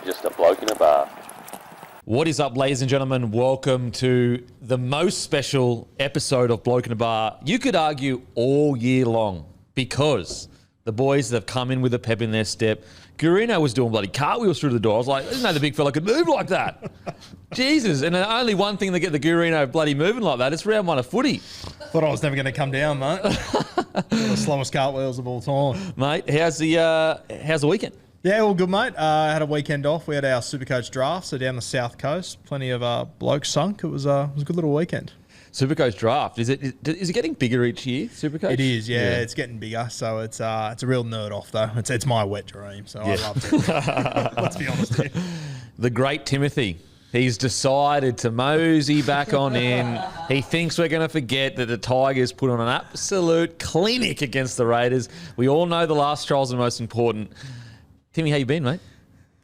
just a bloke in a bar. What is up, ladies and gentlemen? Welcome to the most special episode of Bloke in a Bar, you could argue all year long, because the boys that have come in with a pep in their step. Riverina was doing bloody cartwheels through the door. I was like, I didn't know the big fella could move like that. Jesus. And only one thing to get the Riverina bloody moving like that, it's round one of footy. Thought I was never going to come down, mate. The slowest cartwheels of all time. Mate, how's the weekend? Yeah, all good, mate. Had a weekend off. We had our Supercoach draft, so down the south coast. Plenty of blokes sunk. It was a good little weekend. Supercoach draft, is it getting bigger each year, Supercoach? It is, yeah. It's getting bigger, so it's a real nerd off, though. It's my wet dream, so I love it. Let's be honest here. The great Timothy. He's decided to mosey back on in. He thinks we're going to forget that the Tigers put on an absolute clinic against the Raiders. We all know the last trials are the most important. Timmy, how you been, mate?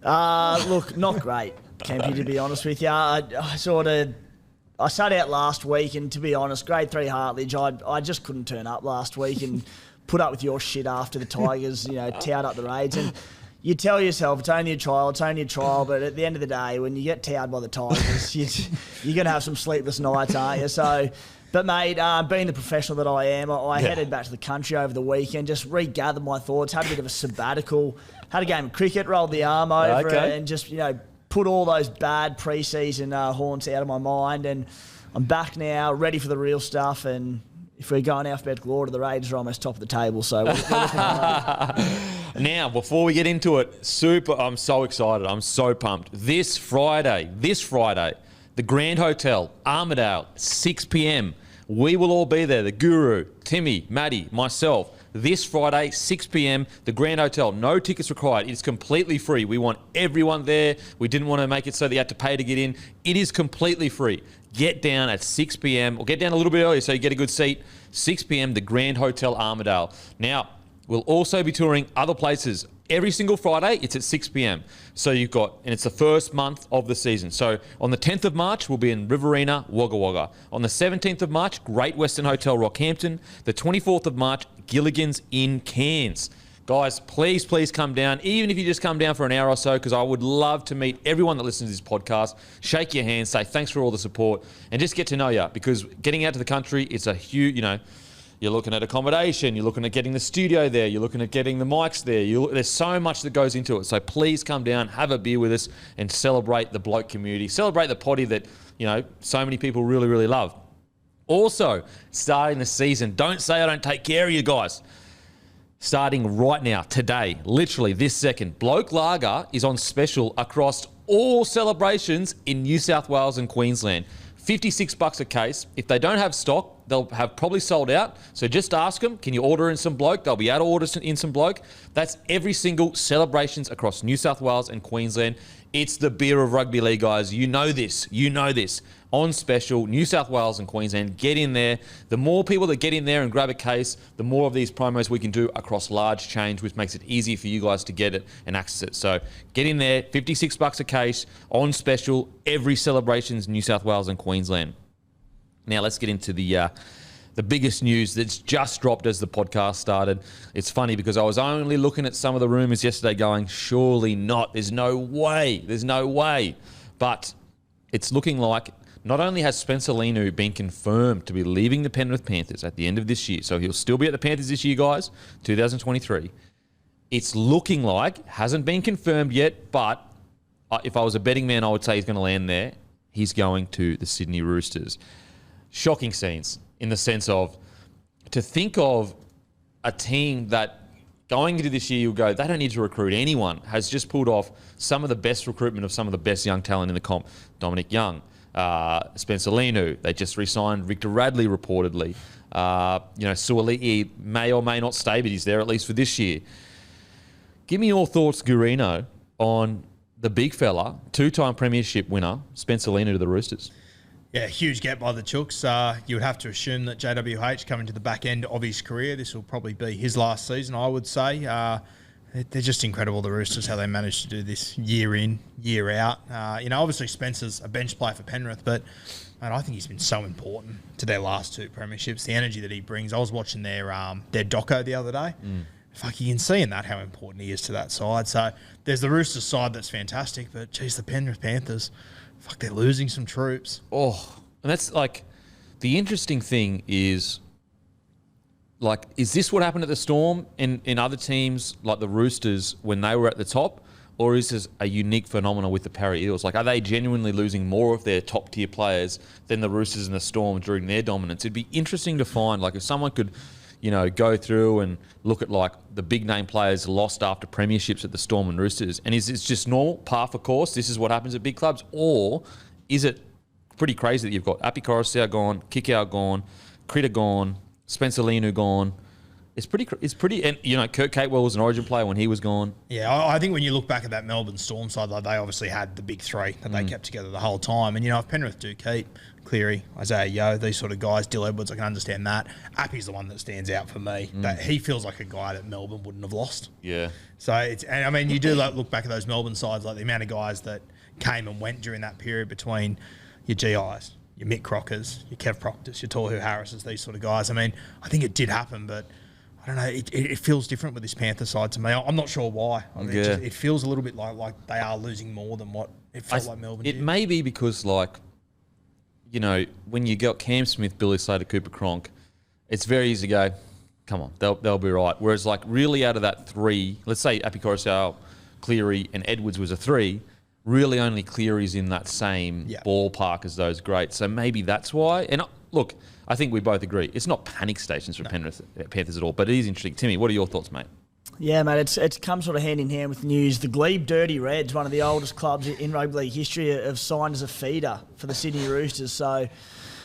Look, not great, Kempy, to be honest with you. I sat out last week, and to be honest, grade 3 Hartlage, I just couldn't turn up last week and put up with your shit after the Tigers, towed up the Raids. And you tell yourself it's only a trial, but at the end of the day, when you get towed by the Tigers, you're going to have some sleepless nights, aren't you? So, but mate, being the professional that I am, I headed back to the country over the weekend, just regathered my thoughts, had a bit of a sabbatical, had a game of cricket, rolled the arm over it, and just, put all those bad pre-season haunts out of my mind, and I'm back now, ready for the real stuff. And if we're going alphabetical order, the Raiders are almost top of the table. So we're looking at Now, before we get into it, I'm so excited. I'm so pumped. This Friday, the Grand Hotel, Armidale, 6 p.m. We will all be there. The Guru, Timmy, Maddie, myself. This Friday, 6 p.m, the Grand Hotel. No tickets required. It is completely free. We want everyone there. We didn't want to make it so that you had to pay to get in. It is completely free. Get down at 6 p.m, or get down a little bit earlier so you get a good seat. 6 p.m, the Grand Hotel Armidale. Now, we'll also be touring other places. Every single Friday, it's at 6 p.m. So you've got, and it's the first month of the season. So on the 10th of March, we'll be in Riverina, Wagga. On the 17th of March, Great Western Hotel, Rockhampton. The 24th of March, Gilligans in Cairns. Guys, please come down, even if you just come down for an hour or so, because I would love to meet everyone that listens to this podcast, shake your hand, say thanks for all the support, and just get to know you, because getting out to the country, it's a huge, you're looking at accommodation, you're looking at getting the studio there, you're looking at getting the mics there. There's so much that goes into it. So please come down, have a beer with us, and celebrate the bloke community. Celebrate the potty that, so many people really, really love. Also, starting the season, don't say I don't take care of you guys. Starting right now, today, literally this second, Bloke Lager is on special across all celebrations in New South Wales and Queensland. $56 a case. If they don't have stock, they'll have probably sold out. So just ask them, can you order in some Bloke? They'll be able to order in some Bloke. That's every single celebrations across New South Wales and Queensland. It's the beer of rugby league, guys. You know this. On special, New South Wales and Queensland. Get in there. The more people that get in there and grab a case, the more of these promos we can do across large chains, which makes it easy for you guys to get it and access it. So get in there. $56 a case on special. Every celebrations, New South Wales and Queensland. Now let's get into the biggest news that's just dropped as the podcast started. It's funny because I was only looking at some of the rumours yesterday going, surely not. There's no way. But it's looking like not only has Spencer Leniu been confirmed to be leaving the Penrith Panthers at the end of this year, so he'll still be at the Panthers this year, guys, 2023. It's looking like, hasn't been confirmed yet, but if I was a betting man, I would say he's going to land there. He's going to the Sydney Roosters. Shocking scenes in the sense of, to think of a team that going into this year, you'll go, they don't need to recruit anyone, has just pulled off some of the best recruitment of some of the best young talent in the comp. Dominic Young, Spencer Leniu, they just re-signed Victor Radley reportedly. Suoli'i may or may not stay, but he's there at least for this year. Give me your thoughts, Gurino, on the big fella, two-time premiership winner, Spencer Leniu to the Roosters. Yeah, huge get by the Chooks. You would have to assume that JWH coming to the back end of his career, this will probably be his last season, I would say. They're just incredible, the Roosters, how they managed to do this year in, year out. Obviously Spencer's a bench player for Penrith, but man, I think he's been so important to their last two premierships. The energy that he brings. I was watching their doco the other day. fuck, you can see in that how important he is to that side. So there's the Roosters side that's fantastic, but geez, the Penrith Panthers, fuck, they're losing some troops. Oh, and that's like the interesting thing is, like, is this what happened at the Storm in other teams like the Roosters when they were at the top? Or is this a unique phenomenon with the Para Eels? Like, are they genuinely losing more of their top-tier players than the Roosters and the Storm during their dominance? It'd be interesting to find, like, if someone could, go through and look at, like, the big-name players lost after premierships at the Storm and Roosters, and is it just normal, par for course, this is what happens at big clubs? Or is it pretty crazy that you've got Api Koroisau gone, Kikau gone, Crichton gone, Spencer Leniu gone? It's pretty, and Kurt Capewell was an Origin player when he was gone. Yeah, I think when you look back at that Melbourne Storm side, like, they obviously had the big three that they kept together the whole time. And if Penrith do keep Cleary, Isaiah Yeo, these sort of guys, Dill Edwards, I can understand that. Appy's the one that stands out for me. That he feels like a guy that Melbourne wouldn't have lost. Yeah. So you do look back at those Melbourne sides, like the amount of guys that came and went during that period between your GIs, your Mick Crockers, your Kev Proctors, your Tohu Harrises, these sort of guys. I think it did happen, but I don't know. It feels different with this Panther side to me. I'm not sure why. It feels a little bit like they are losing more than what it felt like Melbourne did. It may be because, like, when you got Cam Smith, Billy Slater, Cooper Cronk, it's very easy to go, come on, they'll be right. Whereas, like, really out of that three, let's say Api Koroisau, Cleary and Edwards was a three, really only Cleary's in that same ballpark as those greats. So maybe that's why. And look, I think we both agree. It's not panic stations for Panthers at all, but it is interesting. Timmy, what are your thoughts, mate? Yeah, mate, it's come sort of hand in hand with the news. The Glebe Dirty Reds, one of the oldest clubs in rugby league history, have signed as a feeder for the Sydney Roosters. So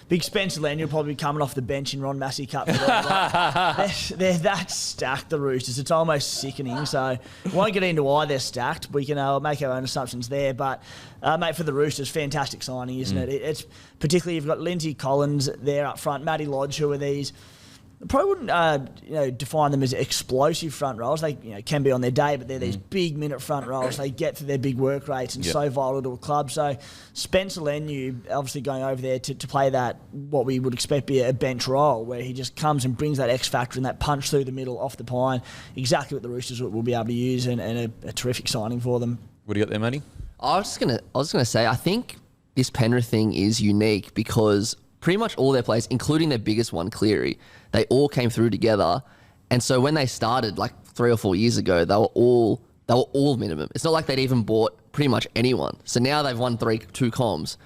big Spencer Leniu will probably be coming off the bench in Ron Massey Cup. They're that stacked, the Roosters. It's almost sickening. So we won't get into why they're stacked. We can make our own assumptions there. But, mate, for the Roosters, fantastic signing, isn't it? It's particularly you've got Lindsay Collins there up front, Matty Lodge, who are these. Probably wouldn't define them as explosive front rows. They can be on their day, but they're these big minute front rows. They get to their big work rates and so vital to a club. So Spencer Leniu obviously going over there to play that, what we would expect be a bench role, where he just comes and brings that X factor and that punch through the middle off the pine. Exactly what the Roosters will be able to use, and a terrific signing for them. What do you got there, Matty? I was just gonna say, I think this Penrith thing is unique because pretty much all their players, including their biggest one, Cleary, they all came through together. And so when they started like 3 or 4 years ago, they were all minimum. It's not like they'd even bought pretty much anyone. So now they've won 2 comms.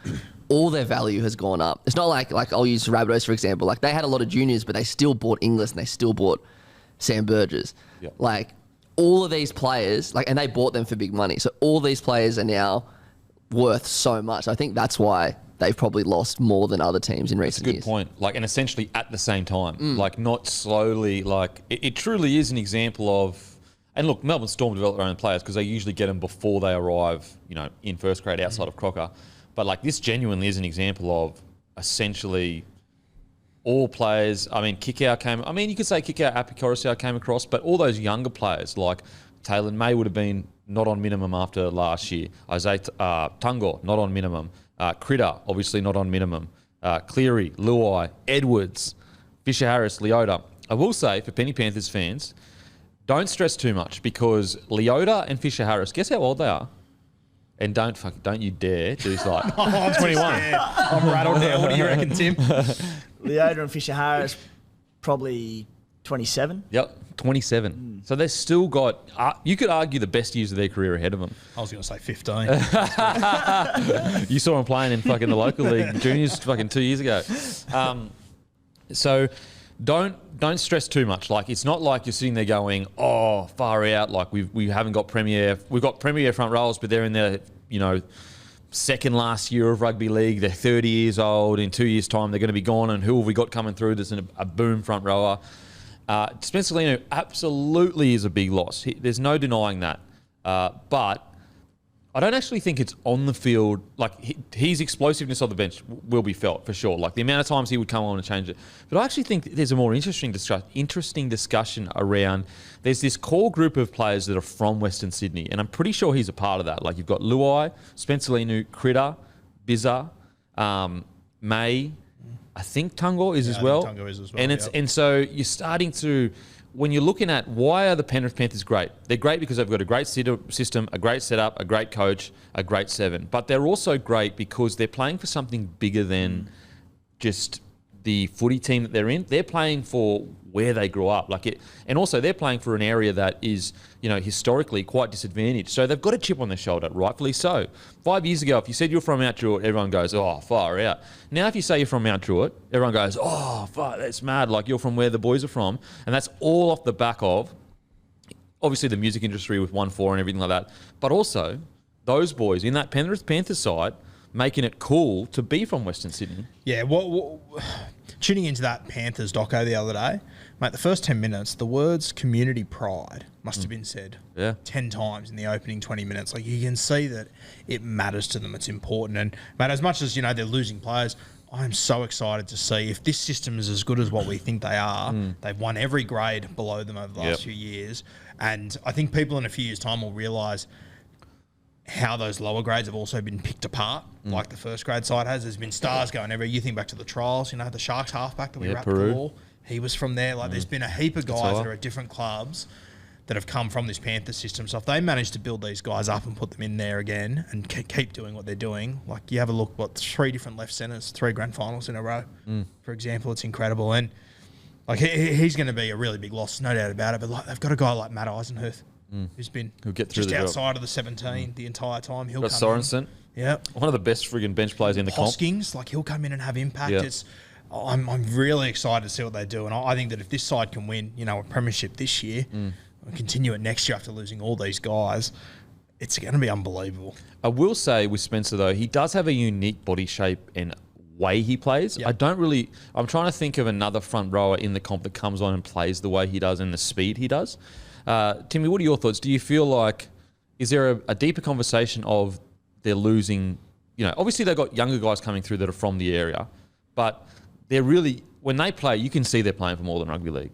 All their value has gone up. It's not like I'll use Rabbitohs, for example. Like, they had a lot of juniors, but they still bought Inglis and they still bought Sam Burgess. Yep. Like, all of these players, and they bought them for big money. So all these players are now worth so much. I think that's why they've probably lost more than other teams in recent years. That's a good point. And essentially at the same time. Not slowly. It truly is an example of... And look, Melbourne Storm develop their own players because they usually get them before they arrive, in first grade outside of Crocker. But, this genuinely is an example of essentially all players. Kikau came... you could say Kikau, Api Koroisau came across, but all those younger players, like Taylor May would have been not on minimum after last year. Isaiah Tungor, not on minimum. Critter, obviously not on minimum. Cleary, Luai, Edwards, Fisher Harris, Leota. I will say, for Penny Panthers fans, don't stress too much because Leota and Fisher Harris, guess how old they are? And don't you dare do this like... I'm 21. I'm rattled now. What do you reckon, Tim? Leota and Fisher Harris, probably 27. Yep, 27. So they've still got... you could argue the best years of their career ahead of them. I was going to say 15. You saw them playing in the local league juniors 2 years ago. So don't stress too much. It's not like you're sitting there going, oh, far out. We haven't got Premier. We've got Premier front rows, but they're in their second last year of rugby league. They're 30 years old. In 2 years' time, they're going to be gone. And who have we got coming through that's a boom front rower? Spencer Leniu absolutely is a big loss. There's no denying that. But I don't actually think it's on the field. His explosiveness on the bench will be felt for sure. The amount of times he would come on and change it. But I actually think there's a more interesting discussion around. There's this core group of players that are from Western Sydney, and I'm pretty sure he's a part of that. You've got Luai, Spencer Leniu, Critter, Bizza, May. I think Tungor is as well. Tungor is as well. And so you're starting to when you're looking at why are the Penrith Panthers great, they're great because they've got a great system, a great setup, a great coach, a great seven. But they're also great because they're playing for something bigger than just the footy team that they're in. They're playing for where they grew up, and also they're playing for an area that is, historically quite disadvantaged. So they've got a chip on their shoulder, rightfully so. 5 years ago, if you said you're from Mount Druitt, everyone goes, "Oh, far out." Now, if you say you're from Mount Druitt, everyone goes, "Oh, fuck, that's mad." Like, you're from where the boys are from, and that's all off the back of, obviously, the music industry with 1-4 and everything like that, but also those boys in that Penrith Panthers side making it cool to be from Western Sydney. Yeah, tuning into that Panthers doco the other day, mate, the first 10 minutes, the words community pride must have been said 10 times in the opening 20 minutes. Like, you can see that it matters to them. It's important. And, mate, as much as, they're losing players, I'm so excited to see if this system is as good as what we think they are. They've won every grade below them over the last few years. And I think people in a few years' time will realise how those lower grades have also been picked apart, like the first grade side has. There's been stars going everywhere. You think back to the trials, the Sharks halfback that we wrapped the wall. He was from there. Like, there's been a heap of guys that are at different clubs that have come from this Panthers system. So if they manage to build these guys up and put them in there again and keep doing what they're doing, like, you have a look, 3 different left centres, 3 grand finals in a row, for example. It's incredible. And, like, he's going to be a really big loss, no doubt about it. But, like, they've got a guy like Matt Eisenhuth, who's been just outside of the 17 the entire time. He'll got come Sorensen. in. Yeah. One of the best friggin' bench players in the comp. Hoskins, like, he'll come in and have impact. I'm really excited to see what they do. And I think that if this side can win, a premiership this year, and continue it next year after losing all these guys, it's going to be unbelievable. I will say with Spencer, though, he does have a unique body shape and way he plays. I'm trying to think of another front rower in the comp that comes on and plays the way he does and the speed he does. Timmy, what are your thoughts? Do you feel like, is there a deeper conversation of they're losing, obviously they've got younger guys coming through that are from the area, but they're really, when they play, you can see they're playing for more than rugby league.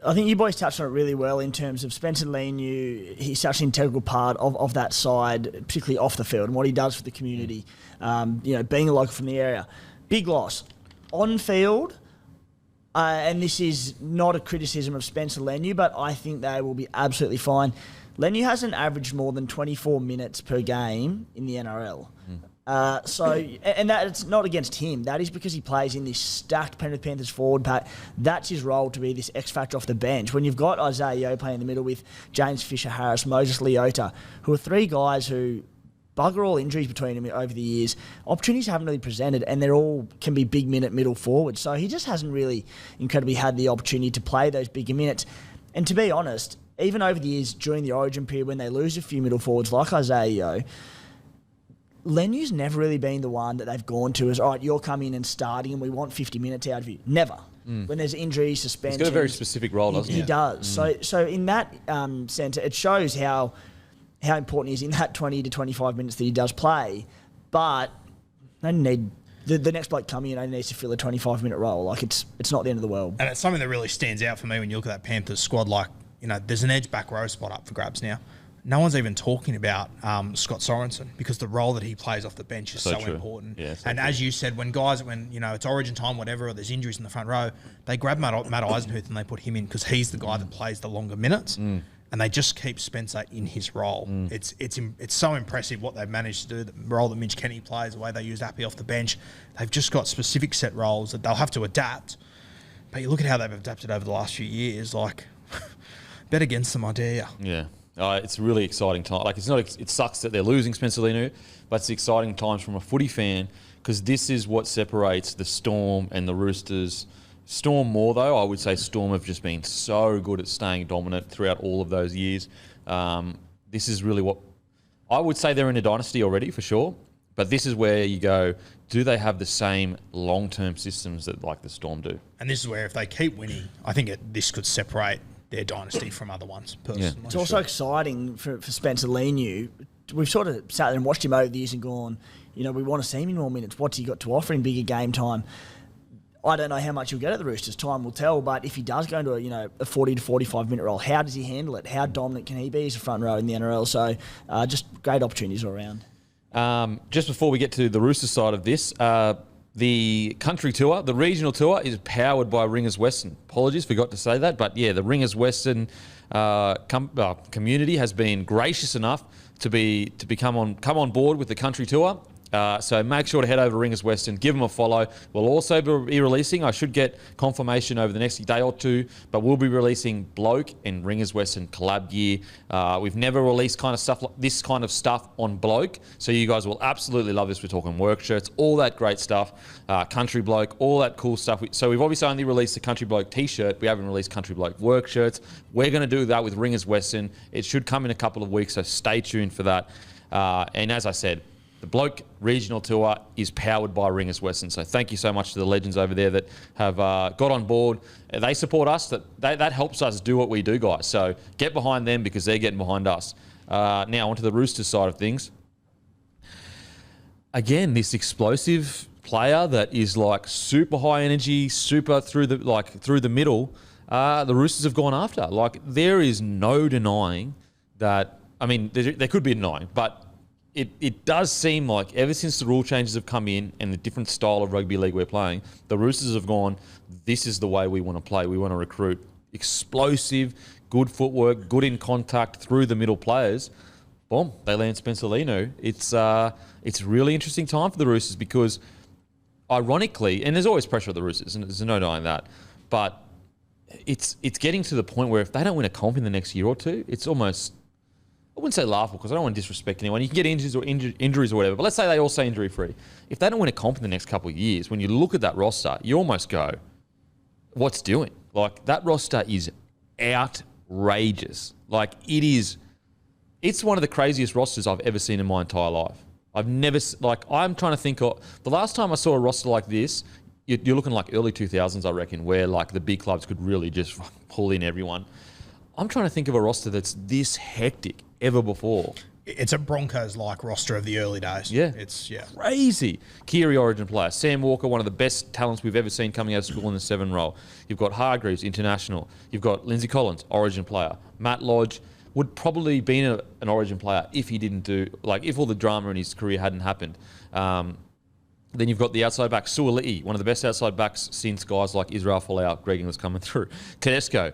I think you boys touched on it really well in terms of Spencer Leniu. He's such an integral part of that side, particularly off the field, and what he does for the community, being a local from the area. Big loss. On field, and this is not a criticism of Spencer Leniu, but I think they will be absolutely fine. Leniu hasn't averaged more than 24 minutes per game in the NRL. And that it's not against him. That is because he plays in this stacked Penrith Panthers forward pack. That's his role, to be this X factor off the bench. When you've got Isaiah Yeo playing in the middle with James Fisher-Harris, Moses Leota, who are 3 guys who bugger all injuries between them over the years, opportunities haven't really presented, and they're all can be big minute middle forward. So he just hasn't really incredibly had the opportunity to play those bigger minutes. And to be honest, even over the years during the Origin period when they lose a few middle forwards like Isaiah Yeo, Leniu's never really been the one that they've gone to as, all right, you're coming and starting and we want 50 minutes out of you. Never. When there's injuries, suspensions. He's got a very specific role, doesn't he? He does. So in that sense, it shows how important he is in that 20 to 25 minutes that he does play. But they need the next bloke coming in only needs to fill a 25-minute role. Like, it's not the end of the world. And it's something that really stands out for me when you look at that Panthers squad. Like, there's an edge back row spot up for grabs now. No one's even talking about Scott Sorensen because the role that he plays off the bench is so important. Yeah, as you said, when it's Origin time, whatever, or there's injuries in the front row, they grab Matt Eisenhuth and they put him in because he's the guy that plays the longer minutes, and they just keep Spencer in his role. It's so impressive what they've managed to do. The role that Mitch Kenny plays, the way they use Appy off the bench, they've just got specific set roles that they'll have to adapt. But you look at how they've adapted over the last few years. Like, bet against them, I dare you. Yeah. It's a really exciting time. Like, it sucks that they're losing Spencer Leniu, but it's exciting times from a footy fan because this is what separates the Storm and the Roosters. Storm more, though. I would say Storm have just been so good at staying dominant throughout all of those years. This is really what I would say they're in a dynasty already, for sure. But this is where you go, do they have the same long-term systems that like the Storm do? And this is where if they keep winning, I think this could separate their dynasty from other ones, personally. Yeah. It's also exciting for Spencer Leniu. We've sort of sat there and watched him over the years and gone, we want to see him in more minutes. What's he got to offer in bigger game time? I don't know how much he'll get at the Roosters. Time will tell. But if he does go into a 40 to 45 minute role, how does he handle it? How dominant can he be as a front row in the NRL? So just great opportunities all around. Just before we get to the Roosters side of this, the The country tour, the regional tour, is powered by Ringers Western. Apologies, forgot to say that. But yeah, the Ringers Western community has been gracious enough to come on board with the country tour. So make sure to head over to Ringers Western, give them a follow. We'll also be releasing, I should get confirmation over the next day or two, but we'll be releasing Bloke and Ringers Western collab gear. We've never released this kind of stuff on Bloke, so you guys will absolutely love this. We're talking work shirts, all that great stuff, Country Bloke, all that cool stuff. So we've obviously only released the Country Bloke t-shirt. We haven't released Country Bloke work shirts. We're going to do that with Ringers Western. It should come in a couple of weeks, so stay tuned for that. And as I said, the Bloke Regional Tour is powered by Ringers Western. So thank you so much to the legends over there that have got on board. They support us. That helps us do what we do, guys. So get behind them because they're getting behind us. Now onto the Roosters side of things. Again, this explosive player that is like super high energy, super through the middle. The Roosters have gone after. Like, there is no denying that. I mean, there could be denying, but it does seem like ever since the rule changes have come in and the different style of rugby league we're playing, the Roosters have gone, this is the way we want to play. We want to recruit explosive, good footwork, good in contact through the middle players. Boom, they land Spencer Leniu. It's a really interesting time for the Roosters because, ironically, and there's always pressure on the Roosters, and there's no denying that, but it's getting to the point where if they don't win a comp in the next year or two, it's almost, I wouldn't say laughable because I don't want to disrespect anyone. You can get injuries or whatever, but let's say they all stay injury-free. If they don't win a comp in the next couple of years, when you look at that roster, you almost go, what's doing? Like, that roster is outrageous. Like, it's one of the craziest rosters I've ever seen in my entire life. I'm trying to think of, the last time I saw a roster like this, you're looking like early 2000s, I reckon, where like the big clubs could really just pull in everyone. I'm trying to think of a roster that's this hectic ever before. It's a Broncos-like roster of the early days. Yeah. It's crazy. Kiri origin player. Sam Walker, one of the best talents we've ever seen coming out of school in the 7 role. You've got Hargreaves, international. You've got Lindsay Collins, origin player. Matt Lodge would probably been an origin player if he didn't if all the drama in his career hadn't happened. Then you've got the outside back, Suoli'i, one of the best outside backs since guys like Israel Folau, Greg Inglis coming through. Tedesco,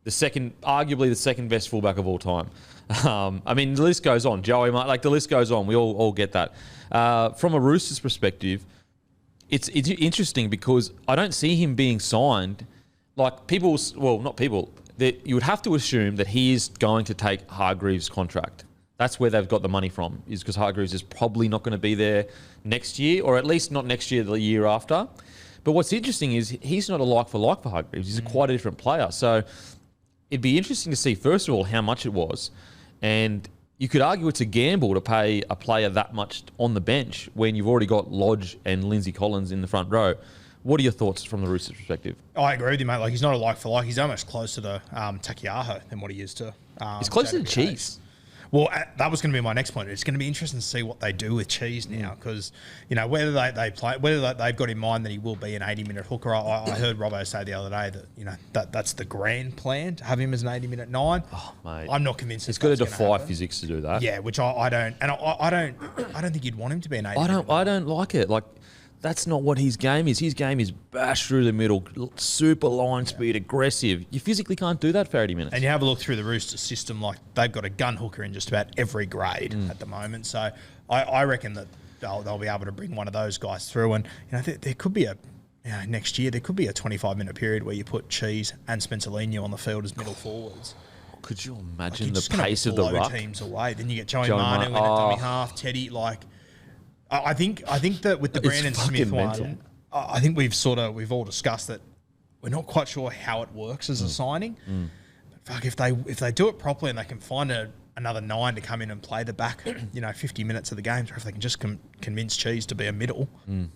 arguably the second best fullback of all time. I mean, the list goes on. Joey, the list goes on. We all get that. From a Roosters perspective, it's interesting because I don't see him being signed. Like, not people. You would have to assume that he is going to take Hargreaves' contract. That's where they've got the money from, is because Hargreaves is probably not going to be there next year, or at least not next year, the year after. But what's interesting is he's not a like for Hargreaves. He's quite a different player. So it'd be interesting to see, first of all, how much it was. And you could argue it's a gamble to pay a player that much on the bench when you've already got Lodge and Lindsay Collins in the front row. What are your thoughts from the Roosters' perspective? I agree with you, mate. Like, he's not a like for like. He's almost closer to Takiaho than what he is to. He's closer to Cheese. Well, that was going to be my next point. It's going to be interesting to see what they do with Cheese now, because whether they've got in mind that he will be an 80-minute hooker. I heard Robbo say the other day that that's the grand plan, to have him as an 80-minute 9. Oh, mate, I'm not convinced. He's got to defy physics to do that. Yeah, which I don't, and I don't think you'd want him to be an 80-minute. I don't like it. Like, that's not what his game is. His game is bash through the middle, super line speed, aggressive. You physically can't do that for 80 minutes. And you have a look through the Roosters system, like, they've got a gun hooker in just about every grade at the moment. So I reckon that they'll be able to bring one of those guys through. And there could be next year there could be a 25-minute period where you put Cheese and Spencer Leniu on the field as middle forwards. Could you imagine the pace of the ruck? Teams away. Then you get Joey Manu in at dummy half, Teddy, like. I think that with the Brandon Smith one, I think we've all discussed that we're not quite sure how it works as a signing. But fuck, if they do it properly and they can find another 9 to come in and play the back, 50 minutes of the games, or if they can just convince Cheese to be a middle, the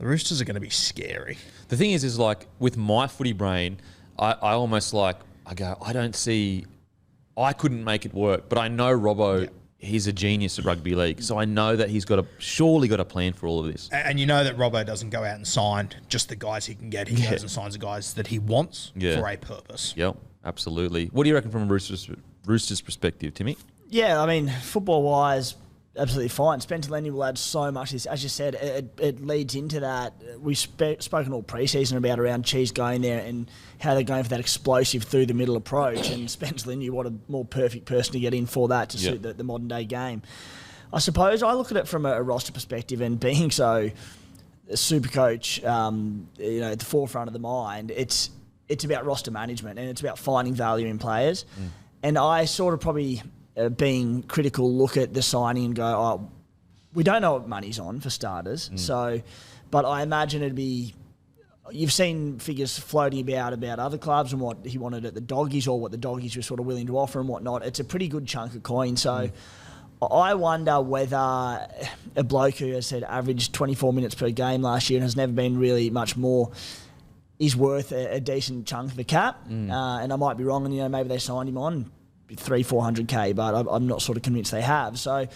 Roosters are going to be scary. The thing is like, with my footy brain, I almost I couldn't make it work, but I know Robbo. Yep. He's a genius at rugby league, so I know that he's surely got a plan for all of this. And you know that Robbo doesn't go out and sign just the guys he can get. He goes and signs the guys that he wants for a purpose. Yep, absolutely. What do you reckon from a Roosters perspective, Timmy? Yeah, I mean, football-wise, absolutely fine. Spencer Leniu will add so much. As you said, it leads into that. We've spoken all preseason about around Cheese going there and how they're going for that explosive through the middle approach. And Spencer Leniu, what a more perfect person to get in for that to suit the modern day game. I suppose I look at it from a roster perspective, and being so super coach, at the forefront of the mind, it's about roster management and it's about finding value in players. And I sort of probably, being critical, look at the signing and go, we don't know what money's on for starters. So, but I imagine it'd be, you've seen figures floating about other clubs and what he wanted at the Doggies or what the Doggies were sort of willing to offer and whatnot. It's a pretty good chunk of coin. So I wonder whether a bloke who has said averaged 24 minutes per game last year and has never been really much more is worth a decent chunk of the cap. And I might be wrong, and maybe they signed him on 300-400k, but I'm not sort of convinced they have. So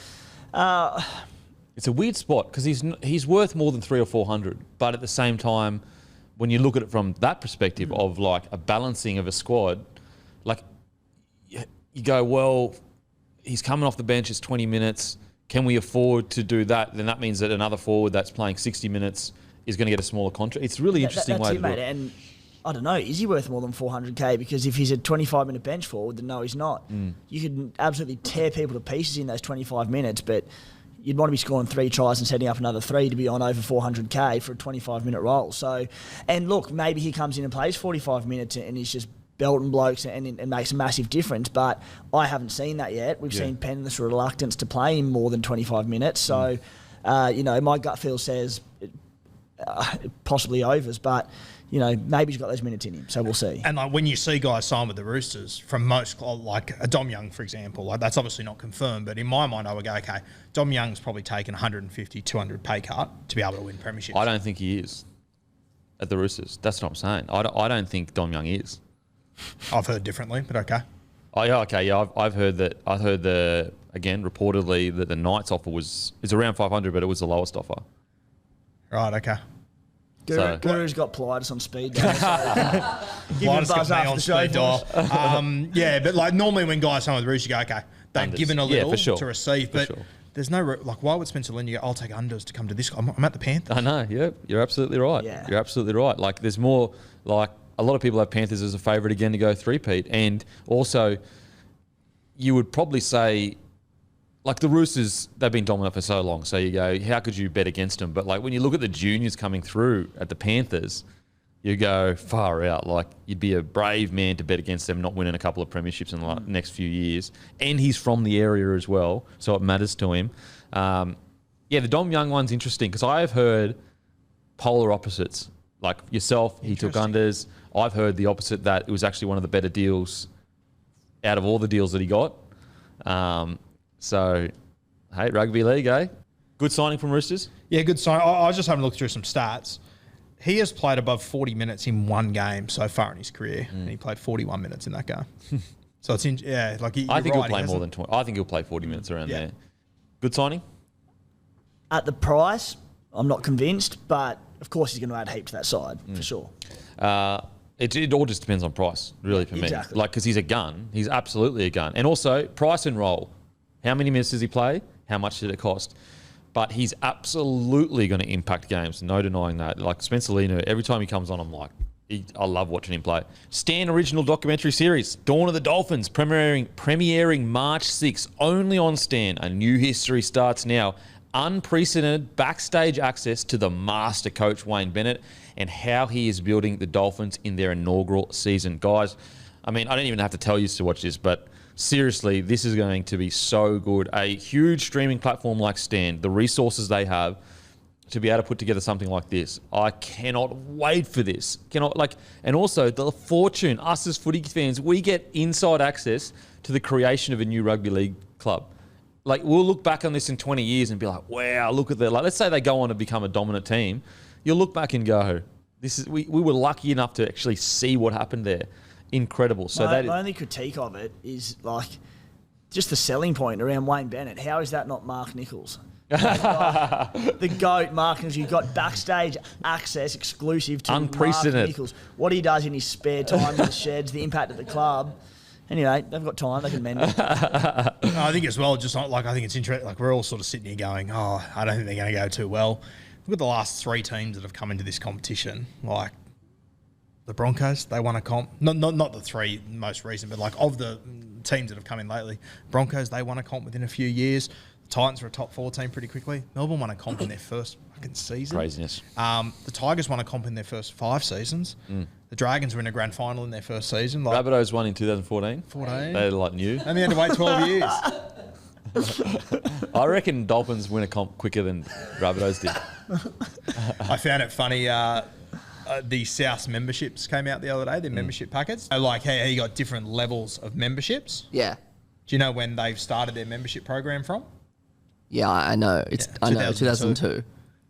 it's a weird spot because he's worth more than 300 or 400, but at the same time, when you look at it from that perspective of like a balancing of a squad, like you go, well, he's coming off the bench, it's 20 minutes. Can we afford to do that? Then that means that another forward that's playing 60 minutes is going to get a smaller contract. It's a really interesting way to do it. And I don't know, is he worth more than 400k? Because if he's a 25-minute bench forward, then no, he's not. You could absolutely tear people to pieces in those 25 minutes, but you'd want to be scoring 3 tries and setting up another 3 to be on over 400k for a 25-minute role. So, and look, maybe he comes in and plays 45 minutes and he's just belting blokes and makes a massive difference, but I haven't seen that yet. We've seen Penrith's reluctance to play him more than 25 minutes. So, my gut feel says possibly overs, but maybe he's got those minutes in him, so we'll see. And like when you see guys sign with the Roosters, from most, like a Dom Young, for example, like that's obviously not confirmed, but in my mind, I would go, okay, Dom Young's probably taken 150, 200 pay cut to be able to win premierships. I don't think he is at the Roosters. That's what I'm saying. I don't think Dom Young is. I've heard differently, but okay. Oh yeah, okay, yeah. I've heard that. I heard reportedly that the Knights offer is around 500, but it was the lowest offer. Right, okay. Guru's got Politis on speed dial. Politis got me on speed dial. But like normally when guys sign with the Roosters, you go, okay, they've given a little to receive, but there's no, why would Spencer Leniu go, I'll take unders to come to this? I'm at the Panthers. I know, yeah, you're absolutely right. Yeah. You're absolutely right. Like there's more, like a lot of people have Panthers as a favourite again to go three-peat, and also you would probably say, like the Roosters, they've been dominant for so long. So you go, how could you bet against them? But like when you look at the juniors coming through at the Panthers, you go far out. Like you'd be a brave man to bet against them not winning a couple of premierships in the next few years. And he's from the area as well, so it matters to him. The Dom Young one's interesting because I have heard polar opposites. Like yourself, he took unders. I've heard the opposite, that it was actually one of the better deals out of all the deals that he got. So, hey, rugby league, eh? Good signing from Roosters? Yeah, good signing. I was just having a look through some stats. He has played above 40 minutes in one game so far in his career, and he played 41 minutes in that game. So it's I think he'll play more than 20. I think he'll play 40 minutes around there. Good signing? At the price, I'm not convinced, but of course he's going to add heap to that side for sure. It all just depends on price, really, for me. Exactly. Like, because he's a gun. He's absolutely a gun. And also, price and role. How many minutes does he play? How much did it cost? But he's absolutely going to impact games. No denying that. Like Spencer Leniu, every time he comes on, I'm like, I love watching him play. Stan original documentary series, Dawn of the Dolphins, premiering March 6th, only on Stan. A new history starts now. Unprecedented backstage access to the master coach, Wayne Bennett, and how he is building the Dolphins in their inaugural season. Guys, I mean, I don't even have to tell you to watch this, but seriously, this is going to be so good. A huge streaming platform like Stan, the resources they have to be able to put together something like this. I cannot wait for this. And also the fortune, us as footy fans, we get inside access to the creation of a new rugby league club. Like, we'll look back on this in 20 years and be like, wow, look at that. Like, let's say they go on to become a dominant team. You'll look back and go, we were lucky enough to actually see what happened there. Incredible. So my only critique of it is like just the selling point around Wayne Bennett. How is that not Mark Nichols? The GOAT, Mark Nichols. You've got backstage access exclusive to Mark Nichols. What he does in his spare time in the sheds, the impact at the club. Anyway, they've got time. They can mend it. I think as well, just like I think it's interesting. Like we're all sort of sitting here going, "Oh, I don't think they're going to go too well." Look at the last 3 teams that have come into this competition. Like the Broncos, they won a comp. Not the 3 most recent, but like of the teams that have come in lately, Broncos they won a comp within a few years. The Titans were a top 4 team pretty quickly. Melbourne won a comp in their first fucking season. Craziness. The Tigers won a comp in their first 5 seasons. The Dragons were in a grand final in their first season. Like Rabbitohs won in 2014. 14. They're like new. And they had to wait 12 years. I reckon Dolphins win a comp quicker than Rabbitohs did. I found it funny. The South memberships came out the other day, their membership packets. So like how you got different levels of memberships. Yeah. Do you know when they've started their membership program from? Yeah, I know. I know, 2002.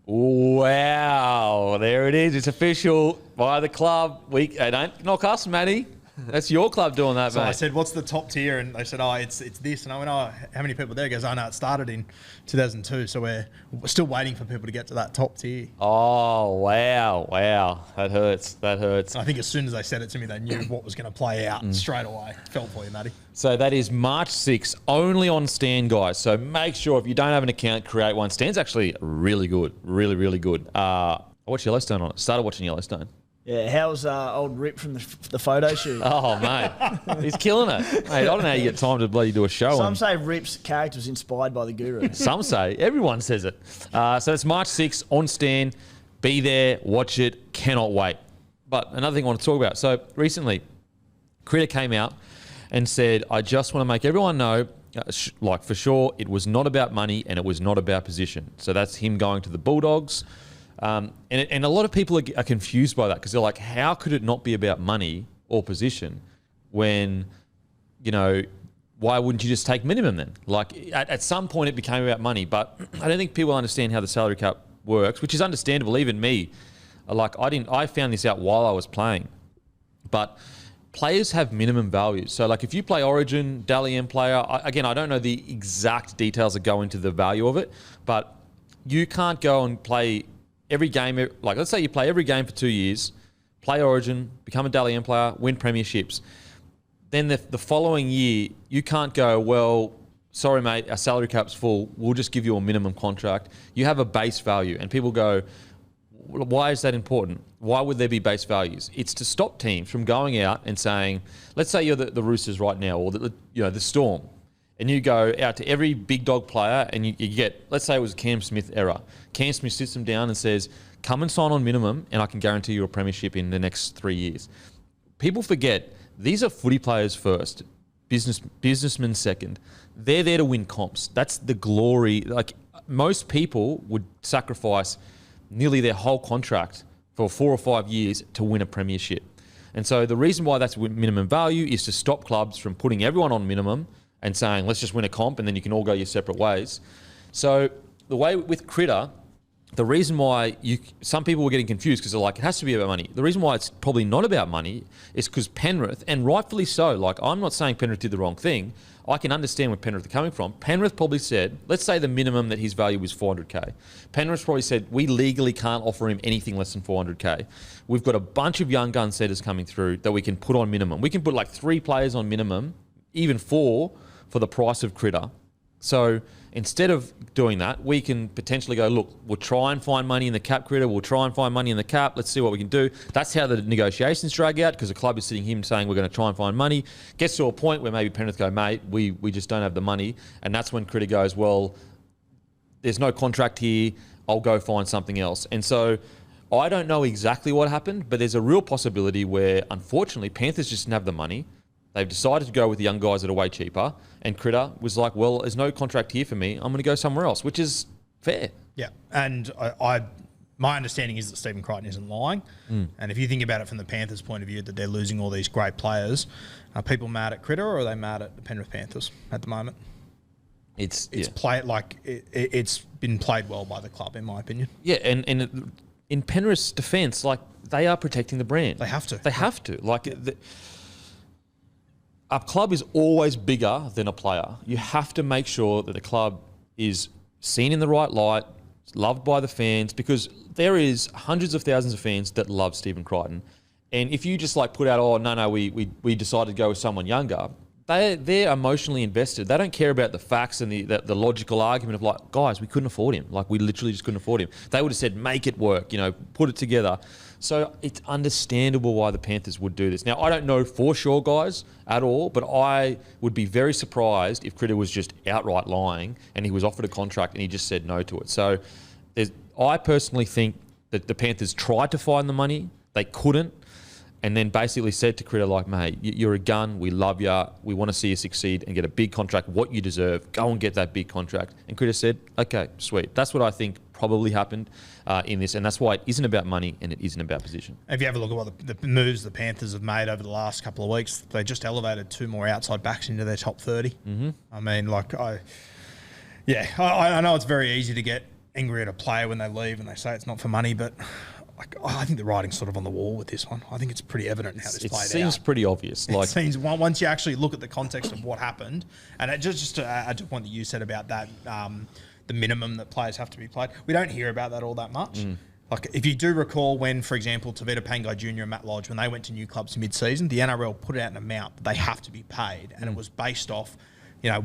Wow, there it is. It's official by the club. Don't knock us, Matty. That's your club doing that, So mate. I said, what's the top tier? And they said, oh, it's this. And I went, oh, how many people there? He goes, oh, no, it started in 2002. So we're still waiting for people to get to that top tier. Oh, wow. That hurts. And I think as soon as they said it to me, they knew what was going to play out straight away. Felt for you, Matty. So that is March 6th, only on Stan, guys. So make sure if you don't have an account, create one. Stan's actually really good. Really, really good. I watched Yellowstone on it. Started watching Yellowstone. Yeah, how's old Rip from the photo shoot? Oh, mate. He's killing it. Mate, I don't know how you get time to bloody do a show. Some say Rip's character was inspired by the Guru. Some say. Everyone says it. So it's March 6th on Stan. Be there. Watch it. Cannot wait. But another thing I want to talk about. So recently, Critter came out and said, I just want to make everyone know, like for sure, it was not about money and it was not about position. So that's him going to the Bulldogs. And a lot of people are confused by that because they're like, how could it not be about money or position when, why wouldn't you just take minimum then? Like at some point it became about money, but I don't think people understand how the salary cap works, which is understandable. Even me, I found this out while I was playing, but players have minimum values. So like if you play Origin, Dally M player, I don't know the exact details that go into the value of it, but you can't go and play every game, like let's say you play every game for 2 years, play Origin, become a Dally M player, win premierships. Then the following year, you can't go, well, sorry, mate, our salary cap's full. We'll just give you a minimum contract. You have a base value. And people go, why is that important? Why would there be base values? It's to stop teams from going out and saying, let's say you're the Roosters right now or the Storm. And you go out to every big dog player and you get, let's say it was Cam Smith era. Cam Smith sits them down and says, come and sign on minimum and I can guarantee you a premiership in the next 3 years. People forget, these are footy players first, businessmen second. They're there to win comps. That's the glory. Like most people would sacrifice nearly their whole contract for 4 or 5 years to win a premiership. And so the reason why that's minimum value is to stop clubs from putting everyone on minimum and saying, let's just win a comp and then you can all go your separate ways. So the way with Critter, the reason why some people were getting confused because they're like, it has to be about money. The reason why it's probably not about money is because Penrith, and rightfully so, like I'm not saying Penrith did the wrong thing. I can understand where Penrith are coming from. Penrith probably said, let's say the minimum that his value was 400K. Penrith probably said, we legally can't offer him anything less than 400K. We've got a bunch of young gun setters coming through that we can put on minimum. We can put like 3 players on minimum, even 4, for the price of Critter. So instead of doing that, we can potentially go, look, we'll try and find money in the cap, Critter. We'll try and find money in the cap. Let's see what we can do. That's how the negotiations drag out because the club is sitting here saying we're going to try and find money. Gets to a point where maybe Penrith go, mate, we just don't have the money. And that's when Critter goes, well, there's no contract here. I'll go find something else. And so I don't know exactly what happened, but there's a real possibility where, unfortunately, Panthers just didn't have the money. They've decided to go with the young guys that are way cheaper. And Critter was like, well, there's no contract here for me. I'm going to go somewhere else, which is fair. Yeah. And my understanding is that Stephen Crichton isn't lying. And if you think about it from the Panthers' point of view, that they're losing all these great players, are people mad at Critter or are they mad at the Penrith Panthers at the moment? It's been played well by the club, in my opinion. Yeah, and in Penrith's defence, like they are protecting the brand. They have to. They have to. Like a club is always bigger than a player. You have to make sure that the club is seen in the right light, loved by the fans, because there is hundreds of thousands of fans that love Stephen Crichton. And if you just like put out, oh, no, we decided to go with someone younger, they're emotionally invested. They don't care about the facts and the logical argument of like, guys, we couldn't afford him. Like, we literally just couldn't afford him. They would have said, make it work, put it together. So it's understandable why the Panthers would do this. Now, I don't know for sure, guys, at all, but I would be very surprised if Critter was just outright lying and he was offered a contract and he just said no to it. So I personally think that the Panthers tried to find the money. They couldn't. And then basically said to Critter, like, mate, you're a gun. We love you. We want to see you succeed and get a big contract, what you deserve. Go and get that big contract. And Critter said, okay, sweet. That's what I think probably happened in this. And that's why it isn't about money and it isn't about position. If you have a look at what the moves the Panthers have made over the last couple of weeks, they just elevated 2 more outside backs into their top 30. Mm-hmm. I mean, I know it's very easy to get angry at a player when they leave and they say it's not for money, but I think the writing's sort of on the wall with this one. I think it's pretty evident how this played out. It seems pretty obvious. It seems once you actually look at the context of what happened, and just to add to the point that you said about that, the minimum that players have to be paid, we don't hear about that all that much. Like, if you do recall when, for example, Tavita Pangai Jr. and Matt Lodge, when they went to new clubs mid-season, the NRL put out an amount that they have to be paid, and it was based off,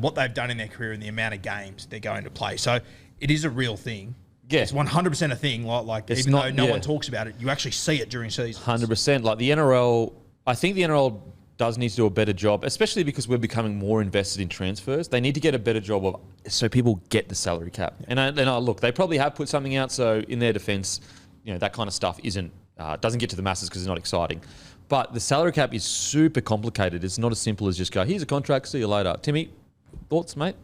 what they've done in their career and the amount of games they're going to play. So it is a real thing. Yeah. It's 100% a thing. Like it's even not, though no one talks about it, you actually see it during seasons. 100%. Like the NRL, I think the NRL does need to do a better job, especially because we're becoming more invested in transfers. They need to get a better job of so people get the salary cap. Yeah. And look, they probably have put something out. So in their defence, that kind of stuff doesn't get to the masses because it's not exciting. But the salary cap is super complicated. It's not as simple as just go, here's a contract, see you later. Timmy, thoughts, mate?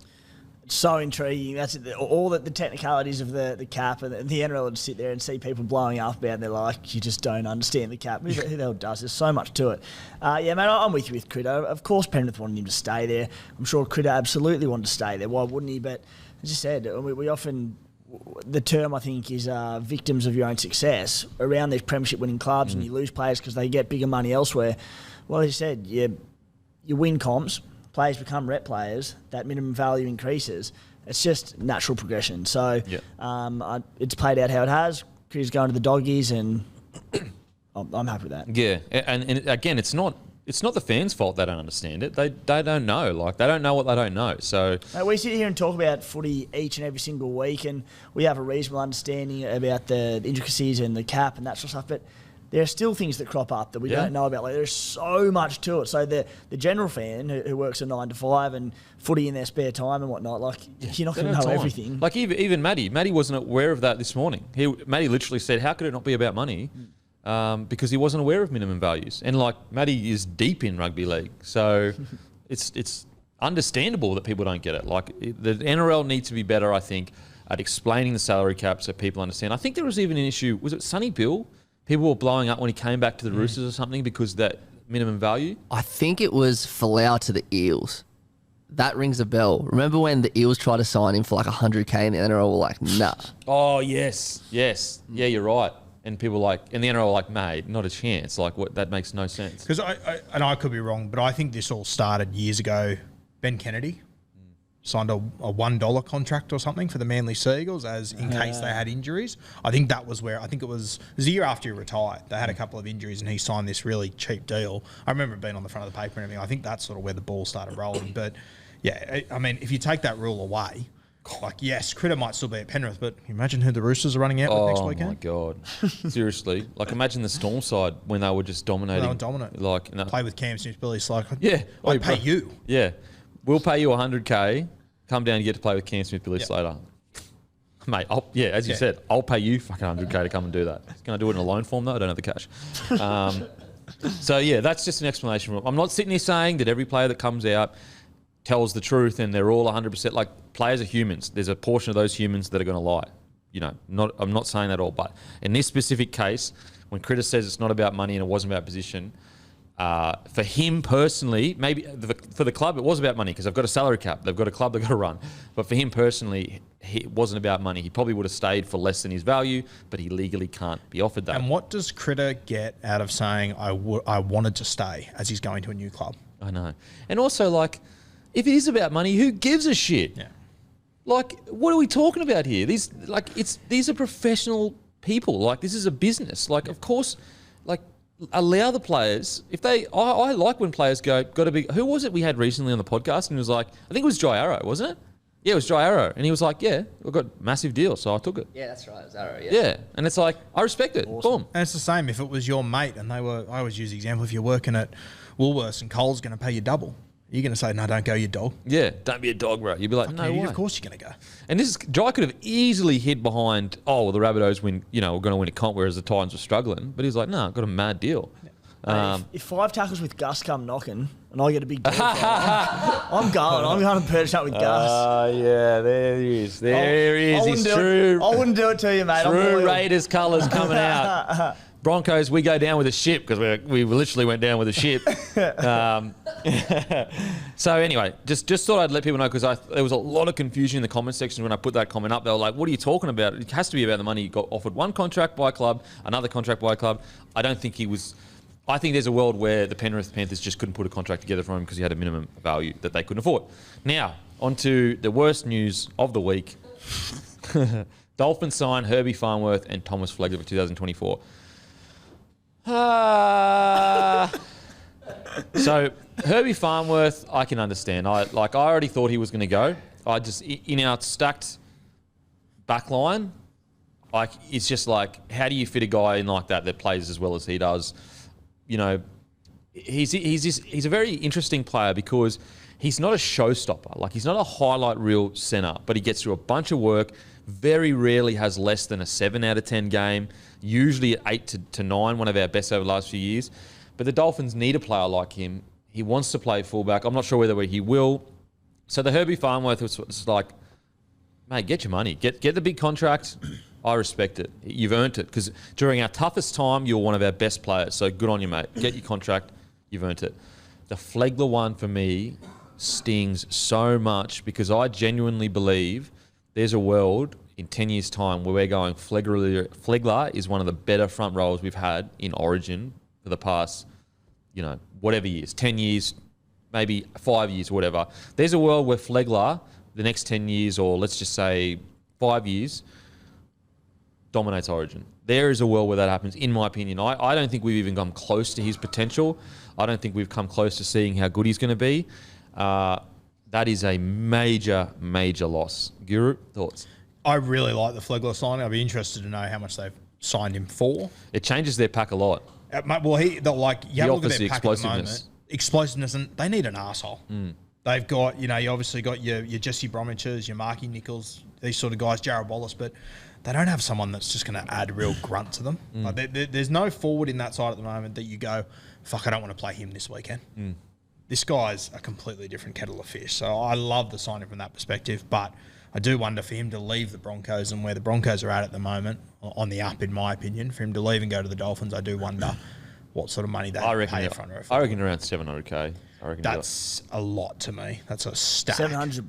So intriguing. That's all the technicalities of the cap, and the NRL would sit there and see people blowing up about it, and they're like, you just don't understand the cap. Who the hell does? There's so much to it. Mate, I'm with you with Critter. Of course Penrith wanted him to stay there. I'm sure Critter absolutely wanted to stay there. Why wouldn't he? But as you said, we often, the term I think is victims of your own success around these premiership winning clubs, and you lose players because they get bigger money elsewhere. Well, as you said, you win comps. Players become rep players, that minimum value increases. It's just natural progression. So it's played out how it has. Chris going to the doggies, and I'm happy with that. Yeah, and again, it's not the fans' fault they don't understand it. They don't know. Like, they don't know what they don't know. So we sit here and talk about footy each and every single week, and we have a reasonable understanding about the intricacies and the cap and that sort of stuff, but there are still things that crop up that we don't know about. Like, there's so much to it. So the general fan who works a 9 to 5 and footy in their spare time and whatnot, you're not going to know everything. Like even Matty wasn't aware of that this morning. Matty literally said, how could it not be about money? Because he wasn't aware of minimum values. And Matty is deep in rugby league. So it's understandable that people don't get it. The NRL needs to be better, I think, at explaining the salary cap so people understand. I think there was even an issue, was it Sonny Bill? People were blowing up when he came back to the Roosters or something because that minimum value. I think it was Flegler to the Eels. That rings a bell. Remember when the Eels tried to sign him for like 100K and the NRL were like, nah. Oh, yes. Yeah, you're right. And people and the NRL were like, mate, not a chance. That makes no sense. Because I could be wrong, but I think this all started years ago. Ben Kennedy signed a $1 contract or something for the Manly Seagulls in case they had injuries. I think that was where, it was a year after he retired. They had a couple of injuries and he signed this really cheap deal. I remember it being on the front of the paper and everything. I think that's sort of where the ball started rolling. But yeah, I mean, if you take that rule away, yes, Critter might still be at Penrith, but imagine who the Roosters are running out with next weekend. Oh my God. Seriously. Imagine the Storm side when they were just dominating. They were dominant. Play with Cam Smith-Billy. It's like, I'd pay you. Yeah. We'll pay you 100K. Come down and get to play with Cam Smith-Billy Slater. Mate, as you said, I'll pay you fucking 100K to come and do that. Can I do it in a loan form though? I don't have the cash. That's just an explanation. I'm not sitting here saying that every player that comes out tells the truth and they're all 100%. Players are humans. There's a portion of those humans that are going to lie. I'm not saying that all. But in this specific case, when Critter says it's not about money and it wasn't about position, for him personally, maybe for the club, it was about money because they've got a salary cap. They've got a club they've got to run. But for him personally, it wasn't about money. He probably would have stayed for less than his value, but he legally can't be offered that. And what does Critter get out of saying, I wanted to stay as he's going to a new club? I know. And also, if it is about money, who gives a shit? Yeah. What are we talking about here? These are professional people. This is a business. Of course, allow the players, if they, I like when players got to be, who was it we had recently on the podcast and he was like, I think it was Jai Arrow, wasn't it? Yeah, it was Jai Arrow. And he was like, yeah, we've got a massive deal, so I took it. Yeah, that's right. It was Arrow, yeah. Yeah, and it's like, I respect it. Awesome. Boom. And it's the same if it was your mate and I always use the example, if you're working at Woolworths and Cole's going to pay you double, you're going to say, no, don't go, you dog. Yeah, don't be a dog, bro. You'd be like, no way. Of course you're going to go. And Jai could have easily hid behind, the Rabbitohs we're going to win a comp, whereas the Titans were struggling. But he's like, no, I've got a mad deal. If 5 tackles with Gus come knocking and I get a big deal, I'm going. I'm going to perch up with Gus. Yeah, there he is. There he is. He's true. I wouldn't do it to you, mate. True Raiders colours coming out. Broncos, we go down with a ship because we literally went down with a ship. So anyway, just thought I'd let people know because there was a lot of confusion in the comment section when I put that comment up. They were like, what are you talking about? It has to be about the money. You got offered one contract by a club, another contract by a club. I don't think he was... I think there's a world where the Penrith Panthers just couldn't put a contract together for him because he had a minimum value that they couldn't afford. Now, on to the worst news of the week. Dolphins sign Herbie Farnworth and Thomas Flegler for 2024. So Herbie Farnworth, I can understand. I already thought he was going to go. In our stacked back line, it's just like, how do you fit a guy in like that plays as well as he does? You know, he's a very interesting player because he's not a showstopper. Like, he's not a highlight reel centre, but he gets through a bunch of work. Very rarely has less than a 7 out of 10 game. Usually at 8 to 9, one of our best over the last few years. But the Dolphins need a player like him. He wants to play fullback. I'm not sure whether he will. So the Herbie Farnworth was like, mate, get your money. Get the big contract. I respect it. You've earned it. Because during our toughest time, you're one of our best players. So good on you, mate. Get your contract. You've earned it. The Flegler one for me stings so much because I genuinely believe there's a world in 10 years' time where we're going, Flegler is one of the better front rows we've had in Origin for the past, whatever years, 10 years, maybe 5 years, whatever. There's a world where Flegler, the next 10 years, or let's just say 5 years, dominates Origin. There is a world where that happens, in my opinion. I don't think we've even come close to his potential. I don't think we've come close to seeing how good he's going to be. That is a major, major loss. Guru, thoughts? I really like the Flegler signing. I'd be interested to know how much they've signed him for. It changes their pack a lot. You have a look at their pack at the moment. Explosiveness, and they need an arsehole. They've got, you obviously got your Jesse Bromwich's, your Marky Nichols, these sort of guys, Jarrod Wallace, but they don't have someone that's just going to add real grunt to them. Like there's no forward in that side at the moment that you go, fuck, I don't want to play him this weekend. This guy's a completely different kettle of fish. So I love the signing from that perspective, but I do wonder for him to leave the Broncos and where the Broncos are at the moment, on the up, in my opinion, for him to leave and go to the Dolphins, I do wonder what sort of money they pay a front row for. I reckon around 700K. That's a lot to me. That's a stack. 700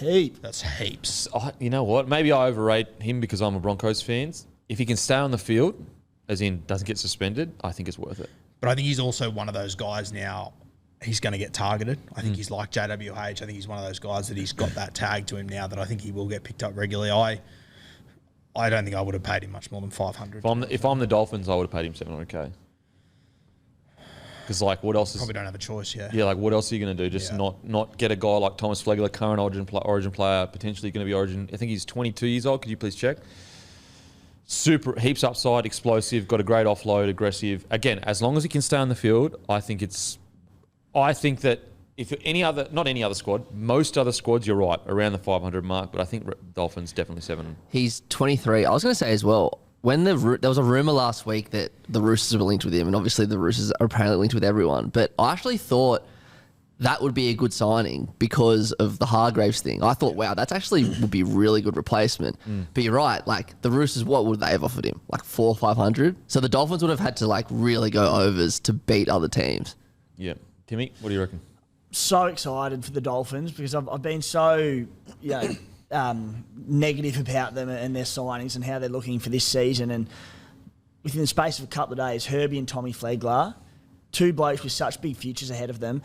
heap. That's heaps. You know what? Maybe I overrate him because I'm a Broncos fan. If he can stay on the field, as in doesn't get suspended, I think it's worth it. But I think he's also one of those guys now, he's going to get targeted. I think he's like JWH. I think he's one of those guys that he's got that tag to him now that I think he will get picked up regularly. I don't think I would have paid him much more than 500. If I'm the Dolphins, I would have paid him 700K. Because, what else is... Probably don't have a choice, yeah. Yeah, what else are you going to do? Just not get a guy like Thomas Flegler, current Origin player, potentially going to be Origin. I think he's 22 years old. Could you please check? Super, heaps upside, explosive, got a great offload, aggressive. Again, as long as he can stay on the field, I think that if not any other squad, most other squads, you're right, around the 500 mark, but I think Dolphins definitely 7. He's 23. I was going to say as well, when there was a rumour last week that the Roosters were linked with him, and obviously the Roosters are apparently linked with everyone, but I actually thought that would be a good signing because of the Hargraves thing. I thought, wow, that's actually would be a really good replacement. But you're right, the Roosters, what would they have offered him? 400 or 500? So the Dolphins would have had to really go overs to beat other teams. Yeah. Timmy, what do you reckon? So excited for the Dolphins because I've been so negative about them and their signings and how they're looking for this season. And within the space of a couple of days, Herbie and Tommy Flegler, two blokes with such big futures ahead of them.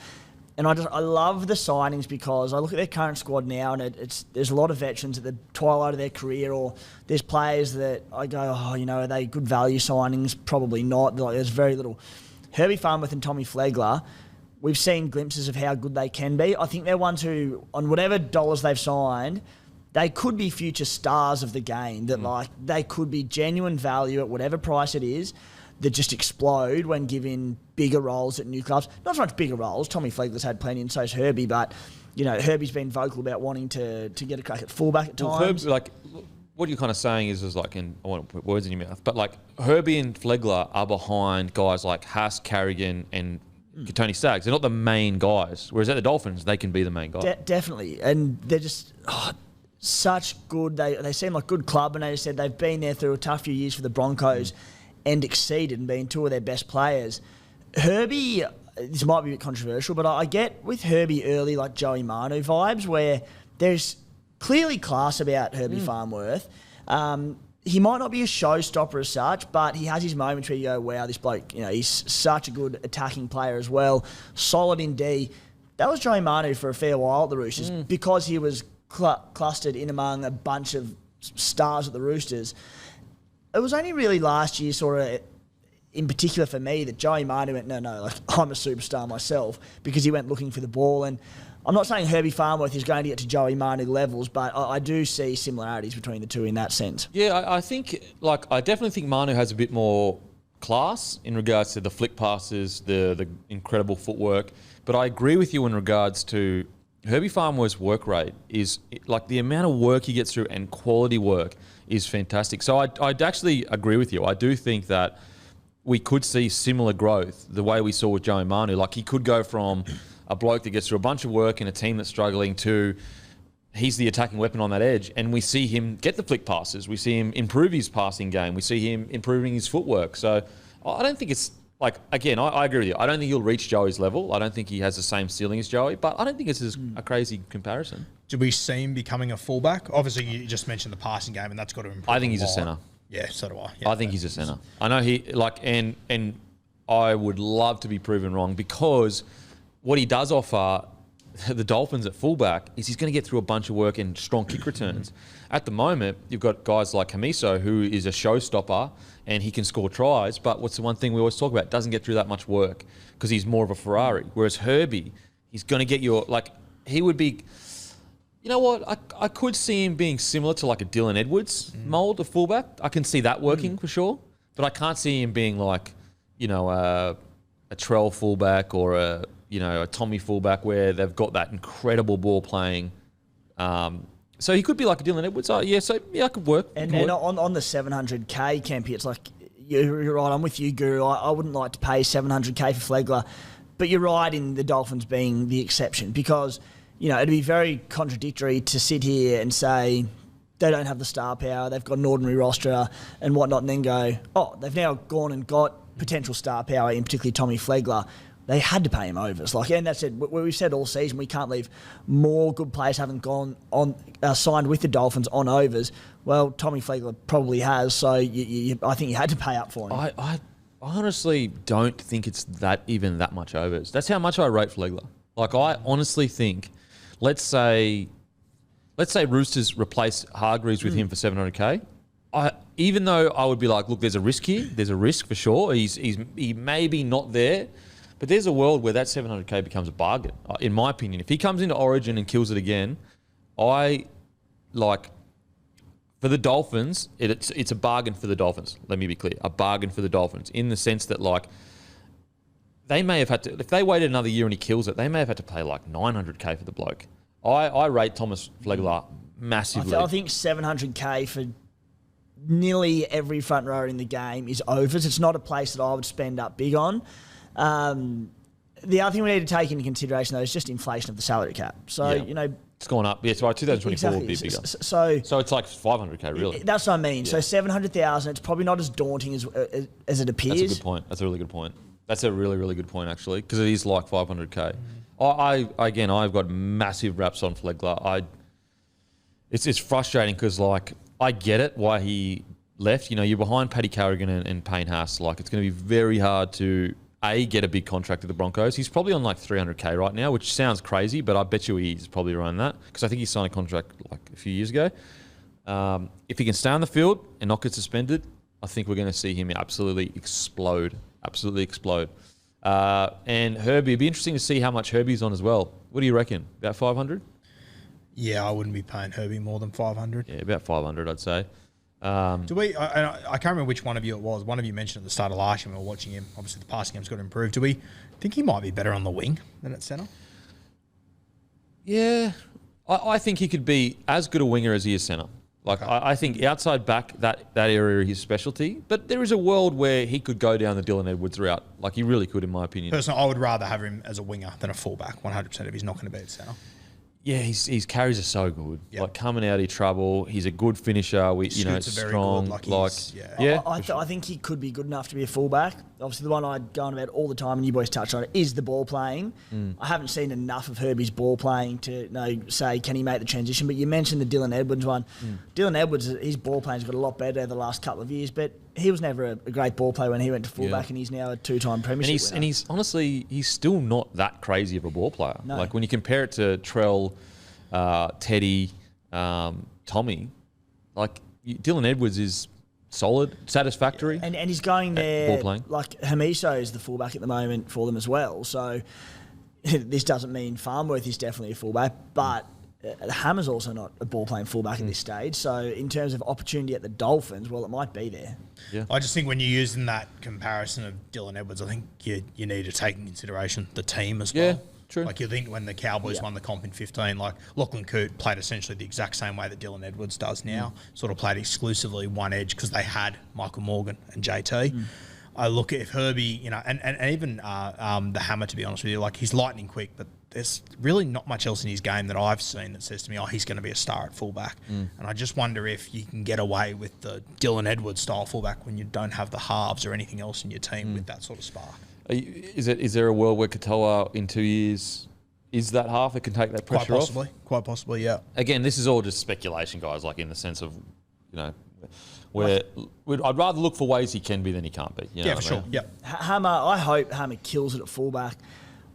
And I love the signings because I look at their current squad now and there's a lot of veterans at the twilight of their career, or there's players that I go, are they good value signings? Probably not. There's very little. Herbie Farnworth and Tommy Flegler, we've seen glimpses of how good they can be. I think they're ones who, on whatever dollars they've signed, they could be future stars of the game, that they could be genuine value at whatever price it is, that just explode when given bigger roles at new clubs. Not so much bigger roles. Tommy Flegler's had plenty, and so's Herbie. But Herbie's been vocal about wanting to get a crack at fullback at times. What you're kind of saying is I want to put words in your mouth, but Herbie and Flegler are behind guys like Haas, Carrigan, and Tony Staggs. They're not the main guys. Whereas at the Dolphins, they can be the main guy. Definitely, and they're just such good. They seem like good club, and they just said they've been there through a tough few years for the Broncos. And exceeded and been two of their best players. Herbie, this might be a bit controversial, but I get with Herbie early like Joey Manu vibes, where there's clearly class about Herbie Farnworth. He might not be a showstopper as such, but he has his moments where you go, wow, this bloke, he's such a good attacking player as well. Solid in D. That was Joey Manu for a fair while at the Roosters because he was clustered in among a bunch of stars at the Roosters. It was only really last year, sort of, in particular for me, that Joey Manu went, no, I'm a superstar myself, because he went looking for the ball. And I'm not saying Herbie Farnworth is going to get to Joey Manu levels, but I do see similarities between the two in that sense. Yeah, I think, I definitely think Manu has a bit more class in regards to the flick passes, the incredible footwork. But I agree with you in regards to Herbie Farnworth's work rate is, the amount of work he gets through and quality work is fantastic. So I'd actually agree with you. I do think that we could see similar growth the way we saw with Joey Manu. He could go from a bloke that gets through a bunch of work in a team that's struggling to he's the attacking weapon on that edge, and we see him get the flick passes. We see him improve his passing game. We see him improving his footwork. So I don't think it's again, I agree with you. I don't think he'll reach Joey's level. I don't think he has the same ceiling as Joey, but I don't think it's a crazy comparison. Do we see him becoming a fullback? Obviously, you just mentioned the passing game, and that's got to improve. I think he's a centre. Yeah, so do I. Yeah, I think he's a centre. I know and I would love to be proven wrong, because what he does offer the Dolphins at fullback is he's going to get through a bunch of work and strong kick returns. At the moment, you've got guys like Hamiso, who is a showstopper and he can score tries, but what's the one thing we always talk about? Doesn't get through that much work because he's more of a Ferrari. Whereas Herbie, he's going to get he would be, you know what? I could see him being similar to a Dylan Edwards mould of fullback. I can see that working for sure, but I can't see him being a Trell fullback or a Tommy fullback where they've got that incredible ball playing. So he could be like a Dylan Edwards. I could work. And on the 700K, Campy, it's you're right. I'm with you, Guru. I wouldn't like to pay 700K for Flegler, but you're right in the Dolphins being the exception, because it'd be very contradictory to sit here and say they don't have the star power, they've got an ordinary roster and whatnot, and then go, they've now gone and got potential star power, in particularly Tommy Flegler. They had to pay him overs. And that's it. We've said all season we can't leave more good players haven't gone on signed with the Dolphins on overs. Well, Tommy Flegler probably has, so I think you had to pay up for him. I honestly don't think it's that much overs. That's how much I rate Flegler. I honestly think, let's say Roosters replace Hargreaves with him for 700K. Even though I would be look, there's a risk here. There's a risk for sure. He may be not there. But there's a world where that 700K becomes a bargain, in my opinion. If he comes into Origin and kills it again, for the Dolphins, it's a bargain for the Dolphins. Let me be clear. A bargain for the Dolphins in the sense that, they may have had to, if they waited another year and he kills it, they may have had to pay 900K for the bloke. I rate Thomas Flegler massively. I think 700K for nearly every front rower in the game is overs. It's not a place that I would spend up big on. The other thing we need to take into consideration, though, is just inflation of the salary cap. So, it's gone up. Yeah, so 2024 will be bigger. So it's 500K, really. That's what I mean. Yeah. So 700,000, it's probably not as daunting as it appears. That's a good point. That's a really good point. That's a really, really good point, actually, because it is 500K. I've got massive raps on Flegler. It's frustrating because, I get it why he left. You're behind Paddy Carrigan and Payne Haas. It's going to be very hard to get a big contract at the Broncos. He's probably on like 300K right now, which sounds crazy, but I bet you he's probably around that because I think he signed a contract like a few years ago. If he can stay on the field and not get suspended, I think we're going to see him absolutely explode. And Herbie, it'd be interesting to see how much Herbie's on as well. What do you reckon? About 500? Yeah, I wouldn't be paying Herbie more than 500. Yeah, about 500, I'd say. Do we? I can't remember which one of you it was. One of you mentioned at the start of last year when we were watching him. Obviously, the passing game's got to improve. Do we think he might be better on the wing than at centre? Yeah, I think he could be as good a winger as he is centre. Like, okay. I think outside back, that area is his specialty. But there is a world where he could go down the Dylan Edwards route. Like, he really could, in my opinion. Personally, I would rather have him as a winger than a fullback, 100% if he's not going to be at centre. Yeah, his carries are so good. Yep. Like, coming out of trouble, he's a good finisher. Strong. I think he could be good enough to be a fullback. Obviously, the one I go on about all the time, and you boys touched on it, is the ball playing. I haven't seen enough of Herbie's ball playing to say, can he make the transition? But you mentioned the Dylan Edwards one. Dylan Edwards, his ball playing's got a lot better the last couple of years, but he was never a great ball player when he went to fullback, and he's now a two-time premiership winner. And he's honestly, he's still not that crazy of a ball player. No. Like, when you compare it to Trell, Teddy, Tommy, like, Dylan Edwards is solid, satisfactory. And he's going there, ball playing. like Hamiso is the fullback at the moment for them as well. So this doesn't mean Farnworth is definitely a fullback, but Hammer's also not a ball-playing fullback at this stage. So in terms of opportunity at the Dolphins, well, it might be there. Yeah. I just think when you're using that comparison of Dylan Edwards, I think you need to take into consideration the team as well. Yeah, true. Like, you think when the Cowboys won the comp in 15, like, Lachlan Coote played essentially the exact same way that Dylan Edwards does now, sort of played exclusively one edge because they had Michael Morgan and JT. I look at if Herbie, and even the Hammer, to be honest with you, like, he's lightning quick, but there's really not much else in his game that I've seen that says to me, he's going to be a star at fullback. And I just wonder if you can get away with the Dylan Edwards style fullback when you don't have the halves or anything else in your team with that sort of spark. Is there a world where Katoa in 2 years is that half that can take that pressure off? Quite possibly, yeah. Again, this is all just speculation, guys, like, in the sense of, where I'd rather look for ways he can be than he can't be. For sure. Yep. Hammer, I hope Hammer kills it at fullback.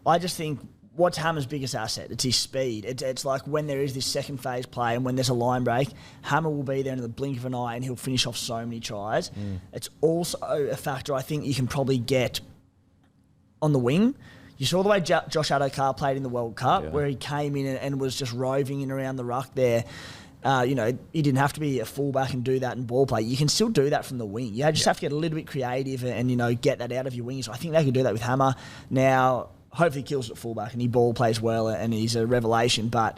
I just think what's Hammer's biggest asset? It's his speed. It's like when there is this second phase play and when there's a line break, Hammer will be there in the blink of an eye and he'll finish off so many tries. It's also a factor I think you can probably get on the wing. You saw the way Josh Adokar played in the World Cup, where he came in and was just roving in around the ruck there. He didn't have to be a fullback and do that in ball play. You can still do that from the wing. You just have to get a little bit creative and get that out of your wings. I think they could do that with Hammer. Now, hopefully he kills at fullback and he ball plays well and he's a revelation, but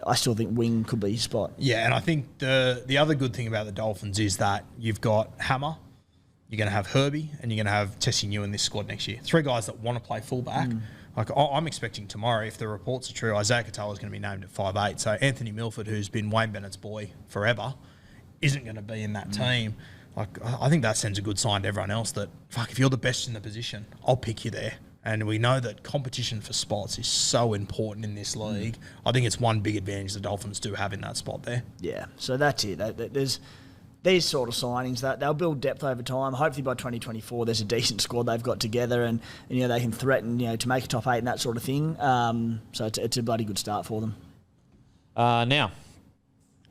I still think wing could be his spot. Yeah, and I think the other good thing about the Dolphins is that you've got Hammer, you're going to have Herbie, and you're going to have Tessie New in this squad next year. 3 guys that want to play fullback. Like, I'm expecting tomorrow, if the reports are true, Isaiah Katoa is going to be named at 5'8". So Anthony Milford, who's been Wayne Bennett's boy forever, isn't going to be in that team. Like, I think that sends a good sign to everyone else that, if you're the best in the position, I'll pick you there. And we know that competition for spots is so important in this league. I think it's one big advantage the Dolphins do have in that spot there. Yeah, so that's it. There's these sort of signings that they'll build depth over time. Hopefully by 2024 there's a decent squad they've got together and they can threaten to make a top 8 and that sort of thing. So it's a bloody good start for them. Now,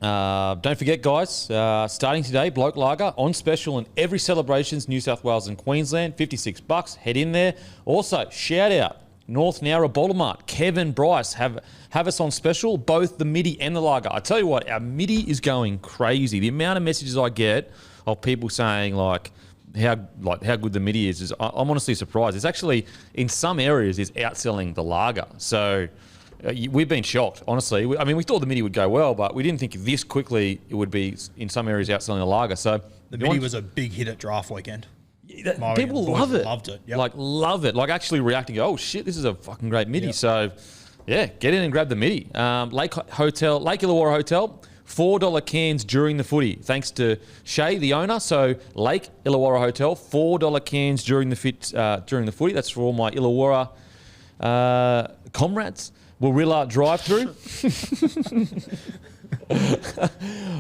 don't forget, guys, starting today, Bloke Lager on special in every Celebrations, New South Wales and Queensland, $56. Head in there. Also, shout out North Nowra Bottlemart, Kevin Bryce have us on special, both the midi and the lager. I tell you what, our midi is going crazy. The amount of messages I get of people saying how good the midi is I'm honestly surprised. It's actually in some areas is outselling the lager. So we've been shocked, honestly. We thought the midi would go well, but we didn't think this quickly it would be in some areas outselling the lager. So the midi was a big hit at draft weekend. People love it. Loved it. Yep. Love it. Actually reacting, oh shit, this is a fucking great midi. Yep. So, yeah, get in and grab the midi. Lake Illawarra Hotel, $4 cans during the footy. Thanks to Shay, the owner. So, Lake Illawarra Hotel, $4 cans during the footy. That's for all my Illawarra comrades. Warilla drive-through.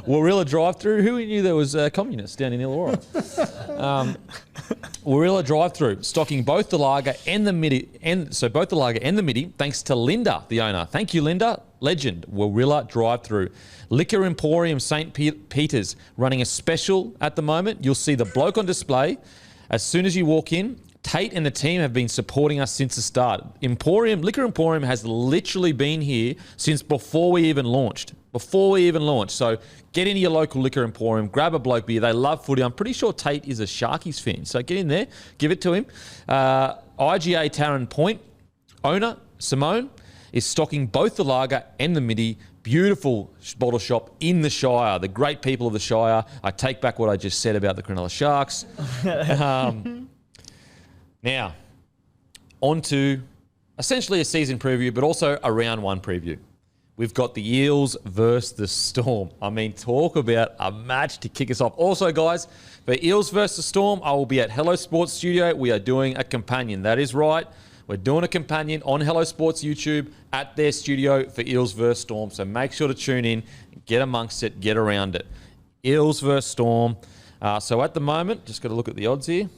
Warilla drive-through. Who knew there was communists down in Illawarra? Warilla drive-through, stocking both the lager and the midi, both the lager and the midi, thanks to Linda, the owner. Thank you, Linda. Legend. Warilla drive-through. Liquor Emporium St. Peter's running a special at the moment. You'll see the bloke on display as soon as you walk in. Tate and the team have been supporting us since the start. Liquor Emporium has literally been here since before we even launched. So get into your local Liquor Emporium, grab a bloke beer. They love footy. I'm pretty sure Tate is a Sharkies fan. So get in there, give it to him. IGA Tarrant Point owner, Simone, is stocking both the lager and the midi. Beautiful bottle shop in the Shire. The great people of the Shire. I take back what I just said about the Cronulla Sharks. Now, on to essentially a season preview, but also a round one preview. We've got the Eels versus the Storm. I mean, talk about a match to kick us off. Also, guys, for Eels versus Storm, I will be at Hello Sports Studio. We are doing a companion. That is right. We're doing a companion on Hello Sports YouTube at their studio for Eels versus Storm. So make sure to tune in, get amongst it, get around it. Eels versus Storm. So at the moment, just got to look at the odds here.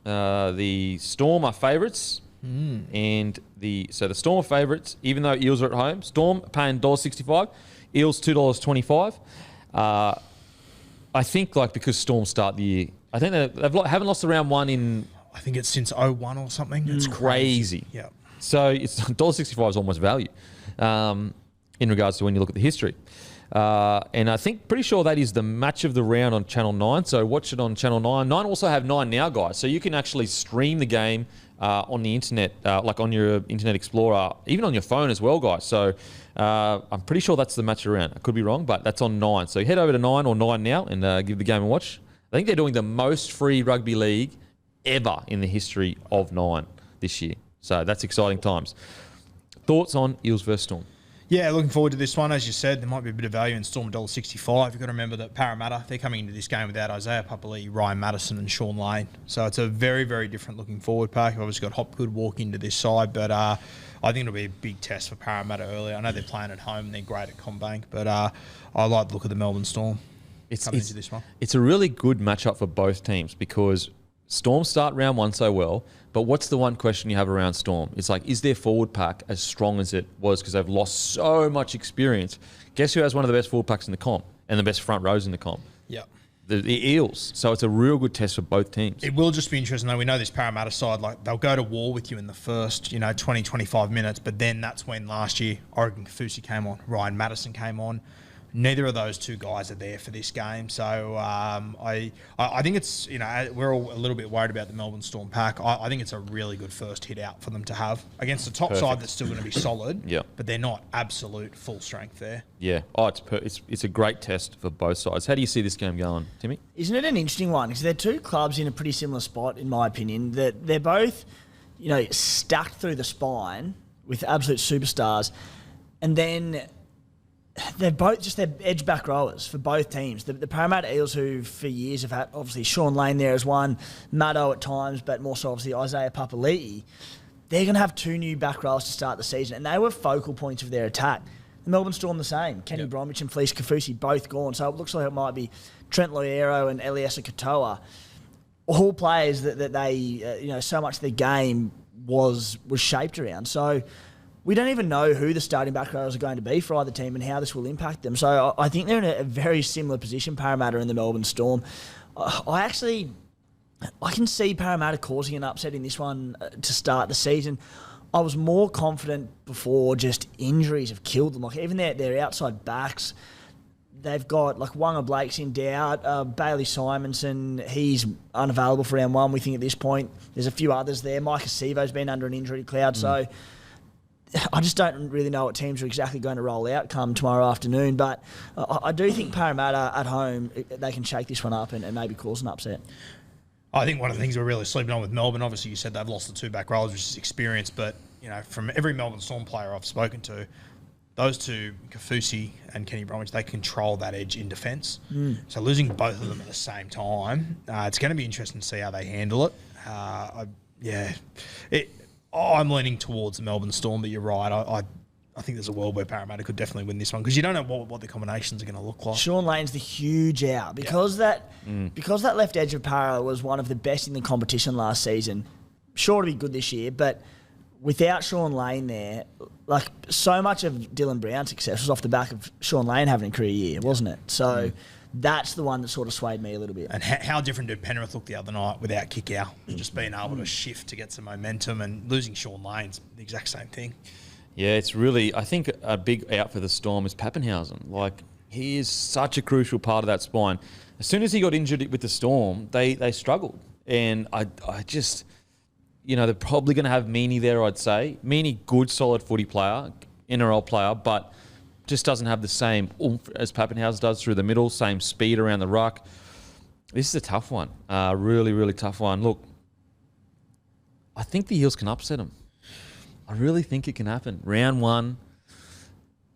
The Storm are favourites, and the Storm are favourites. Even though Eels are at home, Storm paying $1.65, Eels $2.25. I think because Storm start the year, I think they haven't lost the round one in. I think it's since 01 or something. It's crazy. Yeah. So it's $1.65 is almost value in regards to when you look at the history. And I think pretty sure that is the match of the round on Channel 9. So watch it on Channel 9. 9 also have 9 Now, guys. So you can actually stream the game on the internet, like on your Internet Explorer, even on your phone as well, guys. So I'm pretty sure that's the match of the round. I could be wrong, but that's on 9. So head over to 9 or 9 Now and give the game a watch. I think they're doing the most free rugby league ever in the history of 9 this year. So that's exciting times. Thoughts on Eels versus Storm? Yeah, looking forward to this one. As you said, there might be a bit of value in Storm $1.65. You've got to remember that Parramatta, they're coming into this game without Isaiah Papali'i, Ryan Madison and Sean Lane. So it's a very, very different looking forward pack. You've obviously got Hopgood walk into this side, but I think it'll be a big test for Parramatta early. I know they're playing at home and they're great at CommBank, but I like the look of the Melbourne Storm coming into this one. It's a really good matchup for both teams because Storm start round one so well, but what's the one question you have around Storm? It's like, is their forward pack as strong as it was because they've lost so much experience? Guess who has one of the best forward packs in the comp and the best front rows in the comp? Yeah. The Eels. So it's a real good test for both teams. It will just be interesting, though. We know this Parramatta side, like they'll go to war with you in the first, 20, 25 minutes, but then that's when last year Oregon Kaufusi came on, Ryan Madison came on. Neither of those two guys are there for this game. So I think it's, we're all a little bit worried about the Melbourne Storm pack. I think it's a really good first hit out for them to have against a top side that's still going to be solid, but they're not absolute full strength there. Yeah. It's a great test for both sides. How do you see this game going, Timmy? Isn't it an interesting one? Because they're two clubs in a pretty similar spot, in my opinion, that they're both, stacked through the spine with absolute superstars. And then they're both just their edge back rowers for both teams. The Parramatta Eels, who for years have had obviously Sean Lane there as one, Maddo at times, but more so obviously Isaiah Papali'i. They're going to have 2 new back rowers to start the season, and they were focal points of their attack. The Melbourne Storm the same. Kenny Bromwich and Felice Kaufusi both gone, so it looks like it might be Trent Loiero and Eliesa Katoa. All players that they, so much of their game was shaped around. So we don't even know who the starting back rowers are going to be for either team and how this will impact them. So I think they're in a very similar position, Parramatta and the Melbourne Storm. I can see Parramatta causing an upset in this one to start the season. I was more confident before just injuries have killed them. Like even their outside backs, they've got like Wagga Blake's in doubt, Bailey Simonson, he's unavailable for round one, we think at this point. There's a few others there. Micah Sivo's been under an injury cloud, so I just don't really know what teams are exactly going to roll out come tomorrow afternoon, but I do think Parramatta at home, they can shake this one up and maybe cause an upset. I think one of the things we're really sleeping on with Melbourne, obviously you said they've lost the 2 back rowers, which is experience, but from every Melbourne Storm player I've spoken to, those two, Kaufusi and Kenny Bromwich, they control that edge in defence. So losing both of them at the same time, it's going to be interesting to see how they handle it. I'm leaning towards the Melbourne Storm, but you're right. I think there's a world where Parramatta could definitely win this one because you don't know what the combinations are going to look like. Sean Lane's the huge out because that left edge of Para was one of the best in the competition last season. Sure to be good this year, but without Sean Lane there, like so much of Dylan Brown's success was off the back of Sean Lane having a career year, wasn't it? So that's the one that sort of swayed me a little bit. And how different did Penrith look the other night without kick out? Just being able to shift to get some momentum, and losing Sean Lane's the exact same thing. Yeah, it's really, I think a big out for the Storm is Pappenhausen. Like, he is such a crucial part of that spine. As soon as he got injured with the Storm, they struggled. And I just, they're probably going to have Meaney there, I'd say. Meaney, good, solid footy player, NRL player, but just doesn't have the same oomph as Pappenhausen does through the middle, same speed around the ruck. This is a tough one. Really, really tough one. Look, I think the Eels can upset them. I really think it can happen. Round one,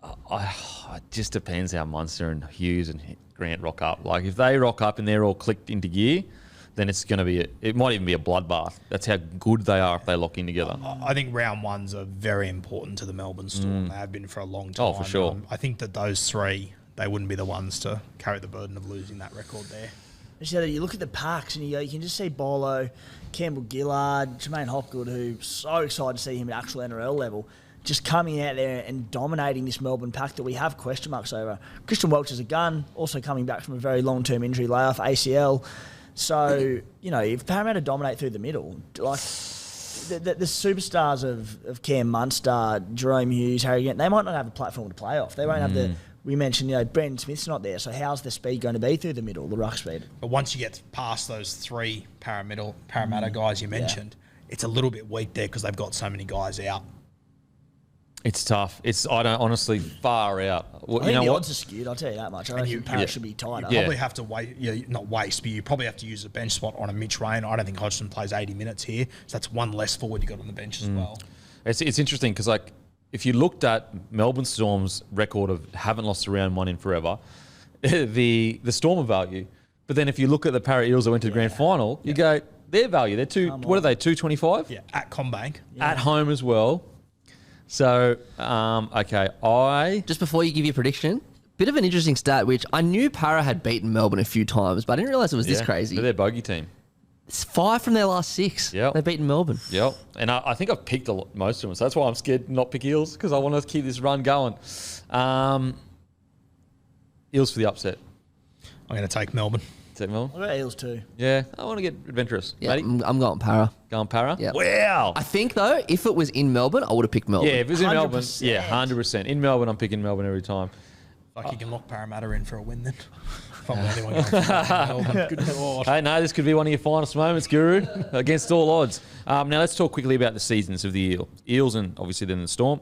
it just depends how Munster and Hughes and Grant rock up. Like, if they rock up and they're all clicked into gear, then it's going to be it might even be a bloodbath. That's how good they are if they lock in together. I think round ones are very important to the Melbourne Storm. They have been for a long time. Oh, for sure. I think that those three, they wouldn't be the ones to carry the burden of losing that record there. You look at the packs and you can just see Bolo, Campbell Gillard, Jermaine Hopgood, who so excited to see him at actual NRL level, just coming out there and dominating this Melbourne pack that we have question marks over. Christian Welch is a gun, also coming back from a very long-term injury layoff, ACL. So, if Parramatta dominate through the middle, like the superstars of Cam Munster, Jerome Hughes, Harry Gant, they might not have a platform to play off. They won't have the... We mentioned, Brandon Smith's not there, so how's the speed going to be through the middle, the ruck speed? But once you get past those three Parramatta guys you mentioned, it's a little bit weak there because they've got so many guys out. It's tough. I don't honestly far out. I think the odds are skewed, I'll tell you that much. I reckon Parramatta should be tighter. You probably have to not waste, but you probably have to use a bench spot on a Mitch Rain. I don't think Hodgson plays 80 minutes here, so that's one less forward you got on the bench as well. It's interesting because, like, if you looked at Melbourne Storm's record of haven't lost a round one in forever, the Storm of value. But then if you look at the Para Eels that went to the grand final, you go, their value. They're what are they, 225? Yeah, at Combank. At home as well. So, okay, Just before you give your prediction, bit of an interesting stat, which I knew Para had beaten Melbourne a few times, but I didn't realise it was this crazy. They're their bogey team. It's 5 from their last 6. Yep. They've beaten Melbourne. Yep. And I think I've picked most of them, so that's why I'm scared to not pick Eels, because I want to keep this run going. Eels for the upset. I'm going to take Melbourne. Take Melbourne? What about Eels too? Yeah, I want to get adventurous. Yeah, Matty? I'm going Para. Going Para? Yeah. Wow. I think, though, if it was in Melbourne, I would have picked Melbourne. Yeah, if it was in Melbourne, 100%. yeah, 100%. In Melbourne, I'm picking Melbourne every time. You can lock Parramatta in for a win then. Probably anyone going for Melbourne. Good Lord. Hey, no, this could be one of your finest moments, Guru, against all odds. Now, let's talk quickly about the seasons of the Eels and obviously then the Storm.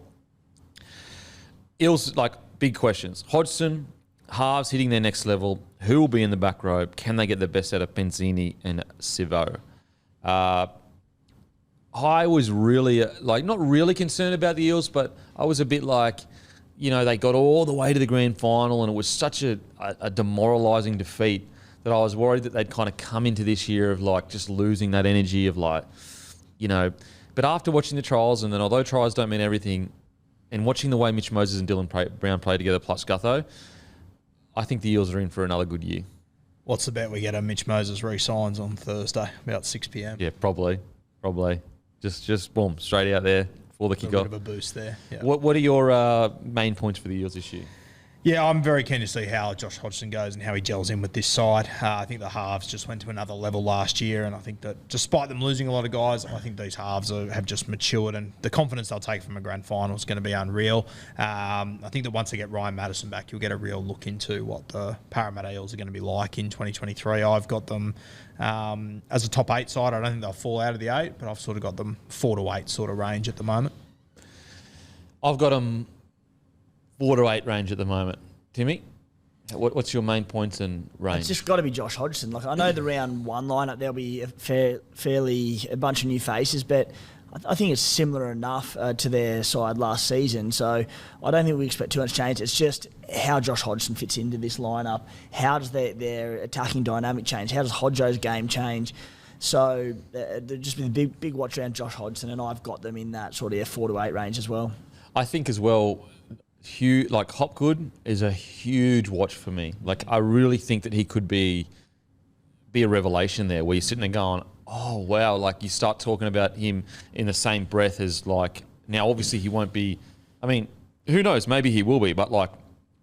Eels, big questions. Hodgson, halves hitting their next level. Who will be in the back row? Can they get the best out of Penzini and Sivo? I was really, not really concerned about the Eels, but I was a bit they got all the way to the grand final and it was such a demoralising defeat that I was worried that they'd kind of come into this year of just losing that energy of but after watching the trials, and then although trials don't mean everything, and watching the way Mitch Moses and Dylan Brown play together plus Gutho, I think the Eels are in for another good year. What's the bet we get a Mitch Moses re-signs on Thursday, about 6 p.m? Yeah, probably. Just boom, straight out there for the A bit kickoff. of a boost there. Yeah. What are your main points for the Eels this year? Yeah, I'm very keen to see how Josh Hodgson goes and how he gels in with this side. I think the halves just went to another level last year, and I think that despite them losing a lot of guys, I think these halves have just matured, and the confidence they'll take from a grand final is going to be unreal. I think that once they get Ryan Madison back, you'll get a real look into what the Parramatta Eels are going to be like in 2023. I've got them as a top 8 side. I don't think they'll fall out of the 8, but I've sort of got them 4 to 8 sort of range at the moment. I've got them 4 to 8 range at the moment. Timmy, what's your main points and range? It's just got to be Josh Hodgson. I know the round 1 lineup, there'll be a bunch of new faces, but I think it's similar enough to their side last season. So I don't think we expect too much change. It's just how Josh Hodgson fits into this lineup. How does their attacking dynamic change? How does Hodjo's game change? So just with a big watch around Josh Hodgson, and I've got them in that sort of 4 to 8 range as well. I think as well, Hopgood is a huge watch for me. Like, I really think that he could be a revelation there, where you're sitting there going, oh, wow. Like, you start talking about him in the same breath as, like, now obviously he won't be, I mean, who knows? Maybe he will be, but, like,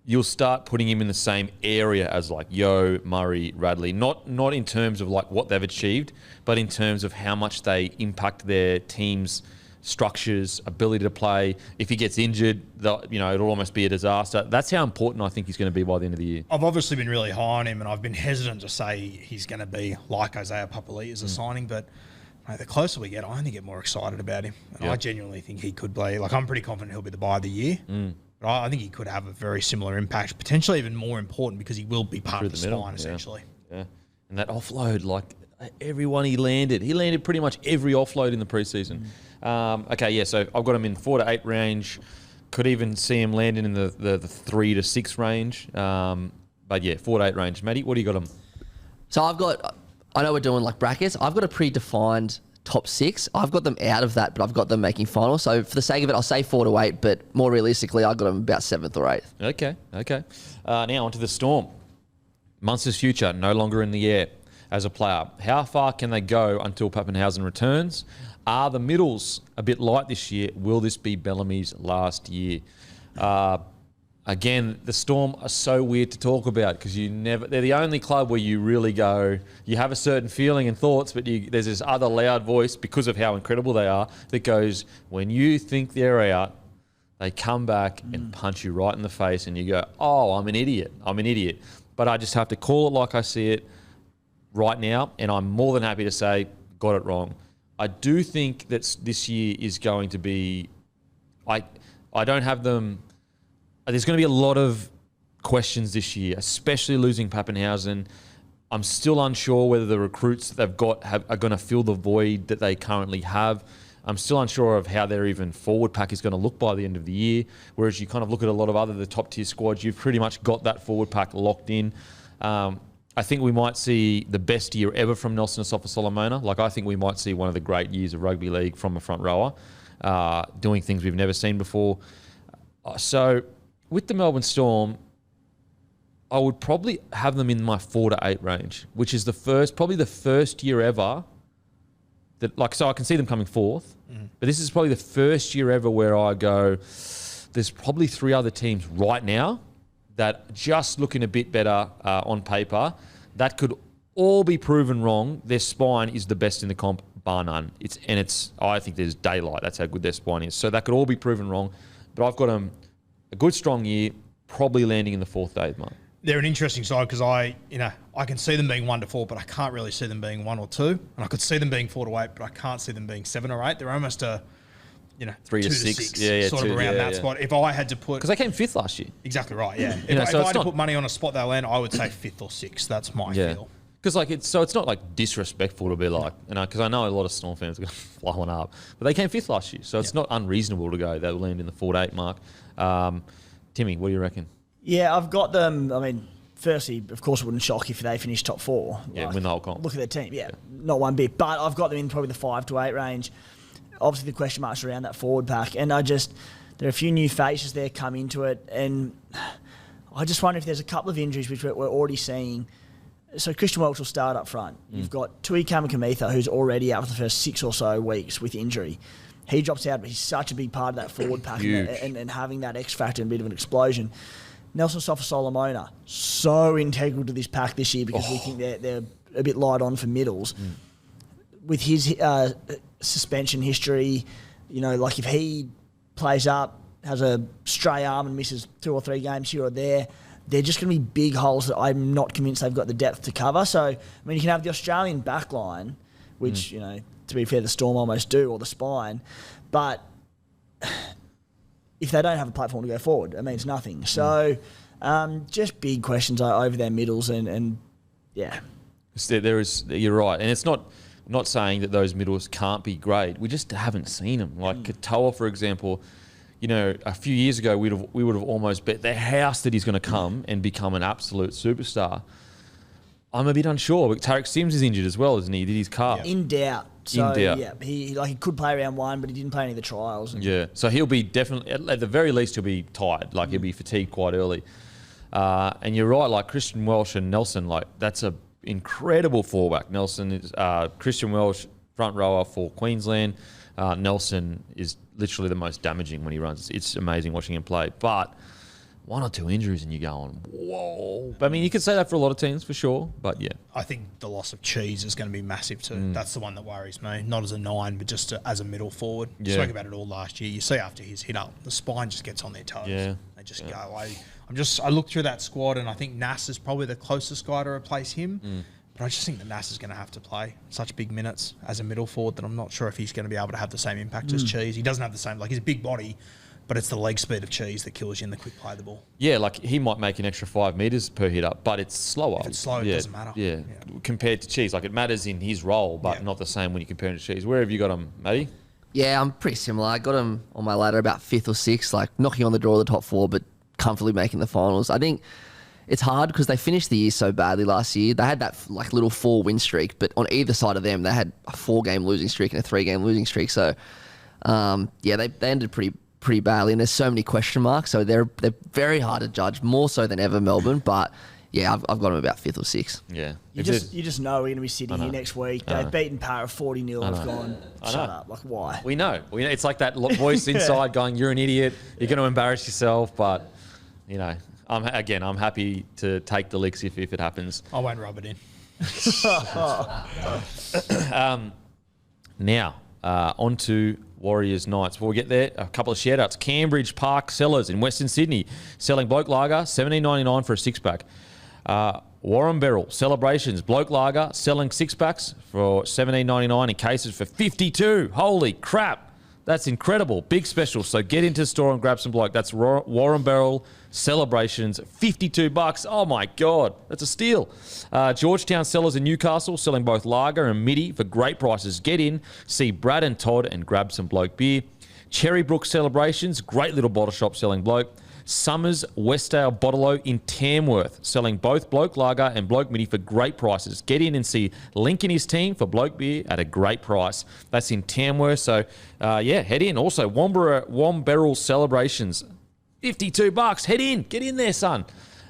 you'll start putting him in the same area as, like, Yo, Murray, Radley. Not in terms of, like, what they've achieved, but in terms of how much they impact their team's structures, ability to play. If he gets injured, it'll almost be a disaster. That's how important I think he's going to be by the end of the year. I've obviously been really high on him, and I've been hesitant to say he's going to be like Isaiah Papali'i as a signing, but mate, the closer we get, I only get more excited about him. And I genuinely think he could play. Like, I'm pretty confident he'll be the buy of the year. But I think he could have a very similar impact, potentially even more important, because he will be part of the spine, essentially. Yeah. And that offload, like, everyone he landed pretty much every offload in the preseason. So I've got him in 4 to 8 range. Could even see him landing in the 3 to 6 range. 4 to 8 range. Matty, what do you got him? So I know we're doing like brackets. I've got a predefined top 6. I've got them out of that, but I've got them making finals. So for the sake of it, I'll say 4 to 8, but more realistically, I've got them about 7th or 8th. Okay. Now onto the Storm. Munster's future no longer in the air as a player. How far can they go until Pappenhausen returns? Are the middles a bit light this year? Will this be Bellamy's last year? Again, the Storm are so weird to talk about because they're the only club where you really go, you have a certain feeling and thoughts, but there's this other loud voice because of how incredible they are that goes, when you think they're out, they come back and punch you right in the face and you go, oh, I'm an idiot. But I just have to call it like I see it right now, and I'm more than happy to say, got it wrong. I do think that this year is going to be, I don't have them. There's going to be a lot of questions this year, especially losing Pappenhausen. I'm still unsure whether the recruits that they've got are going to fill the void that they currently have. I'm still unsure of how their even forward pack is going to look by the end of the year. Whereas you kind of look at a lot of the top tier squads, you've pretty much got that forward pack locked in. I think we might see the best year ever from Nelson Asafa-Solomona. Like, I think we might see one of the great years of rugby league from a front rower, doing things we've never seen before. So with the Melbourne Storm, I would probably have them in my 4 to 8 range, which is probably the first year ever so I can see them coming 4th, but this is probably the first year ever where I go, there's probably 3 other teams right now that just looking a bit better on paper, that could all be proven wrong. Their spine is the best in the comp, bar none. I think there's daylight. That's how good their spine is. So that could all be proven wrong, but I've got them a good strong year, probably landing in the 4th to 8th mark. They're an interesting side because I can see them being 1 to 4, but I can't really see them being 1 or 2. And I could see them being 4 to 8, but I can't see them being 7 or 8. They're almost 3 to 6, sort of around that spot. If I had to put, because they came 5th last year. Exactly right. Yeah. If I had to put money on a spot they'll land, I would say 5th or 6th. That's my feel. Because it's not like disrespectful to be like, because I know a lot of Storm fans are going to flowing up, but they came 5th last year, so it's not unreasonable to go they'll land in the 4 to 8 mark. Timmy, what do you reckon? Yeah, I've got them. I mean, firstly, of course, it wouldn't shock if they finished top 4. Yeah, win the whole comp. Look at their team. Yeah, not one bit. But I've got them in probably the 5 to 8 range. Obviously, the question marks around that forward pack, and there are a few new faces there come into it, and I just wonder if there's a couple of injuries which we're already seeing. So Christian Welch will start up front. You've got Tui Kamikamitha, who's already out for the first 6 or so weeks with injury. He drops out, but he's such a big part of that forward pack and having that X factor and a bit of an explosion. Nelson Asafa-Solomona, so integral to this pack this year because we think they're a bit light on for middles. With his suspension history, like if he plays up, has a stray arm and misses 2 or 3 games here or there, they're just going to be big holes that I'm not convinced they've got the depth to cover. So, I mean, you can have the Australian back line, which, to be fair, the Storm almost do, or the spine, but if they don't have a platform to go forward, it means nothing. So, just big questions over their middles and yeah. You're right. And it's not saying that those middles can't be great. We just haven't seen them. Like Katoa, for example, a few years ago, we would have almost bet their house that he's going to come and become an absolute superstar. I'm a bit unsure, but Tarek Sims is injured as well, isn't he? Did his calf? In doubt. So, India. yeah, he could play round 1, but he didn't play any of the trials. Yeah, so he'll be definitely, at the very least, he'll be tired. Like, he'll be fatigued quite early. And you're right, like Christian Welsh and Nelson, like that's a incredible fullback. Nelson is Christian Welsh, front rower for Queensland. Nelson is literally the most damaging when he runs. It's amazing watching him play. But 1 or 2 injuries and you're going, whoa. But, I mean, you could say that for a lot of teams for sure, but yeah. I think the loss of Cheese is going to be massive too. That's the one that worries me. Not as a 9, but just as a middle forward. Yeah. Spoke about it all last year. You see after his hit up, the spine just gets on their toes. Yeah. They just go. I look through that squad and I think Nass is probably the closest guy to replace him. But I just think that Nass is going to have to play such big minutes as a middle forward that I'm not sure if he's going to be able to have the same impact as Cheese. He doesn't have the same, like he's a big body, but it's the leg speed of Cheese that kills you in the quick play of the ball. Yeah, like he might make an extra 5 metres per hit up, but it's slower. If it's slow, it doesn't matter. Yeah. Compared to Cheese. Like it matters in his role, but not the same when you compare him to Cheese. Where have you got him, Matty? Yeah, I'm pretty similar. I got him on my ladder about 5th or 6th, like knocking on the door of the top 4, but comfortably making the finals. I think it's hard because they finished the year so badly last year. They had that like little 4-win streak, but on either side of them, they had a 4-game losing streak and a 3-game losing streak. So, they ended pretty badly, and there's so many question marks. So they're very hard to judge, more so than ever Melbourne. But yeah, I've got them about 5th or 6th. Yeah, You just know we're going to be sitting here next week. They've beaten Parramatta 40-0. I've gone, shut up. Like, why? We know. It's like that voice inside going, "You're an idiot. You're going to embarrass yourself." But you know, I'm happy to take the licks if it happens. I won't rub it in. Now, on to Warriors Knights. Before we get there, a couple of shout-outs. Cambridge Park Sellers in Western Sydney selling Bloke Lager, $17.99 for a 6-pack. Warren Beryl Celebrations Bloke Lager selling 6-packs for $17.99 in cases for $52. Holy crap. That's incredible. Big special. So get into the store and grab some Bloke. That's Warren Beryl Celebrations, $52. Oh my God, that's a steal. Georgetown Sellers in Newcastle selling both lager and midi for great prices. Get in, see Brad and Todd and grab some Bloke beer. Cherrybrook Celebrations, great little bottle shop selling Bloke. Summers Westdale Bottle-O in Tamworth selling both Bloke Lager and Bloke Midi for great prices. Get in and see Link and his team for Bloke beer at a great price. That's in Tamworth. So, head in. Also, Womberal Celebrations, $52. Head in. Get in there, son.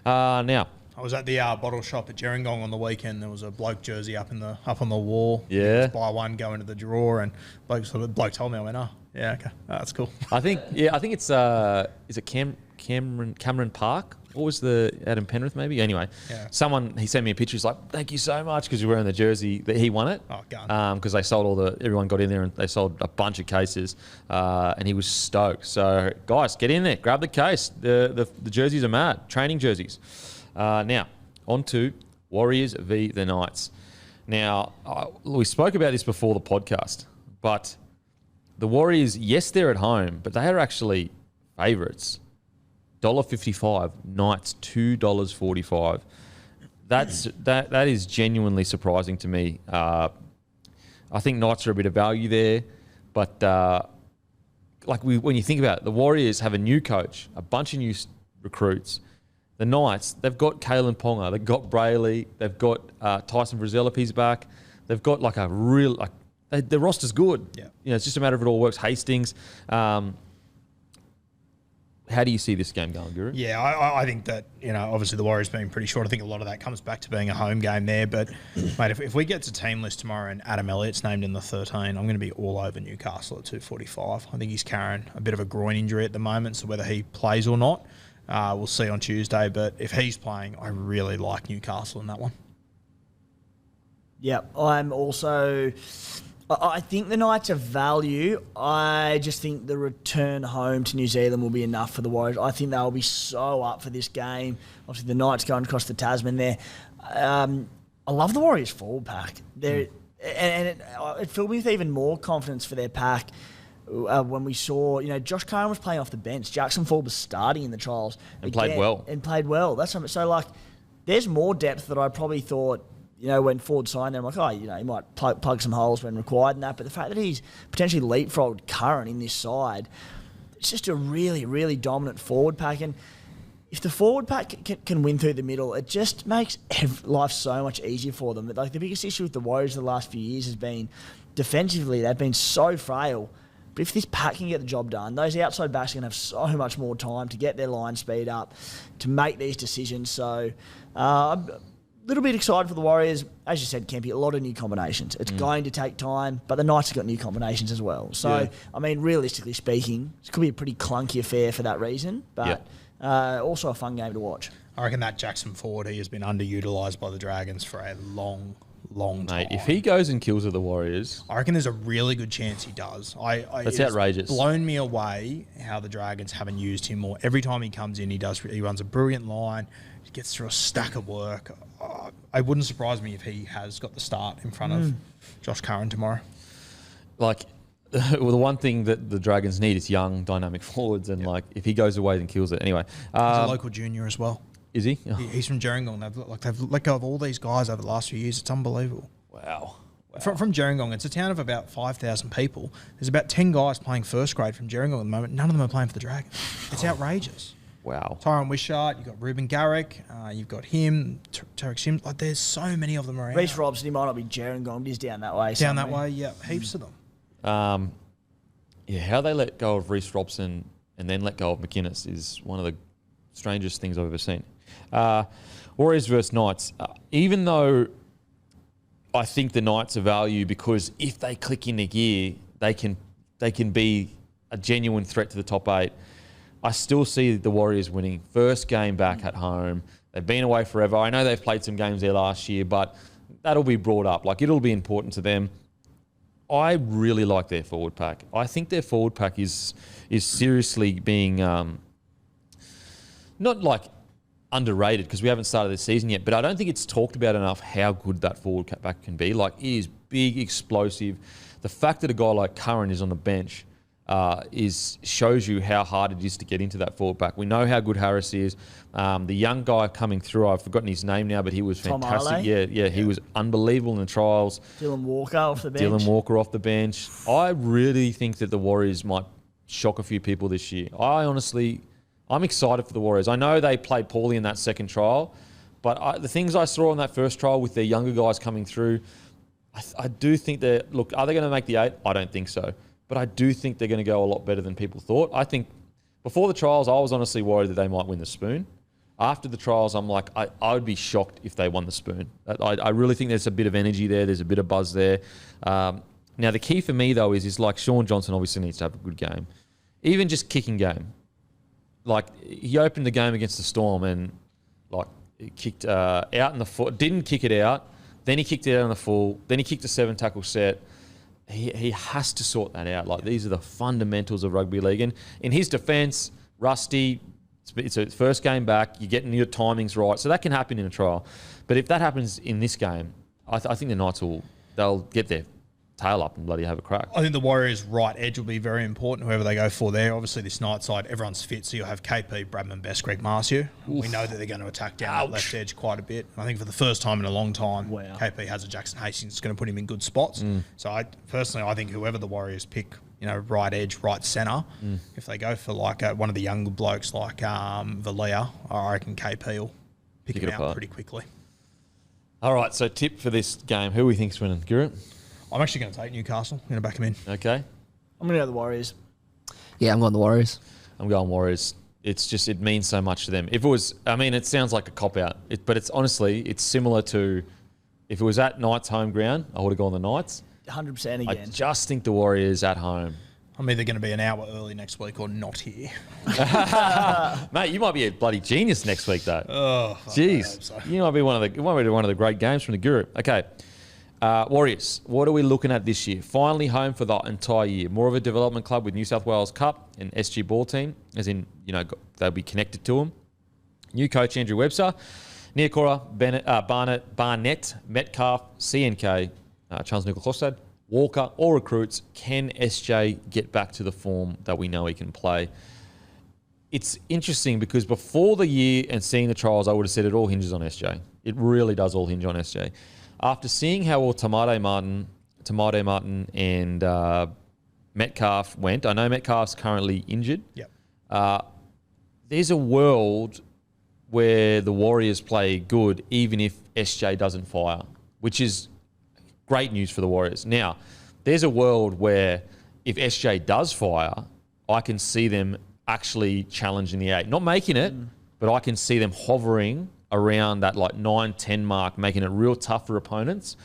Now, I was at the bottle shop at Gerringong on the weekend. There was a Bloke jersey up on the wall. Yeah. Just buy one, go into the drawer, and Bloke told me. I went, oh, yeah, okay, that's cool. I think it's is it Cameron Park? What was out in Penrith maybe? Anyway, he sent me a picture. He's like, thank you so much, because you're wearing the jersey that he won it. Oh, gun. Because they sold everyone got in there and they sold a bunch of cases, and he was stoked. So guys, get in there, grab the case. The jerseys are mad, training jerseys. Now, on to Warriors v the Knights. Now, we spoke about this before the podcast, but the Warriors, yes, they're at home, but they are actually favourites. $1.55, Knights $2.45. That is genuinely surprising to me. I think Knights are a bit of value there, but when you think about it, the Warriors have a new coach, a bunch of new recruits. The Knights, they've got Kalen Ponga, they've got Brayley, they've got Tyson Frizzell if he's back. They've got like a real the roster's good. Yeah, it's just a matter of it all works. Hastings. How do you see this game going, Guru? Yeah, I think that, obviously the Warriors being pretty short, I think a lot of that comes back to being a home game there. But, mate, if we get to team list tomorrow and Adam Elliott's named in the 13, I'm going to be all over Newcastle at 245. I think he's carrying a bit of a groin injury at the moment, so whether he plays or not, we'll see on Tuesday. But if he's playing, I really like Newcastle in that one. Yeah, I'm also... I think the Knights are value. I just think the return home to New Zealand will be enough for the Warriors. I think they'll be so up for this game. Obviously, the Knights going across the Tasman there. I love the Warriors forward pack. And it filled me with even more confidence for their pack when we saw, Josh Curran was playing off the bench. Jackson Ford was starting in the trials. And played well. That's something. So, there's more depth that I probably thought, when Ford signed there, I'm like, he might plug some holes when required and that. But the fact that he's potentially leapfrogged Curran in this side, it's just a really, really dominant forward pack. And if the forward pack can win through the middle, it just makes life so much easier for them. Like the biggest issue with the Warriors the last few years has been defensively, they've been so frail. But if this pack can get the job done, those outside backs are going to have so much more time to get their line speed up, to make these decisions. So I'm a little bit excited for the Warriors. As you said, Kempy, a lot of new combinations. It's going to take time, but the Knights have got new combinations as well. So, I mean, realistically speaking, it could be a pretty clunky affair for that reason, but also a fun game to watch. I reckon that Jackson forward, he has been underutilised by the Dragons for a long time. Mate, if he goes and kills with the Warriors, I reckon there's a really good chance he does. That's outrageous. It's blown me away how the Dragons haven't used him more. Every time he comes in, he runs a brilliant line. He gets through a stack of work. It wouldn't surprise me if he has got the start in front of Josh Curran tomorrow. like, well, the one thing that the Dragons need is young, dynamic forwards, and like if he goes away and kills it anyway. He's a local junior as well. Is he? He's from Gerringong. They've let go of all these guys over the last few years. It's unbelievable. Wow. From Gerringong, it's a town of about 5,000 people. There's about 10 guys playing first grade from Gerringong at the moment. None of them are playing for the Dragons. It's outrageous. Wow. Tyrone Wishart, you've got Ruben Garrick, you've got him, Tarek Sims. Like, there's so many of them around. Reece Robson, he might not be Gerringong, but he's down that way. Down that way, yeah, heaps of them. How they let go of Reece Robson and then let go of McInnes is one of the strangest things I've ever seen. Warriors versus Knights. Even though I think the Knights are value because if they click into gear, they can be a genuine threat to the top 8. I still see the Warriors winning. First game back at home. They've been away forever. I know they've played some games there last year, but that'll be brought up. Like, it'll be important to them. I really like their forward pack. I think their forward pack is seriously being not like underrated because we haven't started the season yet, but I don't think it's talked about enough how good that forward pack can be. Like, it is big, explosive. The fact that a guy like Curran is on the bench shows you how hard it is to get into that forward pack. We know how good Harris is. The young guy coming through, I've forgotten his name now, but he was fantastic. Yeah, he was unbelievable in the trials. Dylan Walker off the bench. I really think that the Warriors might shock a few people this year. I'm excited for the Warriors. I know they played poorly in that second trial, but the things I saw in that first trial with their younger guys coming through, I do think are they going to make the 8? I don't think so. But I do think they're going to go a lot better than people thought. I think before the trials, I was honestly worried that they might win the spoon. After the trials, I'm like, I would be shocked if they won the spoon. I really think there's a bit of energy there. There's a bit of buzz there. Now, the key for me, though, is like Sean Johnson obviously needs to have a good game. Even just kicking game. Like, he opened the game against the Storm and, like, he kicked out in the full. Didn't kick it out. Then he kicked it out in the full. Then he kicked a 7-tackle set. He has to sort that out. Like, these are the fundamentals of rugby league. And in his defence, rusty, it's a first game back. You're getting your timings right. So that can happen in a trial. But if that happens in this game, I think the Knights they'll get their tail up and bloody have a crack. I think the Warriors' right edge will be very important, whoever they go for there. Obviously, this night side, everyone's fit, so you'll have KP, Bradman Best, Greg Marciu. We know that they're going to attack down that left edge quite a bit. I think for the first time in a long time, KP has a Jackson Hastings that's going to put him in good spots. So I think whoever the Warriors pick, right edge, right centre, if they go for like one of the younger blokes like Valia, I reckon KP will pick him out pretty quickly. All right, so tip for this game. Who we think's winning? Gurrit? I'm actually going to take Newcastle. I'm going to back them in. Okay. I'm going to go the Warriors. Yeah, I'm going the Warriors. I'm going Warriors. It's just, it means so much to them. If it was, it sounds like a cop-out, but it's honestly, it's similar to, if it was at Knights' home ground, I would have gone the Knights. 100% again. I just think the Warriors at home. I'm either going to be an hour early next week or not here. Mate, you might be a bloody genius next week, though. Oh, jeez. So. You might be one of the great games from the Guru. Okay. Warriors, what are we looking at this year? Finally home for the entire year. More of a development club with New South Wales Cup and SG ball team, as in, they'll be connected to them. New coach Andrew Webster, Niakora, Barnett, Metcalf, CNK, Charles Nicol-Klostad, Walker, all recruits. Can SJ get back to the form that we know he can play? It's interesting because before the year and seeing the trials, I would have said it all hinges on SJ. It really does all hinge on SJ. After seeing how well Tamade Martin and Metcalf went, I know Metcalf's currently injured. Yep. There's a world where the Warriors play good, even if SJ doesn't fire, which is great news for the Warriors. Now, there's a world where if SJ does fire, I can see them actually challenging the 8. Not making it, but I can see them hovering around that like 9-10 mark, making it real tough for opponents.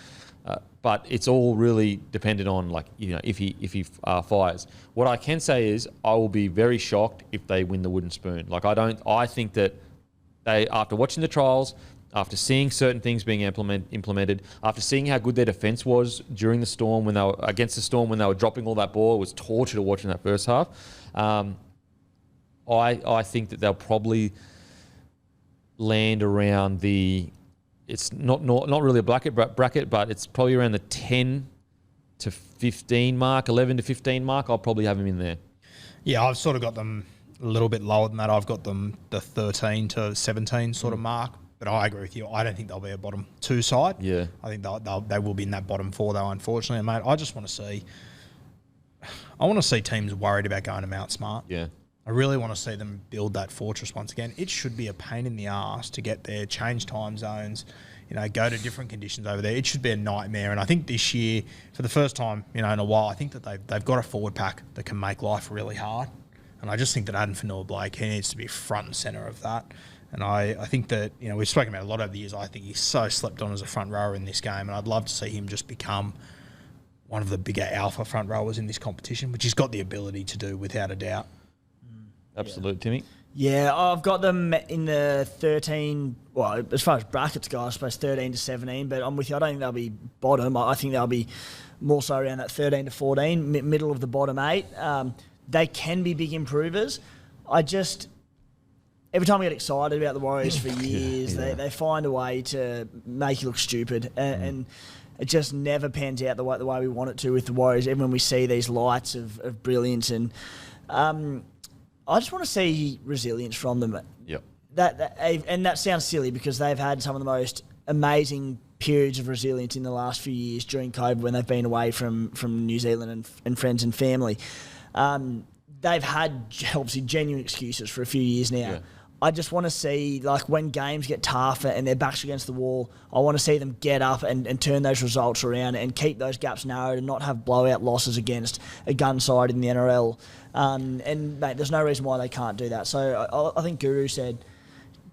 But it's all really dependent on if he fires. What I can say is I will be very shocked if they win the wooden spoon. I think that they, after watching the trials, after seeing certain things being implemented, after seeing how good their defence was during the Storm when they were against the Storm when they were dropping all that ball, it was torture to watch in that first half. I think that they'll probably land around the. It's not really a bracket, but it's probably around the 10 to 15 mark, 11 to 15 mark. I'll probably have them in there. Yeah, I've sort of got them a little bit lower than that. I've got them the 13 to 17 sort of mark. But I agree with you. I don't think they'll be a bottom 2 side. Yeah. I think they will be in that bottom 4 though, unfortunately, mate. I just want to see teams worried about going to Mount Smart. Yeah. I really want to see them build that fortress once again. It should be a pain in the arse to get there, change time zones, go to different conditions over there. It should be a nightmare. And I think this year, for the first time, in a while, I think that they've got a forward pack that can make life really hard. And I just think that Adam Fanua-Blake, he needs to be front and centre of that. And I think that, we've spoken about a lot over the years. I think he's so slept on as a front rower in this game. And I'd love to see him just become one of the bigger alpha front rowers in this competition, which he's got the ability to do without a doubt. Absolutely, Timmy. Yeah, I've got them in the 13, well, as far as brackets go, I suppose 13 to 17, but I'm with you. I don't think they'll be bottom. I think they'll be more so around that 13 to 14, middle of the bottom 8. They can be big improvers. Every time I get excited about the Warriors for years, they find a way to make you look stupid, and it just never pans out the way we want it to with the Warriors, even when we see these lights of brilliance. And I just want to see resilience from them. Yep. And that sounds silly because they've had some of the most amazing periods of resilience in the last few years during COVID when they've been away from New Zealand and friends and family. They've had obviously genuine excuses for a few years now. Yeah. I just want to see, when games get tougher and their backs against the wall, I want to see them get up and turn those results around and keep those gaps narrowed and not have blowout losses against a gun side in the NRL. And, mate, there's no reason why they can't do that. So I think Guru said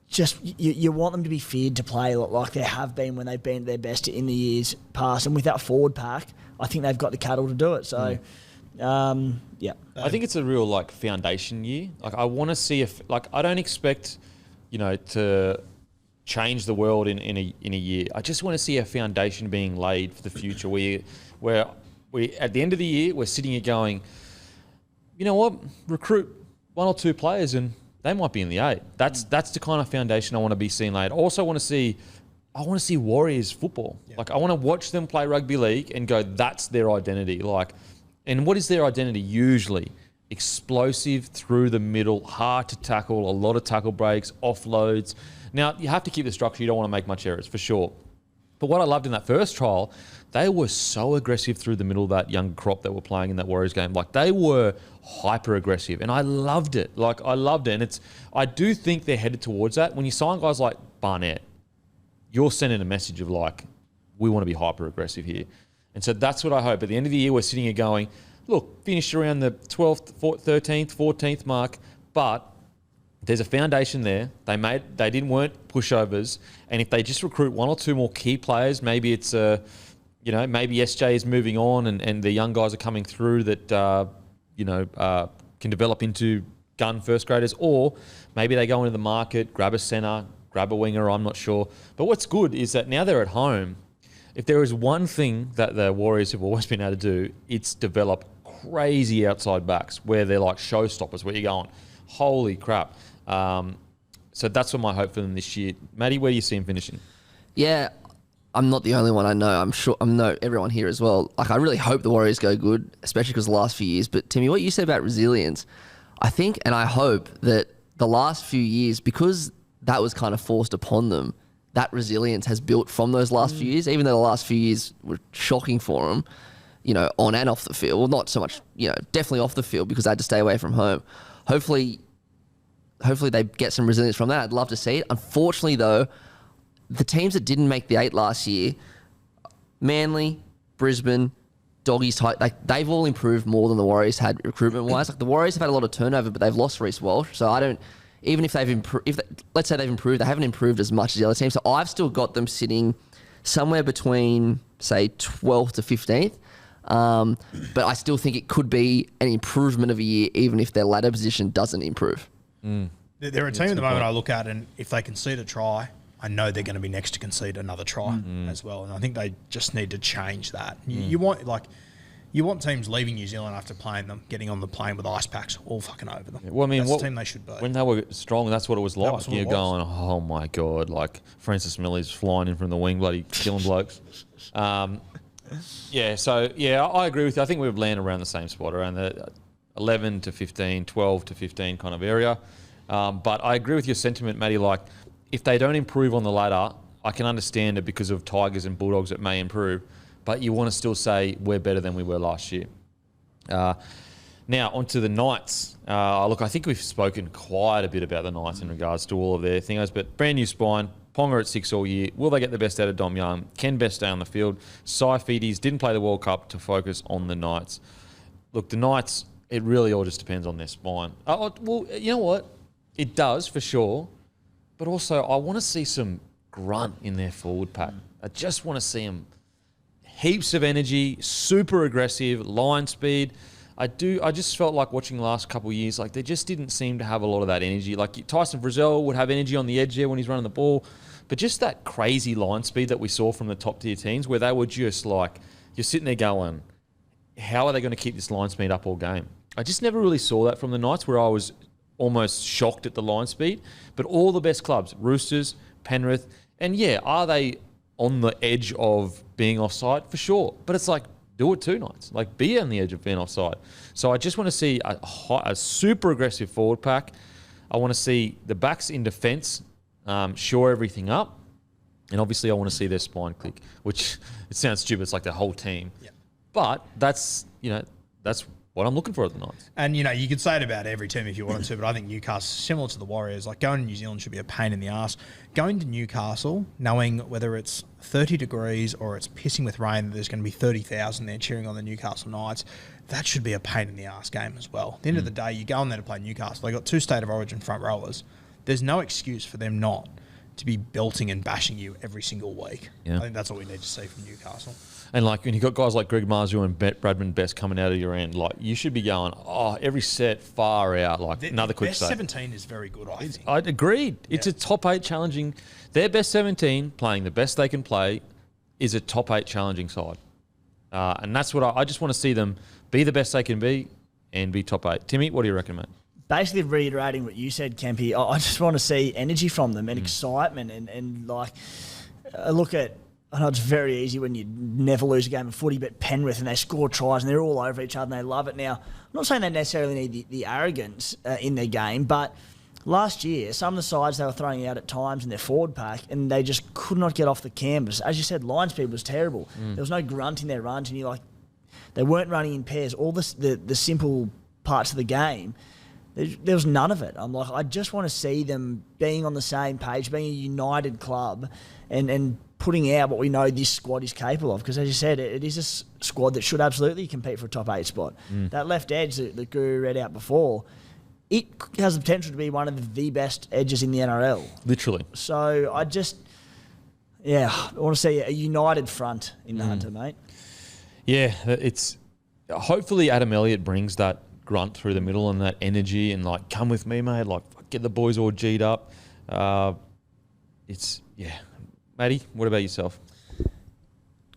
just you want them to be feared to play like they have been when they've been at their best in the years past. And with that forward pack, I think they've got the cattle to do it. So... yeah, I think it's a real foundation year. I want to see if I don't expect, to change the world in a year. I just want to see a foundation being laid for the future. Where we at the end of the year we're sitting here going, you know what, recruit 1 or 2 players and they might be in the 8. That's the kind of foundation I want to be seeing laid. I also want to see. I want to see Warriors football. Yeah. I want to watch them play rugby league and go, that's their identity. And what is their identity usually? Explosive through the middle, hard to tackle, a lot of tackle breaks, offloads. Now, you have to keep the structure. You don't want to make much errors, for sure. But what I loved in that first trial, they were so aggressive through the middle of that young crop that were playing in that Warriors game. They were hyper-aggressive, and I loved it. I loved it. And I do think they're headed towards that. When you sign guys like Barnett, you're sending a message of, we want to be hyper-aggressive here. And so that's what I hope. At the end of the year, we're sitting here going, look, finished around the 12th, 13th, 14th mark, but there's a foundation there. They weren't pushovers. And if they just recruit 1 or 2 more key players, maybe it's, maybe SJ is moving on and the young guys are coming through that, can develop into gun first graders, or maybe they go into the market, grab a centre, grab a winger, I'm not sure. But what's good is that now they're at home. If there is one thing that the Warriors have always been able to do, it's develop crazy outside backs where they're like showstoppers, where you're going, holy crap. So that's what my hope for them this year. Matty, where do you see him finishing? Yeah, I'm not the only one I know. I'm sure I know everyone here as well. I really hope the Warriors go good, especially because the last few years. But Timmy, what you said about resilience, I think and I hope that the last few years, because that was kind of forced upon them, that resilience has built from those last few years, even though the last few years were shocking for them, on and off the field. Well, not so much, definitely off the field because they had to stay away from home. Hopefully, hopefully they get some resilience from that. I'd love to see it. Unfortunately, though, the teams that didn't make the 8 last year, Manly, Brisbane, Doggies, like they've all improved more than the Warriors had recruitment-wise. Like the Warriors have had a lot of turnover, but they've lost Reece Walsh. So I don't, even if they've improved, let's say they've improved, they haven't improved as much as the other teams. So I've still got them sitting somewhere between, say, 12th to 15th. But I still think it could be an improvement of a year, even if their ladder position doesn't improve. They're a team at the moment I look at, and if they concede a try, I know they're going to be next to concede another try as well. And I think they just need to change that. You want teams leaving New Zealand after playing them, getting on the plane with ice packs all fucking over them. Well, I mean, that's the team they should be. When they were strong, that's what it was like. Was what You're it was. going, oh my God, like Francis Millie's flying in from the wing, bloody killing blokes. I agree with you. I think we've landed around the same spot, around the 11 to 15, 12 to 15 kind of area. But I agree with your sentiment, Matty. Like, if they don't improve on the ladder, I can understand it because of Tigers and Bulldogs that may improve. But you want to still say we're better than we were last year. Now, onto the Knights. Look, I think we've spoken quite a bit about the Knights in regards to all of their things, but brand new spine. Ponga at 6 all year. Will they get the best out of Dom Young? Can Best stay on the field? Saifides didn't play the World Cup to focus on the Knights. Look, the Knights, it really all just depends on their spine. Well, you know what? It does, for sure. But also, I want to see some grunt in their forward pack. I just want to see them heaps of energy, super aggressive, line speed. I just felt like watching the last couple of years, like they just didn't seem to have a lot of that energy. Like Tyson Frizzell would have energy on the edge there when he's running the ball, but just that crazy line speed that we saw from the top tier teams where they were just like, you're sitting there going, how are they going to keep this line speed up all game? I just never really saw that from the Knights, where I was almost shocked at the line speed. But all the best clubs, Roosters, Penrith, and yeah, are they on the edge of being offside? For sure. But it's like, do it too, Knights. Like, be on the edge of being offside. So I just want to see a super aggressive forward pack. I want to see the backs in defence shore everything up. And obviously I want to see their spine click, which it sounds stupid. It's like the whole team. Yeah. But that's what I'm looking for at the Knights. And, you could say it about every team if you wanted to, but I think Newcastle, similar to the Warriors, like going to New Zealand should be a pain in the ass. Going to Newcastle, knowing whether it's 30 degrees or it's pissing with rain, that there's going to be 30,000 there cheering on the Newcastle Knights, that should be a pain in the ass game as well. At the end of the day, you go in there to play Newcastle. They got 2 State of Origin front rowers. There's no excuse for them not to be belting and bashing you every single week. Yeah. I think that's all we need to see from Newcastle. And like when you've got guys like Greg Marzio and Bradman Best coming out of your end, like you should be going, every set far out, like another quick best set. 17 is very good, I think. I agreed. Yeah. It's a top 8 challenging. Their best 17 playing the best they can play is a top 8 challenging side. And that's what I just want to see them be the best they can be and be top 8. Timmy, what do you reckon, mate? Basically reiterating what you said, Kempy, I just want to see energy from them and excitement and like, look at, I know it's very easy when you never lose a game of footy, but Penrith and they score tries and they're all over each other and they love it. Now, I'm not saying they necessarily need the arrogance in their game, but last year, some of the sides they were throwing out at times in their forward pack and they just could not get off the canvas. As you said, line speed was terrible. There was no grunt in their runs and they weren't running in pairs. All the simple parts of the game, there was none of it. I'm like, I just want to see them being on the same page, being a united club and putting out what we know this squad is capable of. Because as you said, it is a squad that should absolutely compete for a top 8 spot. That left edge that Guru read out before, it has the potential to be one of the best edges in the NRL. Literally. So I want to see a united front in the Hunter, mate. Yeah, it's hopefully Adam Elliott brings that grunt through the middle and that energy and like, come with me, mate. Like, get the boys all G'd up. Matty, what about yourself?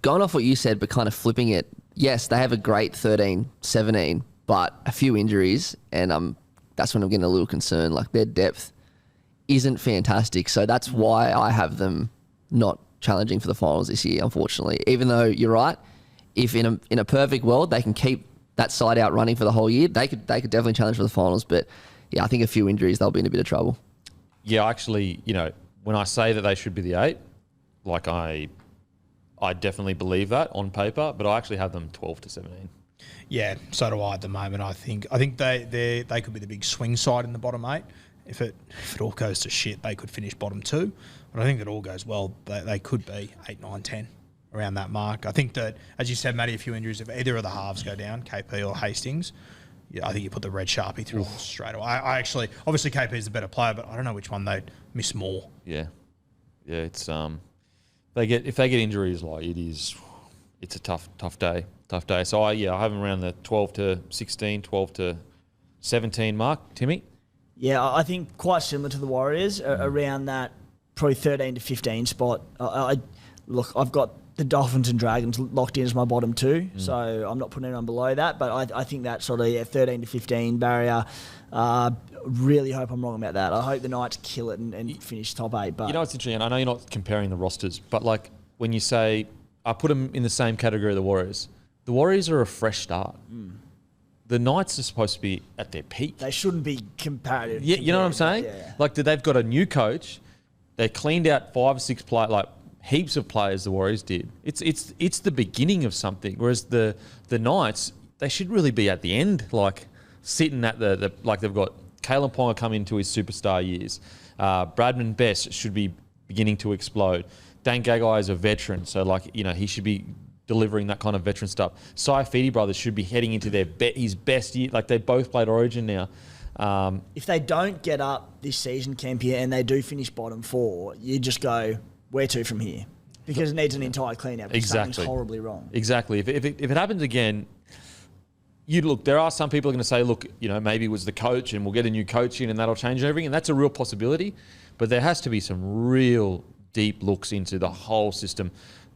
Going off what you said, but kind of flipping it, yes, they have a great 13-17, but a few injuries, and that's when I'm getting a little concerned. Like, their depth isn't fantastic, so that's why I have them not challenging for the finals this year, unfortunately. Even though you're right, if in a perfect world they can keep that side out running for the whole year, they could definitely challenge for the finals. But yeah, I think a few injuries, they'll be in a bit of trouble. Yeah, actually, when I say that they should be the 8, like I definitely believe that on paper, but I actually have them 12 to 17. Yeah, so do I at the moment. I think they could be the big swing side in the bottom 8. if it all goes to shit, they could finish bottom 2. But I think that all goes well, they could be 8, 9, 10 around that mark. I think that, as you said, Matty, a few injuries. If either of the halves go down, KP or Hastings, I think you put the red Sharpie through them straight away. I actually, obviously KP is the better player, but I don't know which one they'd miss more. Yeah, it's if they get injuries, like it's a tough day. So I have them around the 12 to 16, 12 to 17 mark. Timmy? Yeah, I think quite similar to the Warriors, around that probably 13 to 15 spot. I've got the Dolphins and Dragons locked in as my bottom 2, so I'm not putting anyone below that. But I think that sort of 13 to 15 barrier. Really hope I'm wrong about that. I hope the Knights kill it and finish top 8. But you know, it's interesting. I know you're not comparing the rosters, but like when you say I put them in the same category of the Warriors are a fresh start. The Knights are supposed to be at their peak. They shouldn't be comparative. Yeah, you know what I'm saying? Yeah. Like they've got a new coach. They cleaned out 5 or 6 players, like heaps of players the Warriors did. It's the beginning of something. Whereas the Knights, they should really be at the end, like sitting at the like they've got Kalen Ponga come into his superstar years. Bradman Best should be beginning to explode. Dan Gagai is a veteran, so he should be delivering that kind of veteran stuff. Saifidi brothers should be heading into his best year. Like they both played Origin now. If they don't get up this season, Kempier, and they do finish bottom 4, you just go, where to from here? Because it needs an entire clean out. Exactly. Something's horribly wrong. Exactly. If it happens again, there are some people are going to say, look, maybe it was the coach and we'll get a new coach in and that'll change everything. And that's a real possibility. But there has to be some real deep looks into the whole system.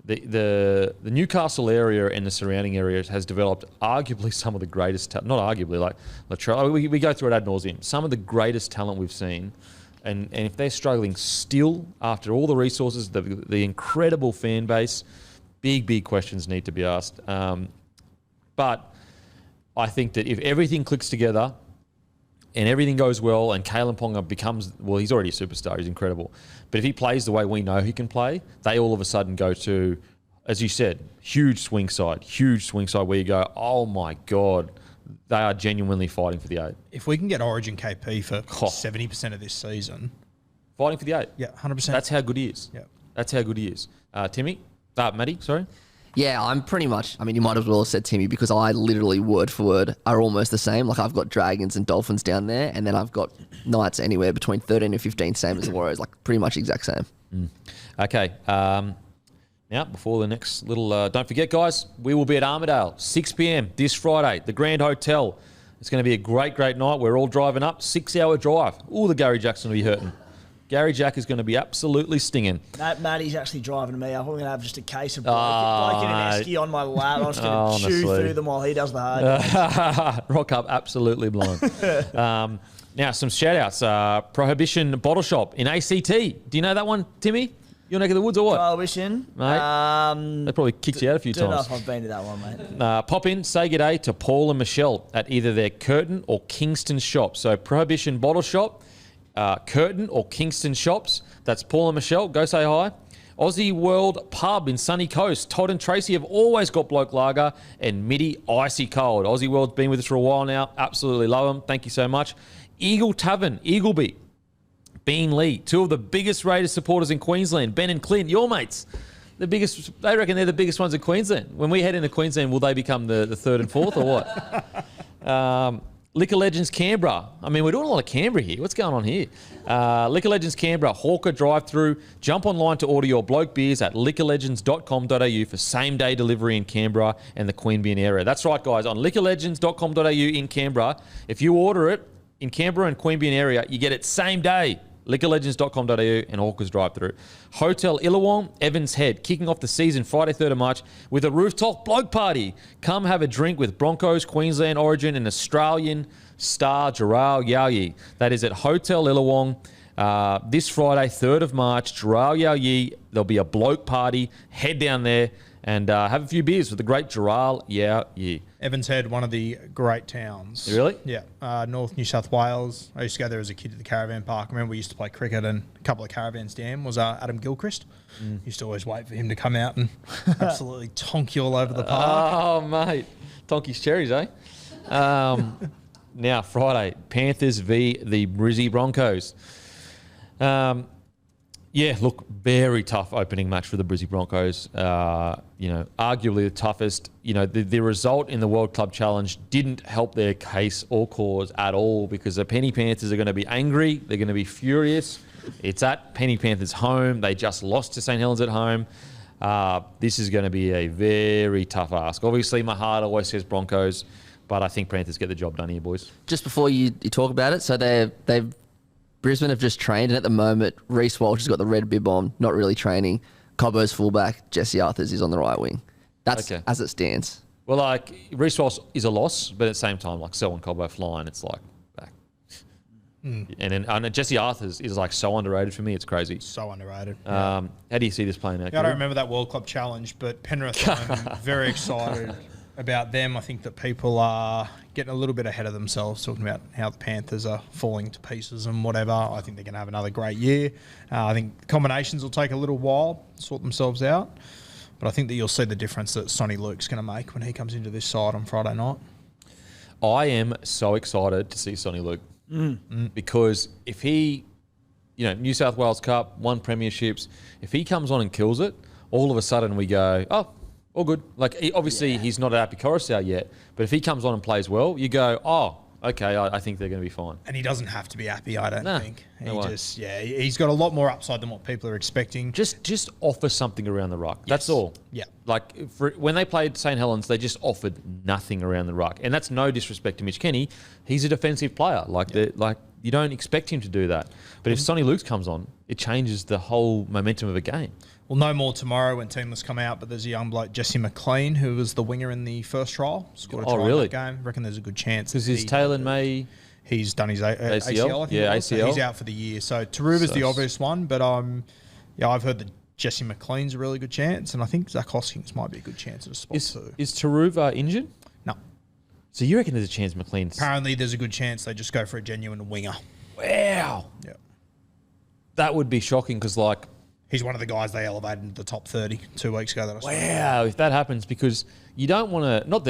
The Newcastle area and the surrounding areas has developed arguably some of the greatest not arguably, like Latrell, we go through it ad nauseum, some of the greatest talent we've seen. And if they're struggling still after all the resources, the incredible fan base, big questions need to be asked. But I think that if everything clicks together and everything goes well and Kalen Ponga becomes, well, he's already a superstar, he's incredible. But if he plays the way we know he can play, they all of a sudden go to, as you said, huge swing side where you go, oh my God, they are genuinely fighting for the 8. If we can get Origin KP for 70% of this season. Fighting for the 8. Yeah, 100%. That's how good he is. Yeah. That's how good he is. Timmy? Matty, sorry? Yeah, I'm pretty much, you might as well have said Timmy because I literally word for word are almost the same. Like I've got Dragons and Dolphins down there and then I've got Knights anywhere between 13 and 15, same as the Warriors, like pretty much exact same. Okay. Now, before the next little... don't forget, guys, we will be at Armidale, 6 p.m. this Friday, the Grand Hotel. It's going to be a great night. We're all driving up, 6-hour drive. Ooh, the Gary Jackson will be hurting. Gary Jack is going to be absolutely stinging. Matty's actually driving me. I'm going to have just a case of bloke and an esky on my lap. I'm just going to chew through them while he does the hard. Rock up absolutely blind. Now, some shout-outs. Prohibition Bottle Shop in ACT. Do you know that one, Timmy? Your neck of the woods or what? Prohibition. Mate, they probably kicked you out a few times. Don't know if I've been to that one, mate. Pop in, say good day to Paul and Michelle at either their Curtin or Kingston shop. So Prohibition Bottle Shop, Curtin or Kingston shops. That's Paul and Michelle. Go say hi. Aussie World Pub in Sunny Coast. Todd and Tracy have always got bloke lager and midi icy cold. Aussie World's been with us for a while now. Absolutely love them. Thank you so much. Eagle Tavern, Eagleby. Bean Lee, 2 of the biggest Raiders supporters in Queensland. Ben and Clint, your mates. They reckon they're the biggest ones in Queensland. When we head into Queensland, will they become the 3rd and 4th or what? Liquor Legends Canberra. We're doing a lot of Canberra here. What's going on here? Liquor Legends Canberra, Hawker drive-through. Jump online to order your bloke beers at liquorlegends.com.au for same-day delivery in Canberra and the Queanbeyan area. That's right, guys. On liquorlegends.com.au in Canberra, if you order it in Canberra and Queanbeyan area, you get it same day. liquorlegends.com.au and Hawkers drive-through. Hotel Illawong, Evans Head, kicking off the season Friday 3rd of March with a rooftop bloke party. Come have a drink with Broncos, Queensland Origin and Australian star Jarrell Yaoyi. That is at Hotel Illawong this Friday 3rd of March. Jarrell Yaoyi, there'll be a bloke party. Head down there and have a few beers with the great Jarrell Yaoyi. Evans Head, one of the great towns. Really? Yeah. North New South Wales. I used to go there as a kid to the caravan park. I remember we used to play cricket and a couple of caravans down was Adam Gilchrist. Used to always wait for him to come out and absolutely tonk you all over the park. Oh, mate. Tonky's cherries, eh? Now, Friday, Panthers v the Brizzy Broncos. Yeah, look, very tough opening match for the Brizzy Broncos. Arguably the toughest. The result in the World Club Challenge didn't help their case or cause at all because the Penny Panthers are going to be angry. They're going to be furious. It's at Penny Panthers' home. They just lost to St. Helens at home. This is going to be a very tough ask. Obviously, my heart always says Broncos, but I think Panthers get the job done here, boys. Just before you talk about it, so Brisbane have just trained, and at the moment, Reece Walsh has got the red bib on, not really training. Cobbo's fullback, Jesse Arthurs is on the right wing. That's as it stands. Well, Reece Walsh is a loss, but at the same time, Selwyn Cobbo flying, it's back. And Jesse Arthurs is so underrated for me, it's crazy. So underrated. How do you see this playing out? I don't remember that World Club Challenge, but Penrith, I'm very excited about them. I think that people are getting a little bit ahead of themselves, talking about how the Panthers are falling to pieces and whatever. I think they're going to have another great year. I think combinations will take a little while to sort themselves out, but I think that you'll see the difference that Sonny Luke's going to make when he comes into this side on Friday night. I am so excited to see Sonny Luke because if he, New South Wales Cup, won premierships, if he comes on and kills it, all of a sudden we go, oh, all good. He's not at Api Coruscant yet, but if he comes on and plays well, you go, oh, okay, I think they're going to be fine. And he doesn't have to be Api, I don't think. He's got a lot more upside than what people are expecting. Just offer something around the ruck. Yes. That's all. Yeah. When they played St. Helens, they just offered nothing around the ruck. And that's no disrespect to Mitch Kenny. He's a defensive player. You don't expect him to do that. But if Sonny Luke comes on, it changes the whole momentum of a game. We'll know more tomorrow when team lists come out, but there's a young bloke, Jesse McLean, who was the winger in the first trial. Scored a try in that game. Reckon there's a good chance. Because his Taylor May... He's done his ACL, I think. Yeah, ACL. He's out for the year. So Taruva's the obvious one, but I've heard that Jesse McLean's a really good chance, and I think Zach Hoskins might be a good chance at a spot too. Is Taruva injured? No. So you reckon there's a chance McLean's... Apparently there's a good chance they just go for a genuine winger. Wow. Yeah. That would be shocking because, he's one of the guys they elevated into the top 30 2 weeks ago. If that happens, because you don't want to... Not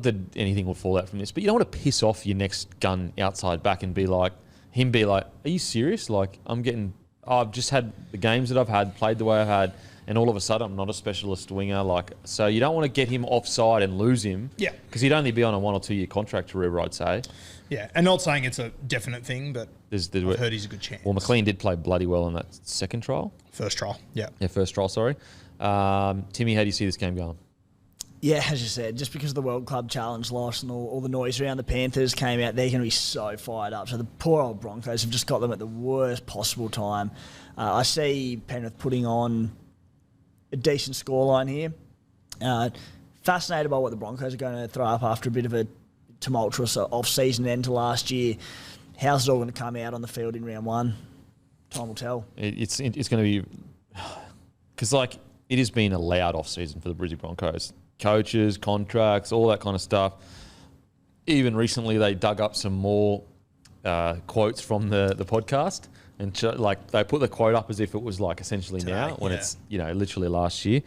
that anything will fall out from this, but you don't want to piss off your next gun outside back and be like, are you serious? I've just had the games that I've had, played the way I've had, and all of a sudden I'm not a specialist winger. So you don't want to get him offside and lose him. Yeah. Because he'd only be on a 1 or 2 year contract to River, I'd say. Yeah, and not saying it's a definite thing, but I've heard he's a good chance. Well, McLean did play bloody well in that second trial. First trial, yeah. Yeah, first trial, sorry. Timmy, how do you see this game going? Yeah, as you said, just because of the World Club Challenge loss and all the noise around the Panthers came out, they're going to be so fired up. So the poor old Broncos have just got them at the worst possible time. I see Penrith putting on a decent scoreline here. Fascinated by what the Broncos are going to throw up after a bit of a tumultuous off-season end to last year. How's it all going to come out on the field in round one? Time will tell. It's going to be... Because, it has been a loud off-season for the Brizzy Broncos. Coaches, contracts, all that kind of stuff. Even recently, they dug up some more quotes from the podcast, and they put the quote up as if it was essentially today, now, when it's literally last year.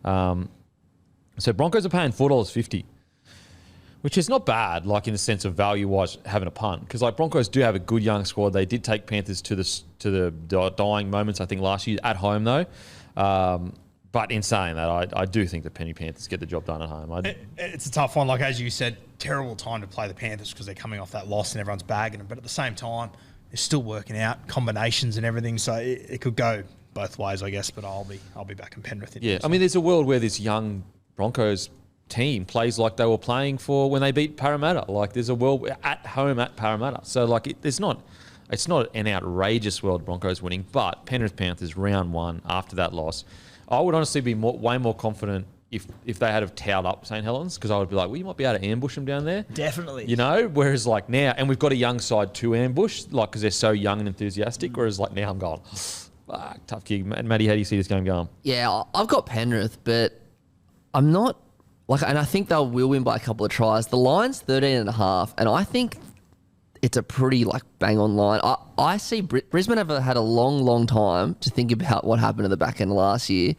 So Broncos are paying $4.50, which is not bad, in the sense of value-wise having a punt, because Broncos do have a good young squad. They did take Panthers to the dying moments, I think, last year at home though. But in saying that, I do think the Penny Panthers get the job done at home. It's a tough one. As you said, terrible time to play the Panthers because they're coming off that loss and everyone's bagging them. But at the same time, they're still working out combinations and everything. So it could go both ways, I guess. But I'll be back in Penrith. Yeah, there's a world where this young Broncos team plays like they were playing for when they beat Parramatta. There's a world at home at Parramatta. So it's not an outrageous world Broncos winning. But Penrith Panthers round one after that loss. I would honestly be way more confident if they had have towed up St. Helens, because I would be like, well, you might be able to ambush them down there. Definitely. Whereas now, and we've got a young side to ambush, because they're so young and enthusiastic, whereas now I'm going, fuck, tough gig. Matty, how do you see this game going? Yeah, I've got Penrith, but I'm not, and I think they will win by a couple of tries. The line's 13.5, and I think it's a pretty bang on line. I see Brisbane have had a long time to think about what happened at the back end of last year.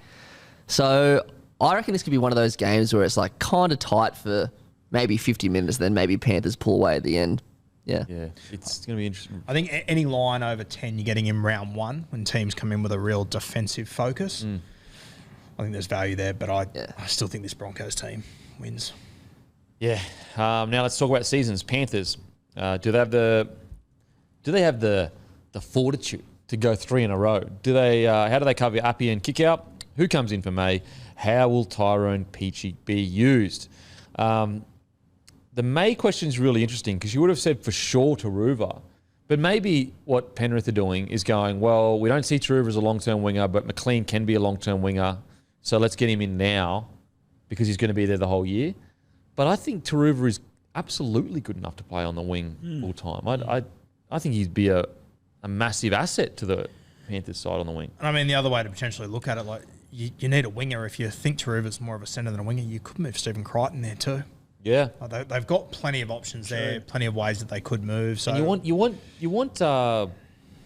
So I reckon this could be one of those games where it's kind of tight for maybe 50 minutes, then maybe Panthers pull away at the end. Yeah. Yeah, it's going to be interesting. I think any line over 10, you're getting in round one when teams come in with a real defensive focus. I think there's value there, but I still think this Broncos team wins. Yeah. Now let's talk about seasons. Panthers. Do they have the fortitude to go 3 in a row? Do they? How do they cover Appy and kick out? Who comes in for May? How will Tyrone Peachy be used? The May question is really interesting because you would have said for sure Taruva. But maybe what Penrith are doing is going, well, we don't see Taruva as a long-term winger, but McLean can be a long-term winger. So let's get him in now because he's going to be there the whole year. But I think Taruva is absolutely good enough to play on the wing full time. I think he'd be a massive asset to the Panthers side on the wing. And I mean, the other way to potentially look at it, like you need a winger. If you think Taruva's more of a centre than a winger, you could move Stephen Crichton there too. Yeah, they've got plenty of options there, plenty of ways that they could move. So and you want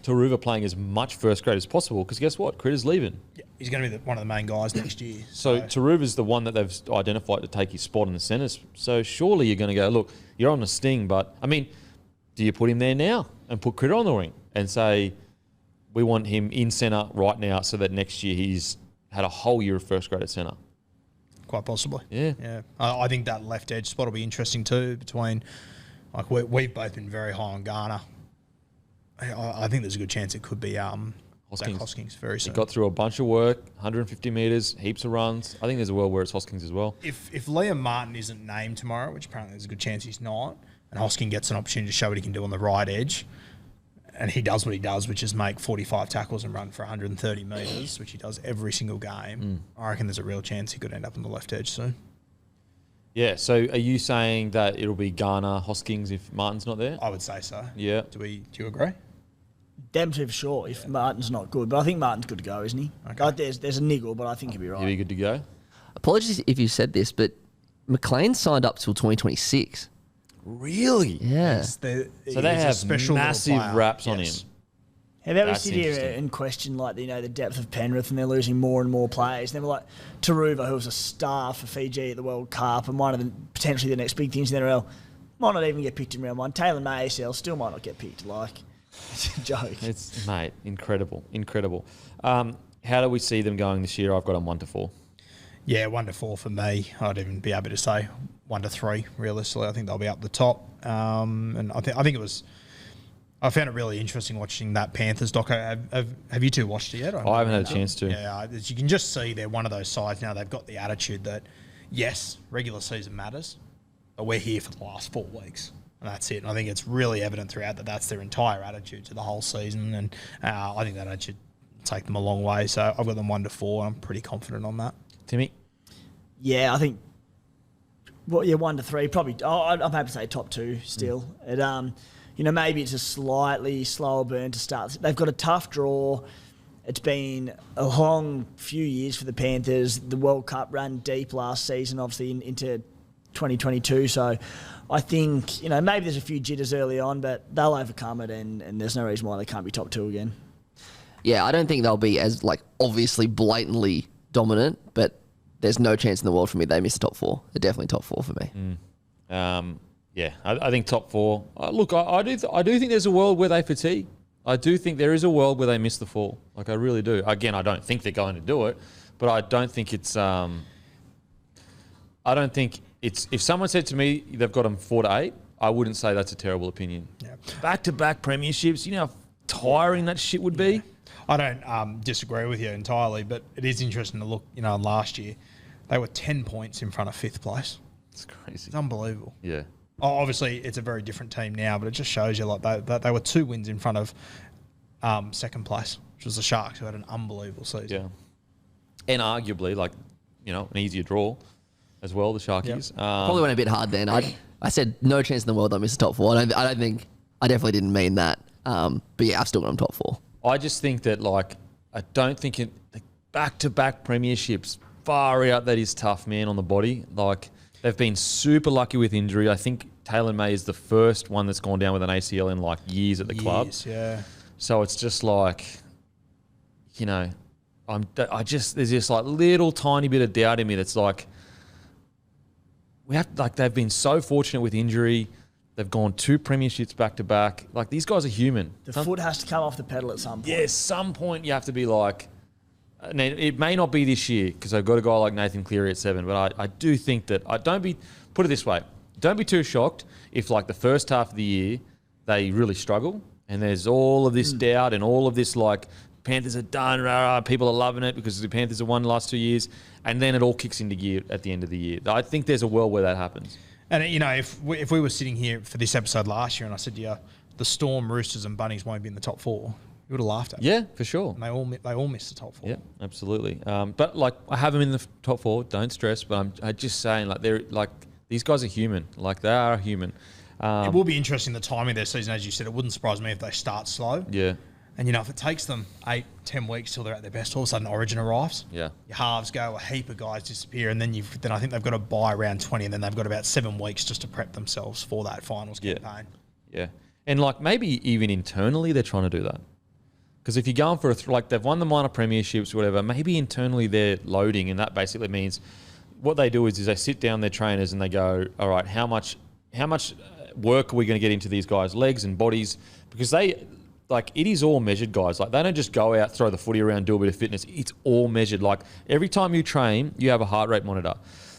Taruva playing as much first grade as possible because guess what, Critter's leaving. Yeah, he's going to be one of the main guys next year. So Taruva's the one that they've identified to take his spot in the centres. So surely you're going to go, look, you're on the sting, but I mean, do you put him there now and put Critter on the wing and say we want him in centre right now so that next year he's had a whole year of first grade at centre? Quite possibly. Yeah. I think that left edge spot will be interesting too. Between, like we've both been very high on Garner. I think there's a good chance it could be Zach Hoskins very soon. He got through a bunch of work, 150 metres, heaps of runs. I think there's a world where it's Hoskins as well. If Liam Martin isn't named tomorrow, which apparently there's a good chance he's not, and Hoskins gets an opportunity to show what he can do on the right edge, and he does what he does, which is make 45 tackles and run for 130 metres, which he does every single game, I reckon there's a real chance he could end up on the left edge soon. Yeah, so are you saying that it'll be Garner, Hoskins if Martin's not there? I would say so. Yeah. Do you agree? Them two for sure, if Martin's not good. But I think Martin's good to go, isn't he? Okay. Like there's a niggle, but I think he'll be right. He'll be good to go? Apologies if you said this, but McLean signed up till 2026. Really? Yeah. So they have massive wraps on him. How about we That's sit here interesting. and question the depth of Penrith and they're losing more and more players. And they were like Taruva, who was a star for Fiji at the World Cup and one of the potentially the next big things in the NRL, might not even get picked in round one. Taylor May ACL still might not get picked. It's a joke. It's, mate, incredible. How do we see them going this year? I've got them 1 to 4. Yeah, 1 to 4 for me. I'd even be able to say 1 to 3. Realistically, I think they'll be up the top. And I think it was. I found it really interesting watching that Panthers doco. Have you two watched it yet? I haven't had a chance to. Yeah, you can just see they're one of those sides now. They've got the attitude that yes, regular season matters, but we're here for the last 4 weeks. And that's it. And I think it's really evident throughout that that's their entire attitude to the whole season. And I think that attitude will take them a long way. So I've got them 1 to 4. I'm pretty confident on that. Timmy? Yeah, I think. 1 to 3 probably. I'm happy to say top 2 still. Maybe it's a slightly slower burn to start. They've got a tough draw. It's been a long few years for the Panthers. The World Cup ran deep last season, obviously into 2022. So I think maybe there's a few jitters early on, but they'll overcome it, and there's no reason why they can't be top 2 again. Yeah, I don't think they'll be as obviously blatantly dominant, but there's no chance in the world for me they miss the top 4. They're definitely top 4 for me. Yeah, I think top 4. Look, I do think there's a world where they fatigue. I do think there is a world where they miss the 4. I really do. Again, I don't think they're going to do it, but I don't think it's. I don't think it's. If someone said to me they've got them 4 to 8, I wouldn't say that's a terrible opinion. Yeah. Back-to-back premierships. You know how tiring that shit would be. I don't disagree with you entirely, but it is interesting to look. Last year they were 10 points in front of 5th place. It's crazy. It's unbelievable. Yeah. Oh, obviously, it's a very different team now, but it just shows you they were 2 wins in front of 2nd place, which was the Sharks, who had an unbelievable season. Yeah, and arguably an easier draw as well. The Sharkies Probably went a bit hard then. I said no chance in the world I miss the top 4. I definitely didn't mean that. But yeah, I've still got them top 4. I just think that I don't think back-to-back premierships far out. That is tough, man, on the body. They've been super lucky with injury. I think Taylor May is the first one that's gone down with an ACL in years at the club. Yeah. So it's just there's this little tiny bit of doubt in me that's they've been so fortunate with injury. They've gone 2 premierships back to back. Like, these guys are human. The foot has to come off the pedal at some point. Yeah, some point you have to be like. Now, it may not be this year because I've got a guy like Nathan Cleary at 7, but I do think that put it this way, don't be too shocked if like the first half of the year they really struggle and there's all of this doubt and all of this like Panthers are done, people are loving it because the Panthers have won the last 2 years, and then it all kicks into gear at the end of the year. I think there's a world where that happens. And, if we were sitting here for this episode last year and I said, yeah, the Storm, Roosters and Bunnies won't be in the top 4, you would have laughed at me. Yeah, for sure. And they all missed the top 4. Yeah, absolutely. But, like, I have them in the top 4. Don't stress. But I'm just saying, like, they're like these guys are human. Like, they are human. It will be interesting, the timing of their season. As you said, it wouldn't surprise me if they start slow. Yeah. And, if it takes them 8-10 weeks till they're at their best, all of a sudden Origin arrives. Yeah. Your halves go, a heap of guys disappear, and then I think they've got to buy around 20, and then they've got about 7 weeks just to prep themselves for that finals campaign. Yeah. And, like, maybe even internally they're trying to do that. Because if you're going for they've won the minor premierships, whatever, maybe internally they're loading, and that basically means what they do is they sit down their trainers and they go, all right, how much work are we going to get into these guys' legs and bodies? Because it is all measured, guys. Like, they don't just go out, throw the footy around, do a bit of fitness. It's all measured. Like, every time you train, you have a heart rate monitor.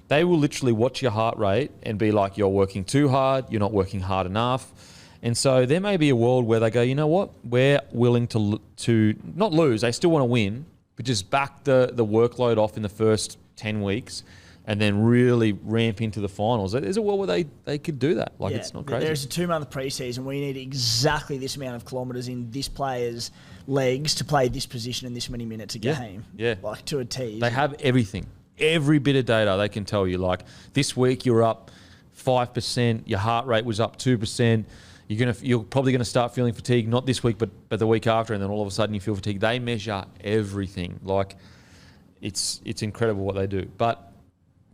They will literally watch your heart rate and be like, you're working too hard, you're not working hard enough. And so there may be a world where they go, you know what, we're willing to not lose, they still want to win, but just back the workload off in the first 10 weeks and then really ramp into the finals. There's a world where they could do that. Like, it's not crazy. There's a 2-month preseason. We need exactly this amount of kilometres in this player's legs to play this position in this many minutes a game. Yeah. Like, to a T. They have everything. Every bit of data they can tell you. Like, this week you're up 5%, your heart rate was up 2%. You're probably going to start feeling fatigue, not this week, but the week after, and then all of a sudden you feel fatigue. They measure everything. Like, it's incredible what they do. But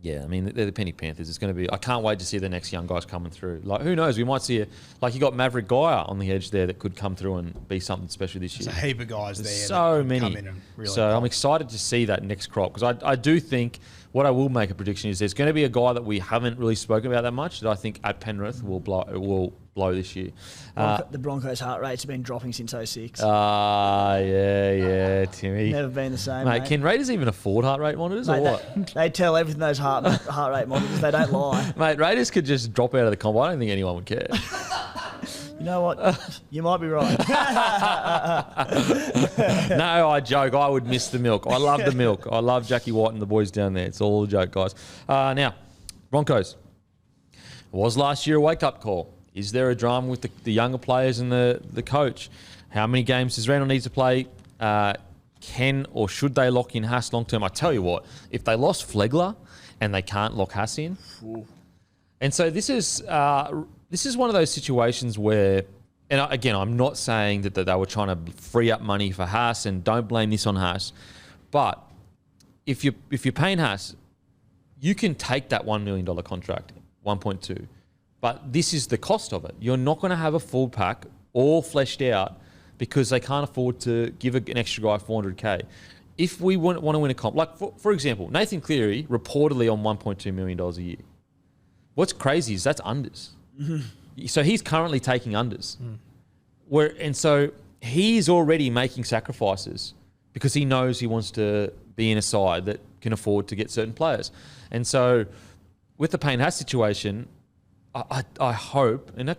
yeah, I mean, they're the Penny Panthers. It's going to be. I can't wait to see the next young guys coming through. Like, who knows? We might see you got Maverick Geyer on the edge there that could come through and be something special this year. There's a heap of guys there. So many. Come in and really so I'm excited to see that next crop, because I do think what I will make a prediction is there's going to be a guy that we haven't really spoken about that much that I think at Penrith will blow this year. The Broncos' heart rates have been dropping since 06. Yeah, Timmy. Never been the same, mate. Can Raiders even afford heart rate monitors or what? They tell everything those heart rate monitors. They don't lie. Mate, Raiders could just drop out of the comp. I don't think anyone would care. You know what? You might be right. No, I joke. I would miss the milk. I love the milk. I love Jackie White and the boys down there. It's all a joke, guys. Now, Broncos. Was last year a wake-up call? Is there a drama with the younger players and the coach? How many games does Randall need to play? Can or should they lock in Haas long-term? I tell you what, if they lost Flegler and they can't lock Haas in... And so this is one of those situations where, and again, I'm not saying that they were trying to free up money for Haas, and don't blame this on Haas, but if you're paying Haas, you can take that $1 million contract, 1.2, but this is the cost of it. You're not going to have a full pack all fleshed out because they can't afford to give an extra guy $400K. If we want to win a comp, like for example, Nathan Cleary reportedly on $1.2 million a year. What's crazy is that's unders. Mm-hmm. So he's currently taking unders. And so he's already making sacrifices because he knows he wants to be in a side that can afford to get certain players. And so with the Payne Haas situation, I hope, and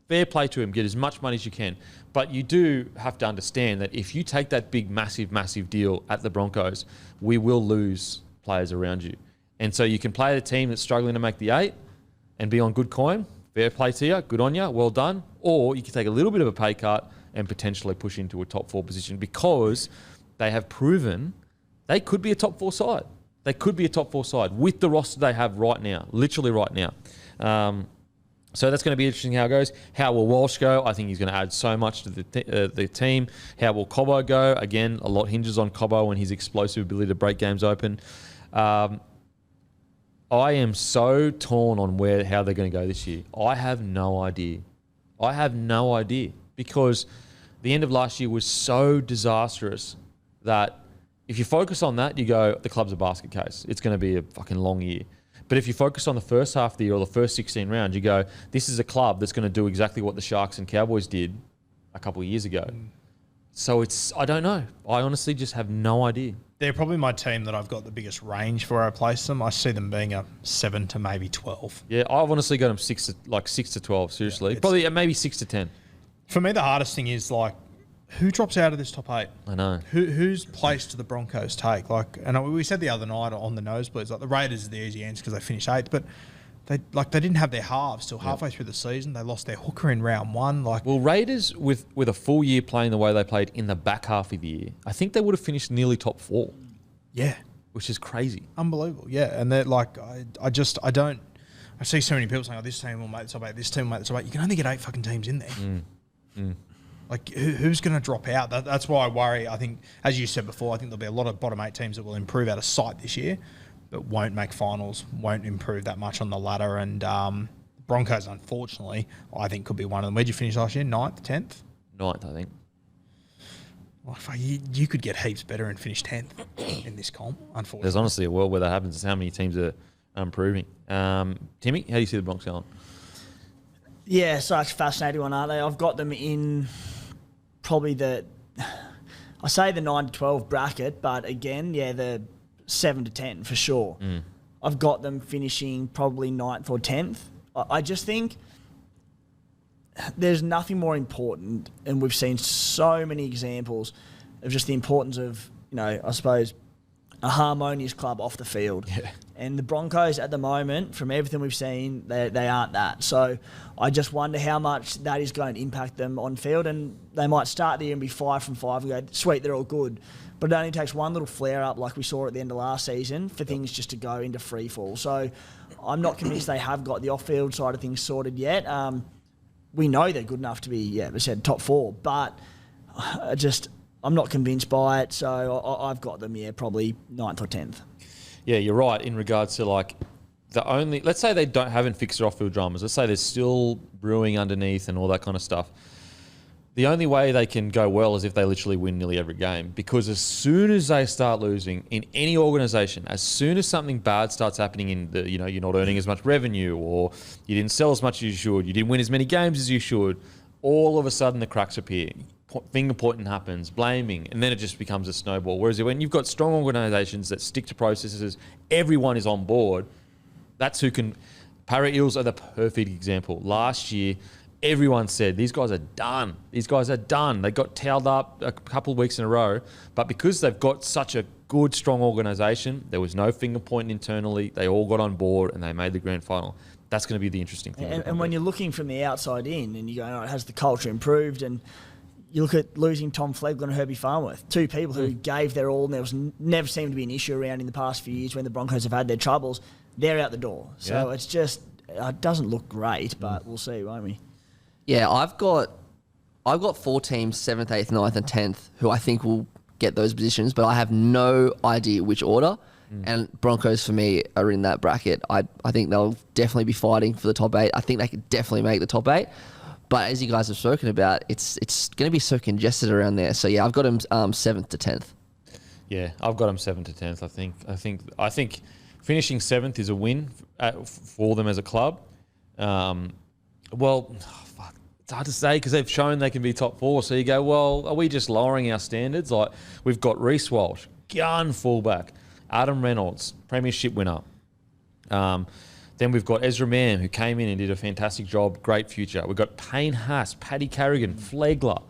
fair play to him, get as much money as you can. But you do have to understand that if you take that big, massive, massive deal at the Broncos, we will lose players around you. And so you can play the team that's struggling to make the 8 and be on good coin. Fair play to you. Good on you. Well done. Or you can take a little bit of a pay cut and potentially push into a top 4 position because they have proven they could be a top 4 side. They could be a top 4 side with the roster they have right now, literally right now. So that's going to be interesting how it goes. How will Walsh go? I think he's going to add so much to the team. How will Cobbo go? Again, a lot hinges on Cobbo and his explosive ability to break games open. I am so torn on how they're going to go this year. I have no idea. Because the end of last year was so disastrous that if you focus on that, you go, the club's a basket case. It's going to be a fucking long year. But if you focus on the first half of the year or the first 16 rounds, you go, this is a club that's going to do exactly what the Sharks and Cowboys did a couple of years ago. So I don't know. I honestly just have no idea. They're probably my team that I've got the biggest range for where I place them. I see them being a 7 to maybe 12. Yeah, I've honestly got them 6 to 12, seriously. Yeah, probably maybe 6 to 10. For me, the hardest thing is, like, who drops out of this top 8? I know. Whose place do the Broncos take? Like, and we said the other night on the nosebleeds, like the Raiders are the easy answer because they finished 8th, but they didn't have their halves till halfway through the season. They lost their hooker in round 1. Like, well, Raiders with a full year playing the way they played in the back half of the year, I think they would have finished nearly top 4. Yeah, which is crazy, unbelievable. Yeah, and they're like, I see so many people saying, "Oh, this team will make the top 8. This team will make the top 8." You can only get 8 fucking teams in there. Like, who's going to drop out? That's why I worry. I think, as you said before, I think there'll be a lot of bottom 8 teams that will improve out of sight this year, but won't make finals, won't improve that much on the ladder. And Broncos, unfortunately, I think could be one of them. Where'd you finish last year? 9th, 10th? 9th, I think. Well, you could get heaps better and finish 10th in this comp, unfortunately. There's honestly a world where that happens. It's how many teams are improving. Timmy, how do you see the Broncos going? Yeah, such a fascinating one, aren't they? I've got them in probably I say the 9 to 12 bracket, but again, yeah, the 7 to 10 for sure. I've got them finishing probably 9th or 10th. I just think there's nothing more important, and we've seen so many examples of just the importance of, I suppose, a harmonious club off the field. Yeah. And the Broncos at the moment, from everything we've seen, they aren't that. So I just wonder how much that is going to impact them on field. And they might start the year and be 5 from 5 and go, sweet, they're all good. But it only takes one little flare up like we saw at the end of last season for things just to go into free fall. So I'm not convinced they have got the off-field side of things sorted yet. We know they're good enough to be, we said top 4, but I'm not convinced by it. So I've got them, probably 9th or 10th. Yeah, you're right in regards to let's say they haven't fixed their off-field dramas. Let's say there's still brewing underneath and all that kind of stuff. The only way they can go well is if they literally win nearly every game. Because as soon as they start losing in any organisation, as soon as something bad starts happening in you're not earning as much revenue, or you didn't sell as much as you should, you didn't win as many games as you should, all of a sudden the cracks appear. Finger pointing happens, blaming, and then it just becomes a snowball. Whereas when you've got strong organisations that stick to processes, everyone is on board, that's who can... Para Eels are the perfect example. Last year, everyone said, these guys are done. These guys are done. They got towed up a couple of weeks in a row, but because they've got such a good, strong organisation, there was no finger pointing internally. They all got on board and they made the grand final. That's going to be the interesting thing. And when you're looking from the outside in and you go, has the culture improved? And you look at losing Tom Flegler and Herbie Farnworth, 2 people who gave their all, and there was never seemed to be an issue around in the past few years when the Broncos have had their troubles. They're out the door. So it's just, it doesn't look great, but we'll see, won't we? Yeah, I've got 4 teams, 7th, 8th, 9th and 10th, who I think will get those positions, but I have no idea which order. And Broncos, for me, are in that bracket. I think they'll definitely be fighting for the top 8. I think they could definitely make the top 8. But as you guys have spoken about, it's going to be so congested around there. So yeah, I've got them 7th to 10th. Yeah, I've got them 7th to 10th. I think finishing 7th is a win for them as a club. It's hard to say because they've shown they can be top 4. So you go, well, are we just lowering our standards? Like, we've got Reece Walsh, gun fullback, Adam Reynolds, premiership winner. Then we've got Ezra Mann, who came in and did a fantastic job, great future. We've got Payne Haas, Paddy Carrigan, Flegler.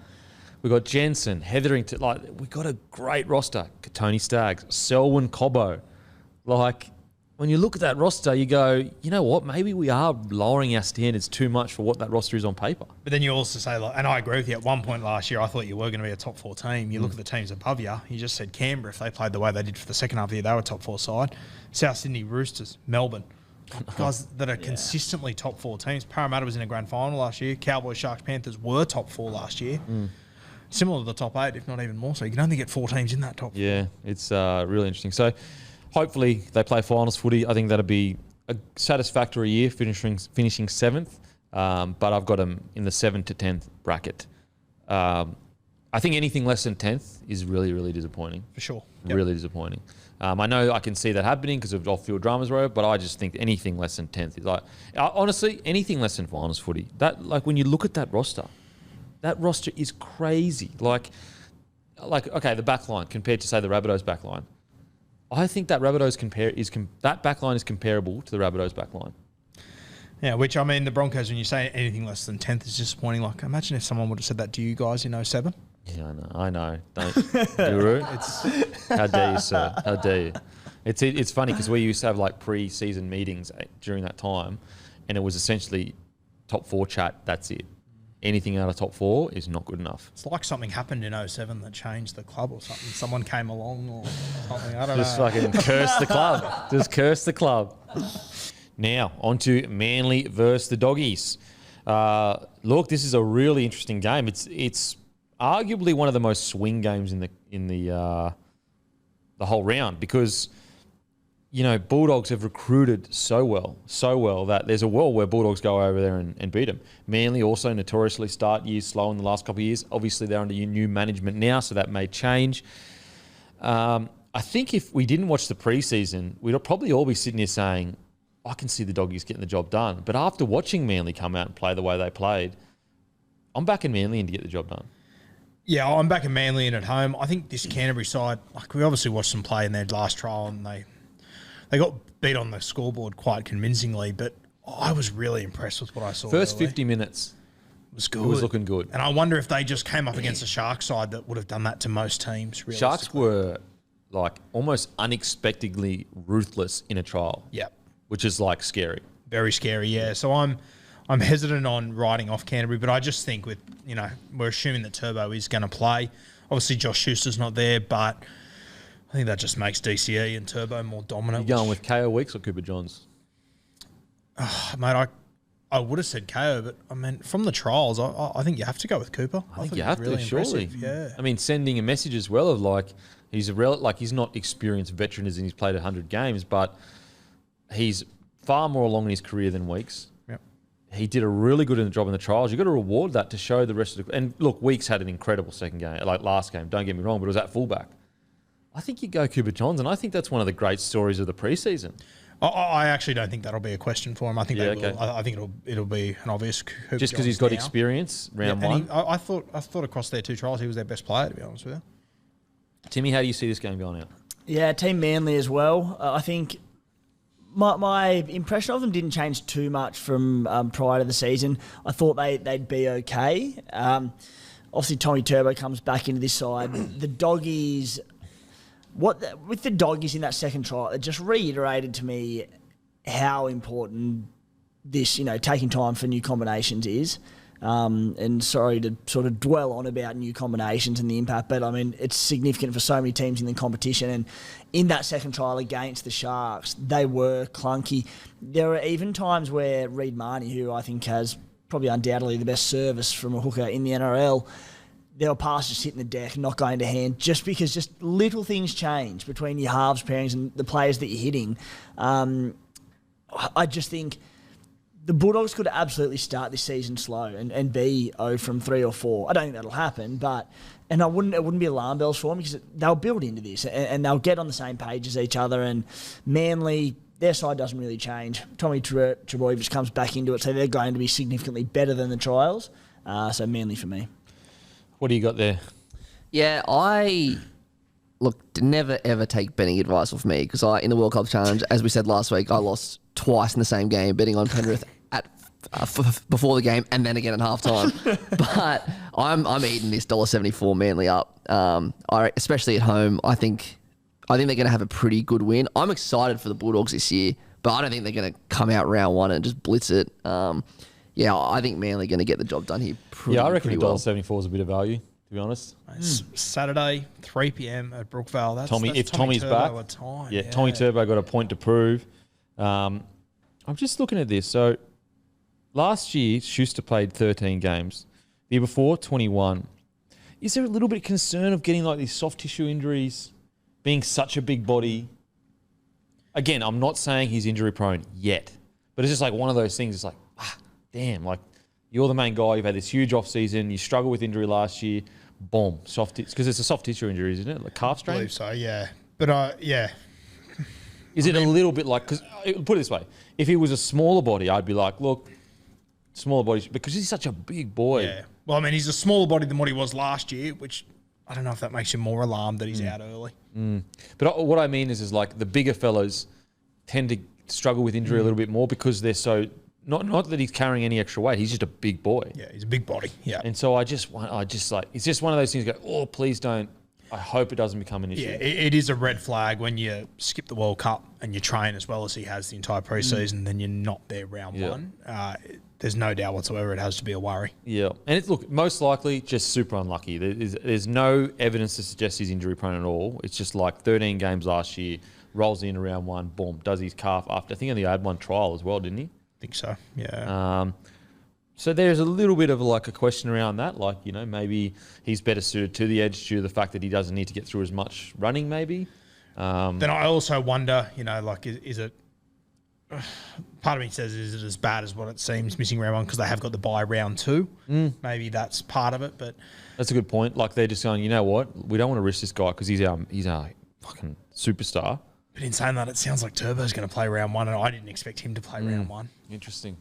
We've got Jensen, Hetherington. We've got a great roster. Tony Staggs, Selwyn Cobbo. When you look at that roster, you go, you know what? Maybe we are lowering our standards too much for what that roster is on paper. But then you also say, and I agree with you, at one point last year, I thought you were going to be a top 4 team. You look at the teams above you, you just said Canberra, if they played the way they did for the second half of the year, they were top 4 side. South Sydney Roosters, Melbourne. Guys that are consistently top 4 teams. Parramatta was in a grand final last year. Cowboys, Sharks, Panthers were top 4 last year. Similar to the top 8, if not even more so. You can only get 4 teams in that top 4. Yeah, it's really interesting. So hopefully they play finals footy. I think that'll be a satisfactory year, finishing 7th. But I've got them in the 7th to 10th bracket. I think anything less than 10th is really, really disappointing. For sure. Really disappointing. I know I can see that happening because of off-field dramas, but I just think anything less than 10th is honestly, anything less than finals footy. When you look at that roster is crazy. Like okay, the back line compared to say the Rabbitohs back line. I think that that back line is comparable to the Rabbitohs back line. Yeah, which, I mean, the Broncos, when you say anything less than 10th, is disappointing. Like, imagine if someone would have said that to you guys in 07. Yeah, I know. Don't, Guru. How dare you, sir? How dare you? It's funny because we used to have like pre-season meetings during that time, and it was essentially top 4 chat. That's it. Anything out of top 4 is not good enough. It's like something happened in 07 that changed the club or something. Someone came along or something. I don't know. Just fucking curse the club. Just curse the club. Now, on to Manly versus the Doggies. Look, this is a really interesting game. It's arguably one of the most swing games in the whole round because, Bulldogs have recruited so well that there's a world where Bulldogs go over there and beat them. Manly also notoriously start years slow in the last couple of years. Obviously, they're under new management now, so that may change. I think if we didn't watch the preseason, we'd probably all be sitting here saying, I can see the Doggies getting the job done. But after watching Manly come out and play the way they played, I'm backing Manly in to get the job done. Yeah, I'm backing Manly in at home. I think this Canterbury side, we obviously watched them play in their last trial and they got beat on the scoreboard quite convincingly, but I was really impressed with what I saw. First 50 minutes was good. It was looking good. And I wonder if they just came up against a Sharks side that would have done that to most teams. Sharks were almost unexpectedly ruthless in a trial. Yep. Which is scary. Very scary, yeah. So I'm hesitant on writing off Canterbury, but I just think we're assuming that Turbo is going to play. Obviously, Josh Schuster's not there, but I think that just makes DCE and Turbo more dominant. You going with KO Weeks or Cooper Johns? Mate, I would have said KO, but I mean, from the trials, I think you have to go with Cooper. I think you have to, surely. Yeah. I mean, sending a message as well of he's he's not experienced veteran as in he's played 100 games, but he's far more along in his career than Weeks. Yep. He did a really good job in the trials. You've got to reward that to show the rest of the... And look, Weeks had an incredible second game, last game, don't get me wrong, but it was at fullback. I think you go Cooper Johns, and I think that's one of the great stories of the preseason. I actually don't think that'll be a question for him. I think they will. Okay. I think it'll be an obvious Cooper just because he's got experience round one. I thought across their 2 trials he was their best player, to be honest with you. Timmy, how do you see this game going out? Yeah, Team Manly as well. I think my impression of them didn't change too much from prior to the season. I thought they'd be okay. Obviously, Tommy Turbo comes back into this side. The Doggies... with the Doggies in that second trial, it just reiterated to me how important this, taking time for new combinations is. And sorry to sort of dwell on about new combinations and the impact, but I mean, it's significant for so many teams in the competition. And in that second trial against the Sharks, they were clunky. There were even times where Reid Marnie, who I think has probably undoubtedly the best service from a hooker in the NRL, there were passes just hitting the deck, not going to hand, just because just little things change between your halves pairings and the players that you're hitting. I just think the Bulldogs could absolutely start this season slow and be 0 from 3 or 4. I don't think that'll happen, but it wouldn't be alarm bells for them because they'll build into this and they'll get on the same page as each other. And Manly, their side doesn't really change. Tommy Trbojevic comes back into it, so they're going to be significantly better than the trials. So Manly for me. What do you got there? Yeah, never ever take betting advice off me because in the World Cup Challenge, as we said last week, I lost twice in the same game betting on Penrith before the game and then again at halftime. But I'm eating this $1.74 Manly up. Especially at home, I think they're going to have a pretty good win. I'm excited for the Bulldogs this year, but I don't think they're going to come out round 1 and just blitz it. Yeah, I think Manly going to get the job done here I reckon $1.74 is a bit of value, to be honest. Saturday, 3 p.m. at Brookvale. That's Tommy's Turbo back. Time. Yeah, Tommy Turbo got a point to prove. I'm just looking at this. So last year, Schuster played 13 games. The year before, 21. Is there a little bit of concern of getting these soft tissue injuries, being such a big body? Again, I'm not saying he's injury prone yet, but it's just one of those things. It's damn, you're the main guy. You've had this huge off season. You struggled with injury last year. Boom, because it's a soft tissue injury, isn't it? Calf strain. I believe so. Yeah, but Is it a little bit like, because put it this way, if he was a smaller body, I'd be like, look, smaller body, because he's such a big boy. Yeah. Well, I mean, he's a smaller body than what he was last year, which I don't know if that makes you more alarmed that he's out early. But what I mean is like the bigger fellas tend to struggle with injury a little bit more because they're so, not that he's carrying any extra weight, he's just a big boy. Yeah, he's a big body. Yeah. And so it's just one of those things. Go, oh, please don't. I hope it doesn't become an issue. Yeah, it is a red flag when you skip the World Cup and you train as well as he has the entire preseason, then you're not there round one. There's no doubt whatsoever it has to be a worry. Yeah, and look, most likely just super unlucky. There's no evidence to suggest he's injury prone at all. It's just like 13 games last year, rolls in around one, boom, does his calf after. I think he had one trial as well, didn't he? I think so. Yeah. So there's a little bit of like a question around that. Like, you know, maybe he's better suited to the edge due to the fact that he doesn't need to get through as much running, maybe. Then I also wonder, you know, like, is it... Part of me says, is it as bad as what it seems, missing round one, because they have got the bye round two? Maybe that's part of it, but... That's a good point. Like, they're just going, you know what? We don't want to risk this guy because he's our fucking superstar. But in saying that, it sounds like Turbo's going to play round one, and I didn't expect him to play round one. Interesting.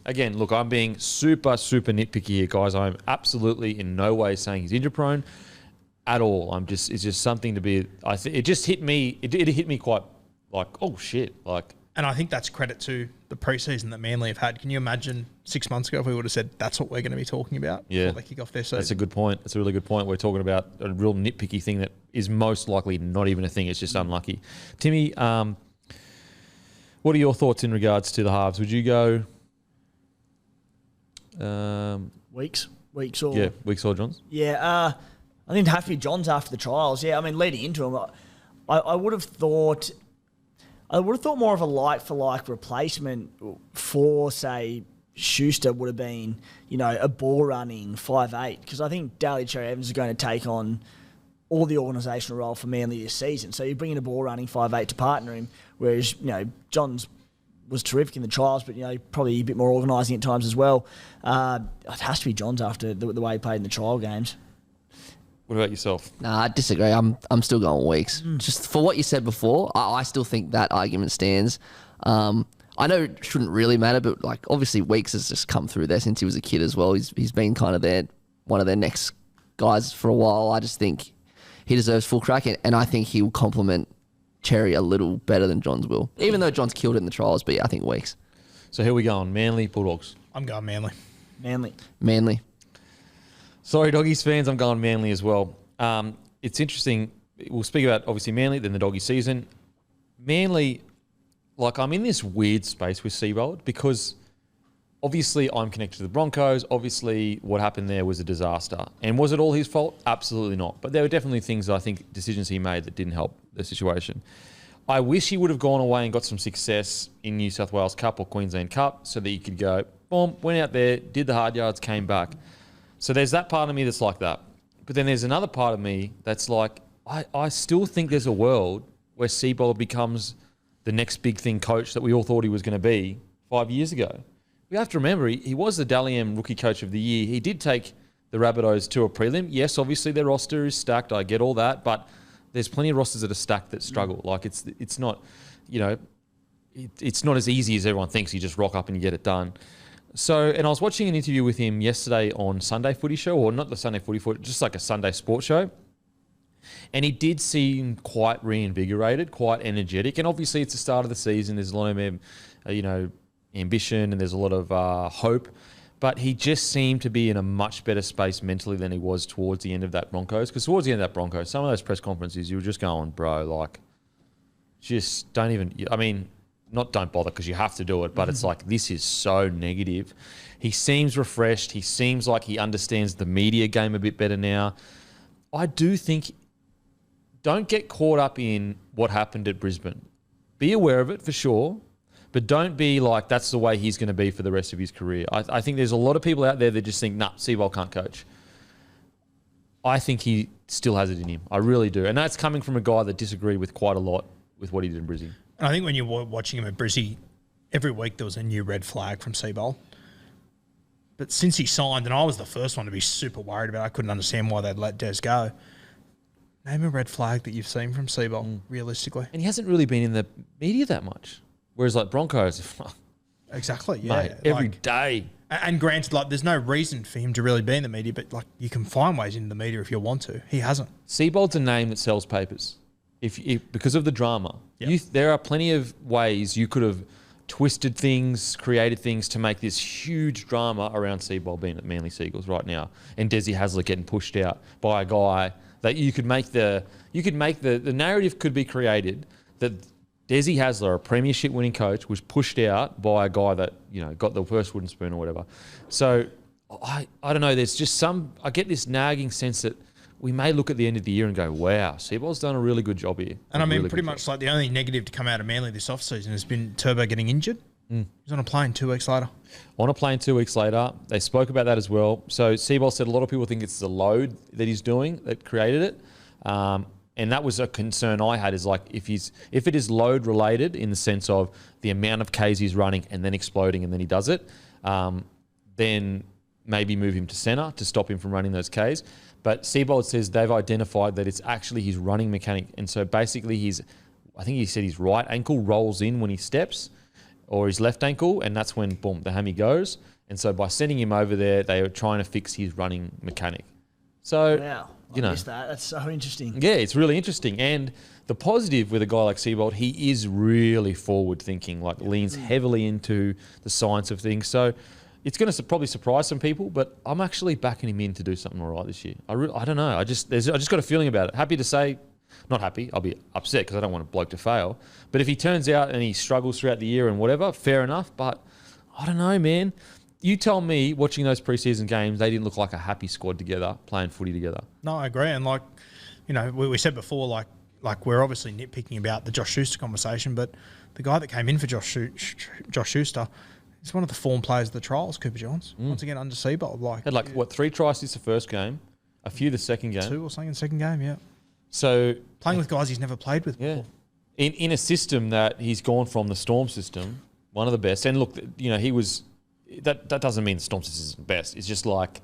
Again, look, I'm being super, super nitpicky here, guys. I'm absolutely in no way saying he's injury prone at all. It's just something to be... it just hit me... It hit me quite like, oh, shit, like... And I think that's credit to the preseason that Manly have had. Can you imagine 6 months ago if we would have said that's what we're going to be talking about before they kick off their season? That's a good point. That's a really good point. We're talking about a real nitpicky thing that is most likely not even a thing. It's just unlucky. Timmy, what are your thoughts in regards to the halves? Would you go... Weeks or... Yeah, Weeks or Johns? Yeah, I think it'd have to be Johns after the trials. Yeah, I mean, leading into them, I would have thought... more of a like-for-like replacement for, say, Schuster would have been, you know, a ball-running 5'8", because I think Daly Cherry-Evans is going to take on all the organisational role for Manly this season. So you bring in a ball-running 5'8" to partner him, whereas, you know, Johns was terrific in the trials, but, you know, probably a bit more organising at times as well. It has to be Johns after the way he played in the trial games. What about yourself? Nah, I disagree. I'm still going Weeks. Just for what you said before, I still think that argument stands. I know it shouldn't really matter, but like obviously Weeks has just come through there since he was a kid as well. He's been kind of one of their next guys for a while. I just think he deserves full crack, and I think he will complement Cherry a little better than Johns will. Even though Johns killed it in the trials, but yeah, I think Weeks. So here we go on Manly, Bulldogs. I'm going Manly. Manly. Sorry, Doggies fans, I'm going Manly as well. It's interesting. We'll speak about, obviously, Manly, then the Doggy season. Manly, like, I'm in this weird space with Seabold because obviously I'm connected to the Broncos. Obviously, what happened there was a disaster. And was it all his fault? Absolutely not. But there were definitely things, I think, decisions he made that didn't help the situation. I wish he would have gone away and got some success in New South Wales Cup or Queensland Cup so that he could go, boom, went out there, did the hard yards, came back. So there's that part of me that's like that. But then there's another part of me that's like, I still think there's a world where Seabold becomes the next big thing coach that we all thought he was going to be 5 years ago. We have to remember, he was the Dally M Rookie Coach of the Year. He did take the Rabbitohs to a prelim. Yes, obviously their roster is stacked. I get all that. But there's plenty of rosters that are stacked that struggle. Like it's not, you know, it's not as easy as everyone thinks. You just rock up and you get it done. So, and I was watching an interview with him yesterday on Sunday Footy Show, or not the Sunday Footy, just like a Sunday sports show. And he did seem quite reinvigorated, quite energetic. And obviously it's the start of the season. There's a lot of, you know, ambition and there's a lot of hope. But he just seemed to be in a much better space mentally than he was towards the end of that Broncos. Because towards the end of that Broncos, some of those press conferences, you were just going, bro, like, just don't even, I mean, not don't bother because you have to do it, but it's like, this is so negative. He seems refreshed. He seems like he understands the media game a bit better now. I do think, don't get caught up in what happened at Brisbane. Be aware of it for sure, but don't be like, that's the way he's going to be for the rest of his career. I think there's a lot of people out there that just think, nah, Seabold can't coach. I think he still has it in him. I really do. And that's coming from a guy that disagreed with quite a lot with what he did in Brisbane. And I think when you were watching him at Brizzy, every week there was a new red flag from Seabold. But since he signed, and I was the first one to be super worried about it, I couldn't understand why they'd let Des go. Name a red flag that you've seen from Seabold, realistically. And he hasn't really been in the media that much. Whereas like Broncos, Exactly, yeah. mate, every day. And granted, like, there's no reason for him to really be in the media, but like, you can find ways into the media if you want to. He hasn't. Seabold's a name that sells papers, if because of the drama. Yep. There are plenty of ways you could have twisted things, created things to make this huge drama around Seabold being at Manly Seagulls right now, and Desi Hasler getting pushed out by a guy that you could make the narrative could be created that Desi Hasler, a premiership winning coach, was pushed out by a guy that, got the first wooden spoon or whatever. So I don't know, there's just I get this nagging sense that we may look at the end of the year and go, wow, Seabold's done a really good job here. And I mean, really pretty much like the only negative to come out of Manly this offseason has been Turbo getting injured. He's on a plane 2 weeks later. On a plane 2 weeks later. They spoke about that as well. So Seabold said a lot of people think it's the load that he's doing that created it. And that was a concern I had, is like if it is load related in the sense of the amount of Ks he's running and then exploding and then he does it, then maybe move him to centre to stop him from running those Ks. But Seabold says they've identified that it's actually his running mechanic. And so basically I think he said his right ankle rolls in when he steps, or his left ankle, and that's when, boom, the hammy goes. And so by sending him over there, they are trying to fix his running mechanic. So, Wow. I missed that. That's so interesting. Yeah, it's really interesting. And the positive with a guy like Seabold, he is really forward thinking, like leans heavily into the science of things. So it's going to probably surprise some people, but I'm actually backing him in to do something all right this year. I don't know. I just got a feeling about it. Happy to say, not happy. I'll be upset because I don't want a bloke to fail. But if he turns out and he struggles throughout the year and whatever, fair enough. But I don't know, man. You tell me, watching those preseason games, they didn't look like a happy squad together, playing footy together. No, I agree. And we said before, like we're obviously nitpicking about the Josh Schuster conversation, but the guy that came in for Josh Schuster is one of the form players of the trials, Cooper Johns. Once again, under Seabold. Had 3 tries this the first game, a few the second game. 2 or something in the second game, yeah. So playing with guys he's never played with before. In a system that he's gone from the Storm system, one of the best. And look, he was... That doesn't mean the Storm system is the best. It's just like,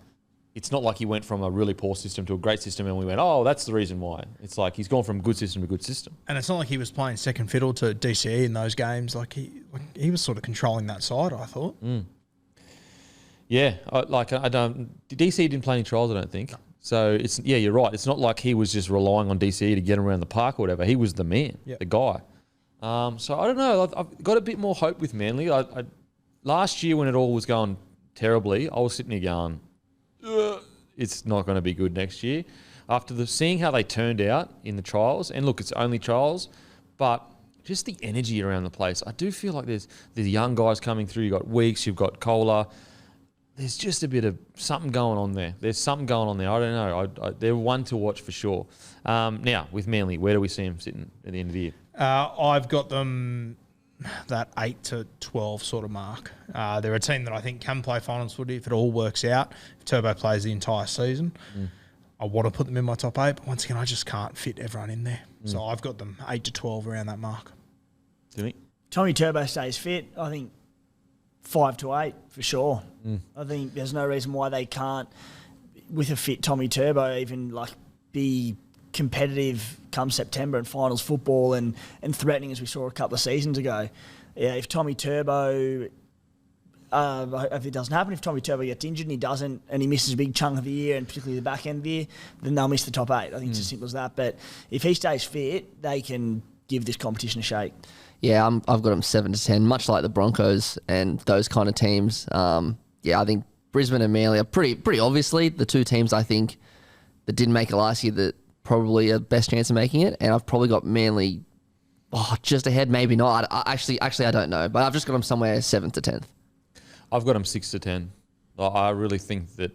it's not like he went from a really poor system to a great system and we went, oh, that's the reason why. It's like he's gone from good system to good system. And it's not like he was playing second fiddle to DCE in those games. He was sort of controlling that side, I thought. Yeah, DCE didn't play any trials, I don't think. No. So you're right. It's not like he was just relying on DCE to get him around the park or whatever. He was the man, the guy. So I don't know. I've got a bit more hope with Manly. Last year when it all was going terribly, I was sitting there going, it's not going to be good next year. After seeing how they turned out in the trials, and look, it's only trials, but just the energy around the place. I do feel like there's young guys coming through. You've got Weeks, you've got Kohler. There's just a bit of something going on there. There's something going on there. I don't know. They're one to watch for sure. Now, with Manly, where do we see them sitting at the end of the year? I've got them that 8 to 12 sort of mark. They're a team that I think can play finals footy if it all works out. If Turbo plays the entire season, I want to put them in my top 8, but once again, I just can't fit everyone in there. So I've got them 8 to 12 around that mark. Do you think? Tommy Turbo stays fit. I think 5 to 8 for sure. I think there's no reason why they can't, with a fit Tommy Turbo, even be competitive come September in finals football and threatening as we saw a couple of seasons ago. Yeah, if Tommy Turbo, if it doesn't happen, if Tommy Turbo gets injured and he doesn't, and he misses a big chunk of the year and particularly the back end of the year, then they'll miss the top 8. I think it's as simple as that. But if he stays fit, they can give this competition a shake. Yeah, I've got them 7 to 10, much like the Broncos and those kind of teams. I think Brisbane and Manly are pretty obviously the two teams I think that didn't make it last year that probably a best chance of making it, and I've probably got Manly just ahead, maybe not. Actually, I don't know, but I've just got them somewhere 7th to 10th. I've got them 6 to 10. I really think that...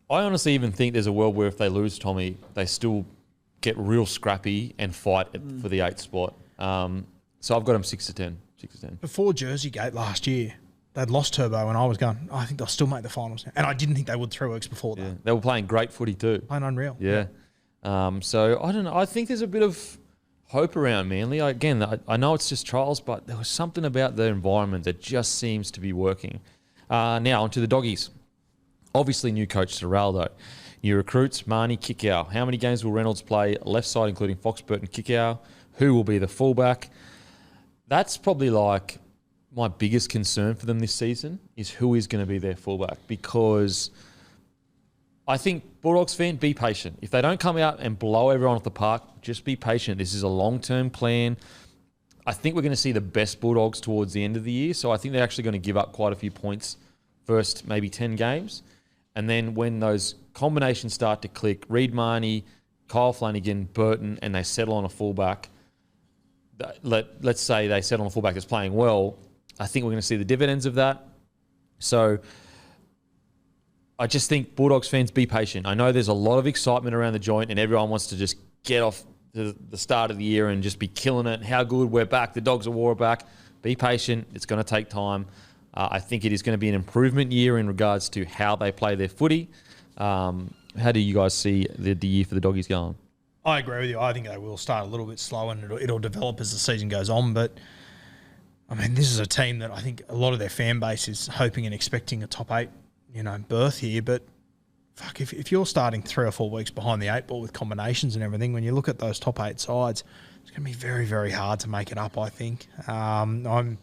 I honestly even think there's a world where if they lose Tommy, they still get real scrappy and fight for the 8th spot. So I've got them 6 to 10. 6 to 10. Before Jersey Gate last year, they'd lost Turbo and I was going, I think they'll still make the finals. And I didn't think they would 3 weeks before that. Yeah. They were playing great footy too. Playing unreal. Yeah. So I don't know. I think there's a bit of hope around Manly. I know it's just trials, but there was something about the environment that just seems to be working. Now onto the Doggies. Obviously, new coach Serraldo. New recruits, Marnie, Kikau. How many games will Reynolds play left side, including Foxburt and Kikau? Who will be the fullback? That's probably like my biggest concern for them this season is who is going to be their fullback, because I think Bulldogs fan, be patient. If they don't come out and blow everyone off the park, just be patient. This is a long-term plan. I think we're going to see the best Bulldogs towards the end of the year, so I think they're actually going to give up quite a few points first maybe 10 games. And then when those combinations start to click, Reid Marnie, Kyle Flanagan, Burton, and they settle on a fullback, let's say they settle on a fullback that's playing well, I think we're going to see the dividends of that. So I just think Bulldogs fans, be patient. I know there's a lot of excitement around the joint and everyone wants to just get off the start of the year and just be killing it. How good, we're back. The Dogs of War are back. Be patient. It's going to take time. I think it is going to be an improvement year in regards to how they play their footy. How do you guys see the year for the Doggies going? I agree with you. I think they will start a little bit slow and it'll develop as the season goes on. But, I mean, this is a team that I think a lot of their fan base is hoping and expecting a top 8, berth here. But, fuck, if you're starting 3 or 4 weeks behind the 8 ball with combinations and everything, when you look at those top 8 sides, it's going to be very, very hard to make it up, I think. I'm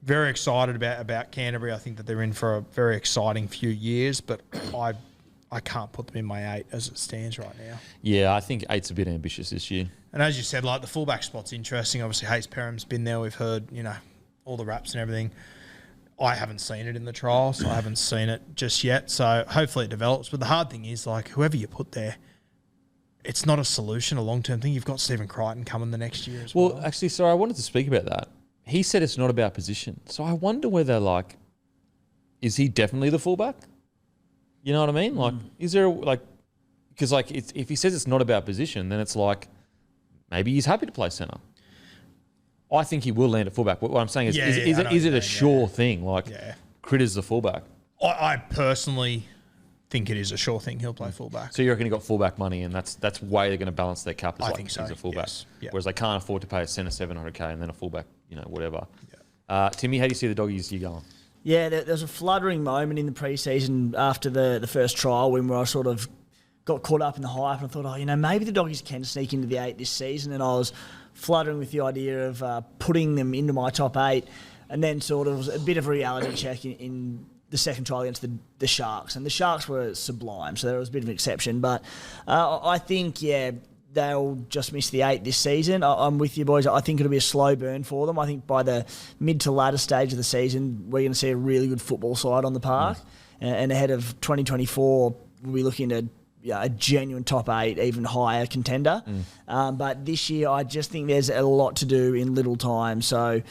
very excited about Canterbury. I think that they're in for a very exciting few years, but I can't put them in my 8 as it stands right now. Yeah, I think 8's a bit ambitious this year. And as you said, like the fullback spot's interesting. Obviously, Hayes Perham's been there. We've heard, all the raps and everything. I haven't seen it in the trial, so I haven't seen it just yet. So hopefully it develops. But the hard thing is, like, whoever you put there, it's not a solution, a long-term thing. You've got Stephen Crichton coming the next year as well. Well, actually, sorry, I wanted to speak about that. He said it's not about position. So I wonder whether, like, is he definitely the fullback? You know what I mean? Like, is there, because, like, if he says it's not about position, then it's like maybe he's happy to play centre. I think he will land at fullback. What I'm saying is, is it a sure thing? Like, Critter's the fullback. I personally think it is a sure thing. He'll play fullback. So you reckon he got fullback money, and that's way they're going to balance their cap. I think so. He's a fullback. Yes. Yep. Whereas they can't afford to pay a centre $700K and then a fullback, whatever. Yep. Timmy, how do you see the Doggies year going? Yeah, there was a fluttering moment in the preseason after the first trial when I sort of got caught up in the hype and I thought, maybe the Doggies can sneak into the 8 this season, and I was fluttering with the idea of putting them into my top 8, and then sort of a bit of a reality check in the second trial against the Sharks, and the Sharks were sublime, so there was a bit of an exception, but I think, they'll just miss the 8 this season. I'm with you, boys. I think it'll be a slow burn for them. I think by the mid to latter stage of the season, we're going to see a really good football side on the park. And ahead of 2024, we'll be looking at a genuine top 8, even higher contender. But this year, I just think there's a lot to do in little time. So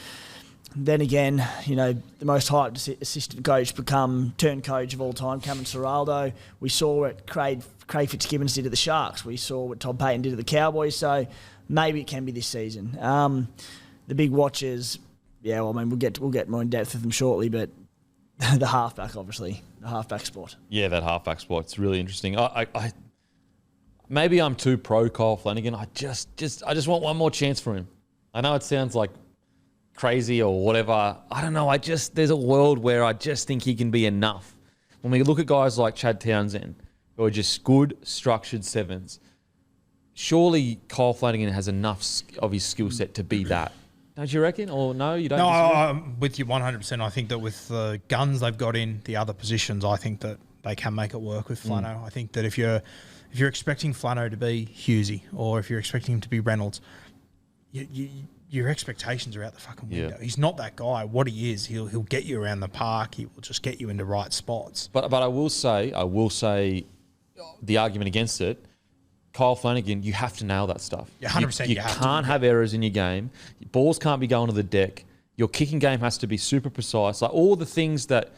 then again, the most hyped assistant coach turned coach of all time, Cameron Ciraldo. We saw what Craig Fitzgibbons did at the Sharks. We saw what Todd Payton did at the Cowboys. So maybe it can be this season. The big watchers, we'll get more in depth with them shortly, but the halfback, obviously, the halfback spot. Yeah, that halfback spot. It's really interesting. I maybe I'm too pro Kyle Flanagan. I just want one more chance for him. I know it sounds like crazy or whatever. I don't know. There's a world where I just think he can be enough. When we look at guys like Chad Townsend, who are just good, structured sevens, surely Kyle Flanagan has enough of his skill set to be that. Don't you reckon? Or no, you don't? No, I'm with you 100%. I think that with the guns they've got in the other positions, I think that they can make it work with Flano. I think that if you're expecting Flano to be Hughesy, or if you're expecting him to be Reynolds, your expectations are out the fucking window. He's not that guy. What he is, he'll get you around the park. He will just get you into right spots. But I will say, the argument against it, Kyle Flanagan, you have to nail that stuff. Yeah, 100%. You can't have errors in your game. Balls can't be going to the deck. Your kicking game has to be super precise. Like all the things that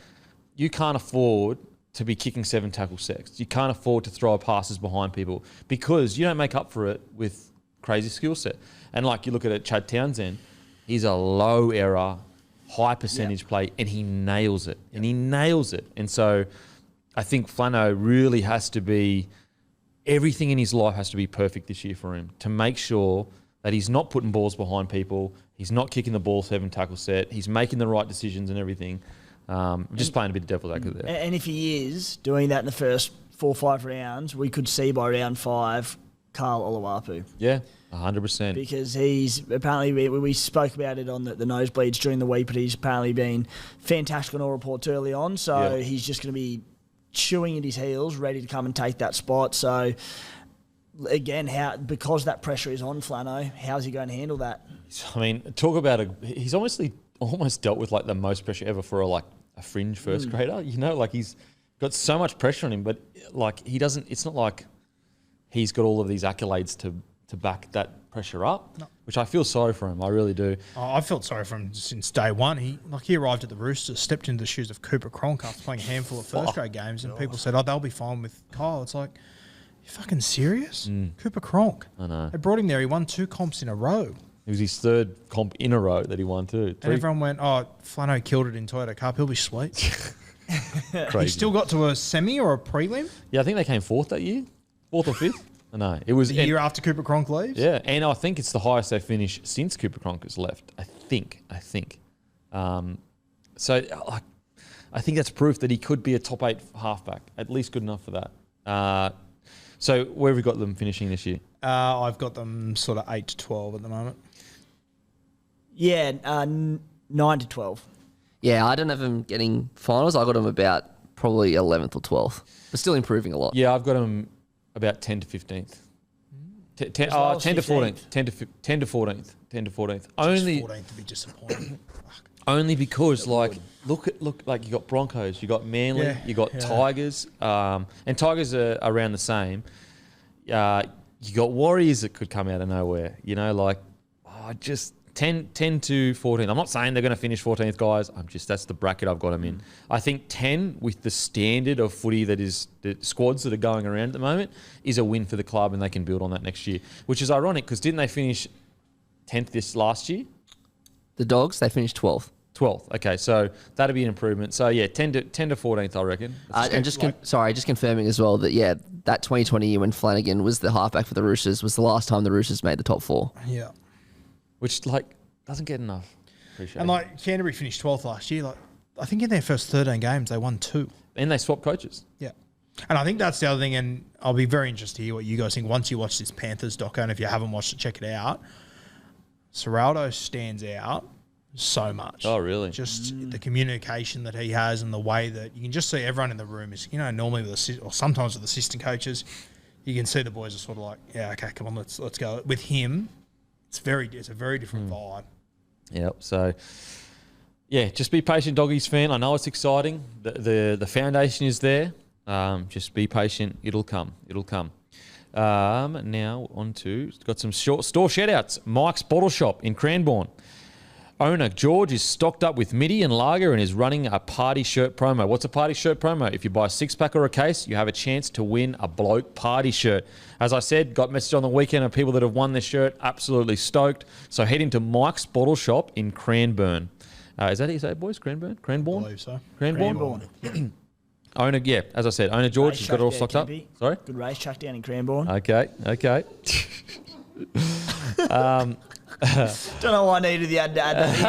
you can't afford to be kicking 7 tackle sacks. You can't afford to throw passes behind people because you don't make up for it with crazy skill set. And like you look at it, Chad Townsend, he's a low error, high percentage play, and he nails it. And so I think Flano really has to be, everything in his life has to be perfect this year for him to make sure that he's not putting balls behind people, he's not kicking the ball 7 tackle set, he's making the right decisions and everything. Just playing a bit of devil's advocate there. And if he is doing that in the first 4 or 5 rounds, we could see by round 5 Carl Oluwapu. Yeah, 100%. Because he's apparently, we spoke about it on the nosebleeds during the week, but he's apparently been fantastic on all reports early on. So he's just going to be chewing at his heels, ready to come and take that spot. So again, because that pressure is on Flano, how's he going to handle that? I mean, talk about he's almost dealt with like the most pressure ever for a fringe first grader. You know, like he's got so much pressure on him, but like he doesn't. It's not like he's got all of these accolades to back that pressure up, which I feel sorry for him. I really do. I felt sorry for him since day one. He arrived at the Roosters, stepped into the shoes of Cooper Cronk after playing a handful of first grade games, and people said, they'll be fine with Kyle. It's like, you fucking serious? Cooper Cronk. I know. They brought him there. He won 2 comps in a row. It was his 3rd comp in a row that he won too. And everyone went, Flano killed it in Toyota Cup. He'll be sweet. Crazy. He still got to a semi or a prelim. Yeah, I think they came 4th that year. 4th or 5th? I know. It was the year after Cooper Cronk leaves. Yeah, and I think it's the highest they've finished since Cooper Cronk has left. I think. So I think that's proof that he could be a top 8 halfback, at least good enough for that. So where have we got them finishing this year? I've got them sort of 8 to 12 at the moment. Yeah, 9 to 12. Yeah, I don't have them getting finals. I got them about probably 11th or 12th, but still improving a lot. Yeah, I've got them about 10 to 15th. 10 to 14th. 10 to 14th. 10 to 14th. Only 14th to be disappointing. Only because look like you got Broncos, you got Manly, you got Tigers, and Tigers are around the same. You got Warriors that could come out of nowhere. You know, just 10 to 14. I'm not saying they're going to finish 14th, guys. That's the bracket I've got them in. I think 10 with the standard of footy that is the squads that are going around at the moment is a win for the club, and they can build on that next year. Which is ironic because didn't they finish 10th this last year? The Dogs, they finished 12th. 12th. Okay, so that'd be an improvement. So yeah, 10 to 14th, I reckon. And just confirming as well that that 2020 year when Flanagan was the halfback for the Roosters was the last time the Roosters made the top 4. Yeah. Which doesn't get enough appreciation. And Canterbury finished 12th last year. I think in their first 13 games they won 2. And they swapped coaches. Yeah. And I think that's the other thing, and I'll be very interested to hear what you guys think once you watch this Panthers doco, and if you haven't watched it, check it out. Serraldo stands out so much. Oh, really? Just the communication that he has and the way that you can just see everyone in the room is, normally or sometimes with assistant coaches, you can see the boys are sort of like, yeah, okay, come on, let's go. With him, it's a very different vibe. Yep. So, yeah, just be patient, Doggies fan. I know it's exciting. The foundation is there. Just be patient. It'll come. Now on to, got some short store shout-outs. Mike's Bottle Shop in Cranbourne. Owner George is stocked up with midi and lager and is running a party shirt promo. What's a party shirt promo? If you buy a 6-pack or a case, you have a chance to win a Bloke party shirt. As I said, got message on the weekend of people that have won this shirt. Absolutely stoked. So head into Mike's Bottle Shop in Cranbourne. Is that how you say it, boys? Cranbourne? Cranbourne? I believe so. Cranbourne? Owner, as I said, owner George has got it all stocked up. Sorry? Good race track down in Cranbourne. Okay. Don't know why I needed the ad to add that in,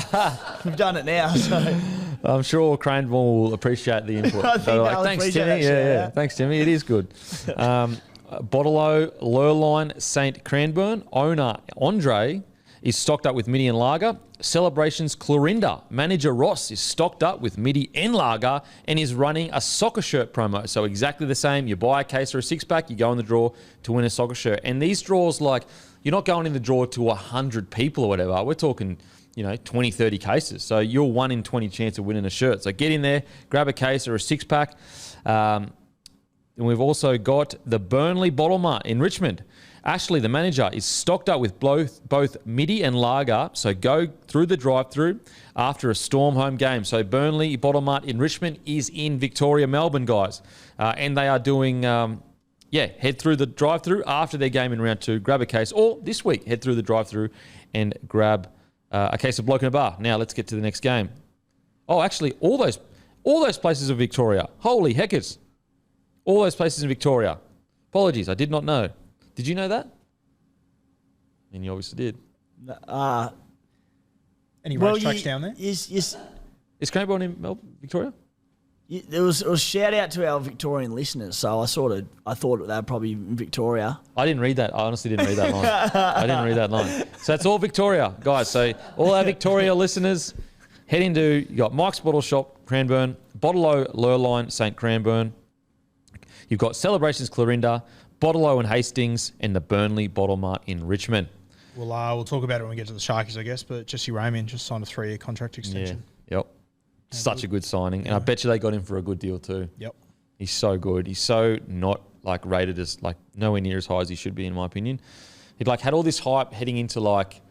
but we've done it now. So I'm sure Cranbourne will appreciate the input. I think they'll thanks, appreciate Timmy. that Yeah, shout-out. thanks, Timmy. It is good. Bottolo, Lurline, St. Cranbourne. Owner Andre is stocked up with midi and lager. Celebrations Clorinda. Manager Ross is stocked up with midi and lager and is running a soccer shirt promo. So exactly the same. You buy a case or a 6-pack, you go in the draw to win a soccer shirt. And these draws, you're not going in the draw to 100 people or whatever. We're talking, 20, 30 cases. So you're 1 in 20 chance of winning a shirt. So get in there, grab a case or a 6-pack. And we've also got the Burnley Bottle Mart in Richmond. Ashley, the manager, is stocked up with both midi and lager, so go through the drive-through after a Storm home game. So Burnley Bottle Mart in Richmond is in Victoria, Melbourne, guys. And they are doing, head through the drive-through after their game in round 2, grab a case, or this week, head through the drive-through and grab a case of Bloke in a bar. Now let's get to the next game. Oh, actually, all those places of Victoria. Holy heckers. All those places in Victoria. Apologies, I did not know. Did you know that? And you obviously did. Any racetracks down there? Is Cranbourne in Melbourne, Victoria? There was a shout out to our Victorian listeners, so I thought they were probably in Victoria. I didn't read that. I honestly didn't read that line. I didn't read that line. So it's all Victoria, guys. So all our Victoria listeners, head into, you got Mike's Bottle Shop, Cranbourne, Bottle-O, Lurline, St. Cranbourne. You've got Celebrations, Clarinda, Bottle-O and Hastings, and the Burnley Bottle Mart in Richmond. We'll talk about it when we get to the Sharkies, I guess, but Jesse Ramian just signed a 3-year contract extension. Yeah. Yep. Such a good signing. And I bet you they got him for a good deal too. Yep. He's so good. He's so not like rated as like nowhere near as high as he should be in my opinion. He'd like had all this hype heading into like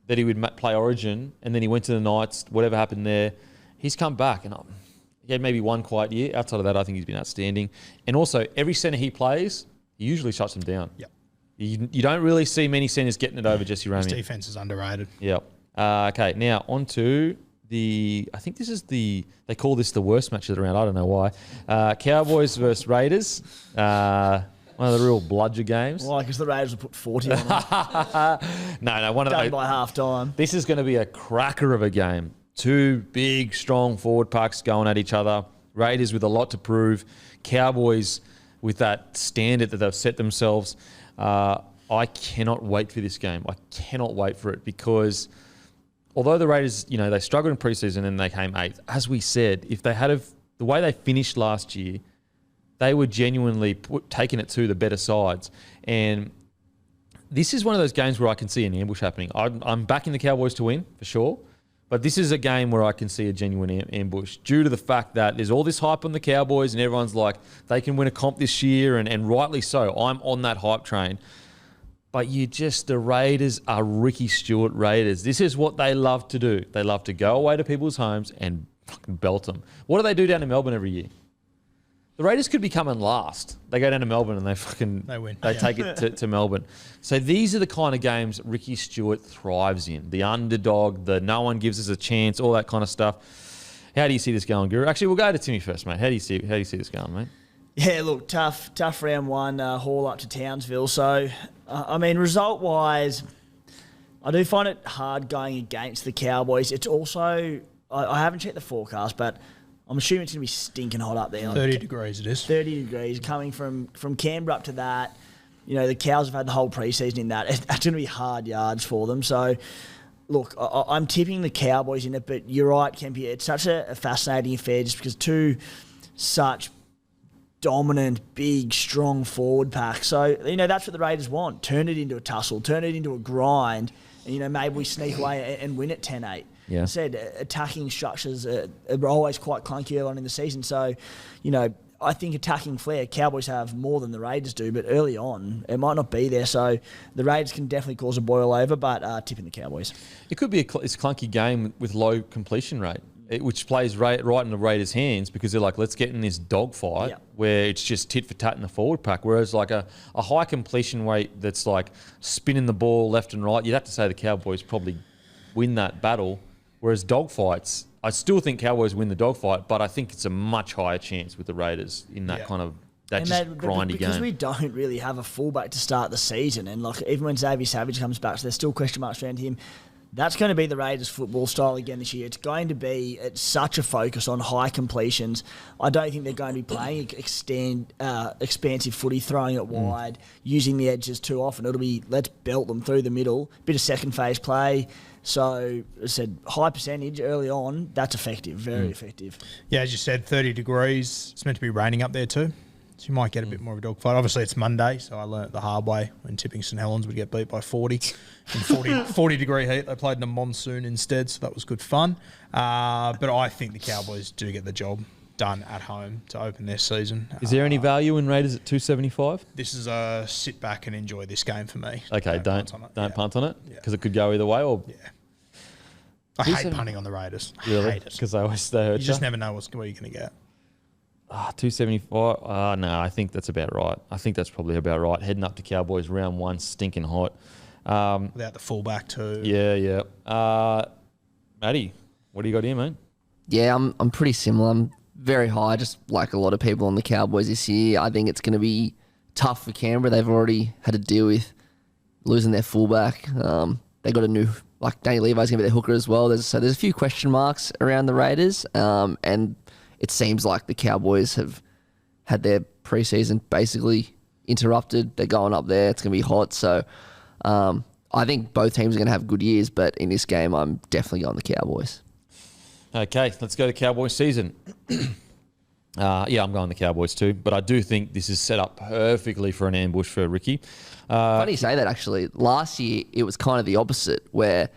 that he would play Origin, and then he went to the Knights, whatever happened there. He's come back and he had maybe one quiet year. Outside of that, I think he's been outstanding. And also every centre he plays, he usually shuts them down. Yep. You don't really see many centres getting it over Jesse Ramian. His defence is underrated. Yep. Okay, now on to I think this is they call this the worst match of the round. I don't know why. Cowboys versus Raiders. One of the real bludger games. Why? Because the Raiders will put 40 on them. No, one of Done those. by half time. This is going to be a cracker of a game. Two big, strong forward packs going at each other. Raiders with a lot to prove. Cowboys with that standard that they've set themselves. I cannot wait for this game. I cannot wait for it because although the Raiders, they struggled in preseason and they came 8th, as we said, if they had the way they finished last year, they were genuinely taking it to the better sides. And this is one of those games where I can see an ambush happening. I'm backing the Cowboys to win, for sure. But this is a game where I can see a genuine ambush due to the fact that there's all this hype on the Cowboys and everyone's like, they can win a comp this year, and rightly so. I'm on that hype train. But the Raiders are Ricky Stewart Raiders. This is what they love to do. They love to go away to people's homes and fucking belt them. What do they do down in Melbourne every year? The Raiders could be coming last. They go down to Melbourne and they win. They take it to Melbourne. So these are the kind of games Ricky Stewart thrives in. The underdog, the no one gives us a chance, all that kind of stuff. How do you see this going, Guru? Actually, we'll go to Timmy first, mate. How do you see this going, mate? Yeah, look, tough round one, haul up to Townsville. So, result-wise, I do find it hard going against the Cowboys. It's also, I haven't checked the forecast, but I'm assuming it's going to be stinking hot up there. 30 degrees it is. 30 degrees, coming from Canberra up to that. The Cows have had the whole preseason in that. It's going to be hard yards for them. So, look, I'm tipping the Cowboys in it, but you're right, Kempy. It's such a fascinating affair just because two such dominant, big, strong forward pack. So, that's what the Raiders want. Turn it into a tussle, turn it into a grind, and, maybe we sneak away and win at 10-8. Yeah. Said attacking structures are always quite clunky early on in the season. So, I think attacking flair, Cowboys have more than the Raiders do, but early on, it might not be there. So, the Raiders can definitely cause a boil over, but tipping the Cowboys. It could be it's a clunky game with low completion rate, which plays right in the Raiders' hands because they're like, let's get in this dogfight where it's just tit for tat in the forward pack. Whereas like a high completion rate that's like spinning the ball left and right, you'd have to say the Cowboys probably win that battle. Whereas dogfights, I still think Cowboys win the dogfight, but I think it's a much higher chance with the Raiders in that kind of grindy because game. We don't really have a fullback to start the season, and like even when Xavier Savage comes back, so there's still question marks around him. That's going to be the Raiders' football style again this year. It's going to be such a focus on high completions. I don't think they're going to be playing expansive footy, throwing it wide, using the edges too often. It'll be let's belt them through the middle, bit of second phase play. So, as I said, high percentage early on, that's effective, very effective. Yeah, as you said, 30 degrees. It's meant to be raining up there too. So you might get a bit more of a dogfight. Obviously, it's Monday, so I learnt the hard way when tipping St Helens would get beat by 40. In 40-degree heat, they played in a monsoon instead, so that was good fun. But I think the Cowboys do get the job done at home to open their season. Is there any value in Raiders at 275? This is a sit back and enjoy this game for me. Okay, don't punt on it because it could go either way. Or I hate punting on the Raiders. Really? I hate it. Because they hurt You just never know what you're going to get. 275? No, I think that's about right. I think that's probably about right. Heading up to Cowboys round one, stinking hot. Without the fullback too. Yeah. Matty, what do you got here, mate? Yeah, I'm pretty similar. I'm very high, just like a lot of people on the Cowboys this year. I think it's going to be tough for Canberra. They've already had to deal with losing their fullback. They got a new, like Danny Levi's going to be their hooker as well. There's a few question marks around the Raiders, and it seems like the Cowboys have had their preseason basically interrupted. They're going up there. It's going to be hot. So I think both teams are going to have good years, but in this game, I'm definitely going the Cowboys. Okay, let's go to Cowboys season. Yeah, I'm going the Cowboys too, but I do think this is set up perfectly for an ambush for Ricky. Funny you say that, actually. Last year, it was kind of the opposite, where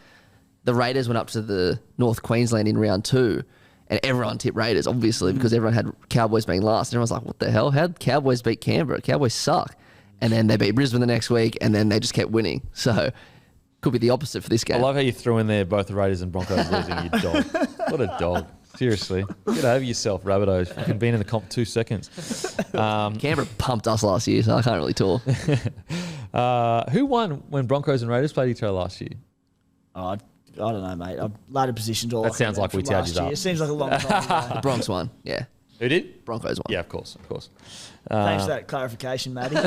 the Raiders went up to the North Queensland in round 2, and everyone tipped Raiders, obviously, because everyone had Cowboys being last. And everyone's like, what the hell? How'd Cowboys beat Canberra? Cowboys suck. And then they beat Brisbane the next week, and then they just kept winning. So, could be the opposite for this game. I love how you threw in there both the Raiders and Broncos losing, you dog. What a dog. Seriously. Get over yourself, Rabbitohs. Fucking been in the comp 2 seconds. Canberra pumped us last year, so I can't really talk. Who won when Broncos and Raiders played each other last year? Oh, I don't know, mate. I've ladder positions all. That sounds like we tied you up. It seems like a long time ago. The Bronx won, yeah. Who did? Broncos won. Yeah, of course. Thanks for that clarification, Matty.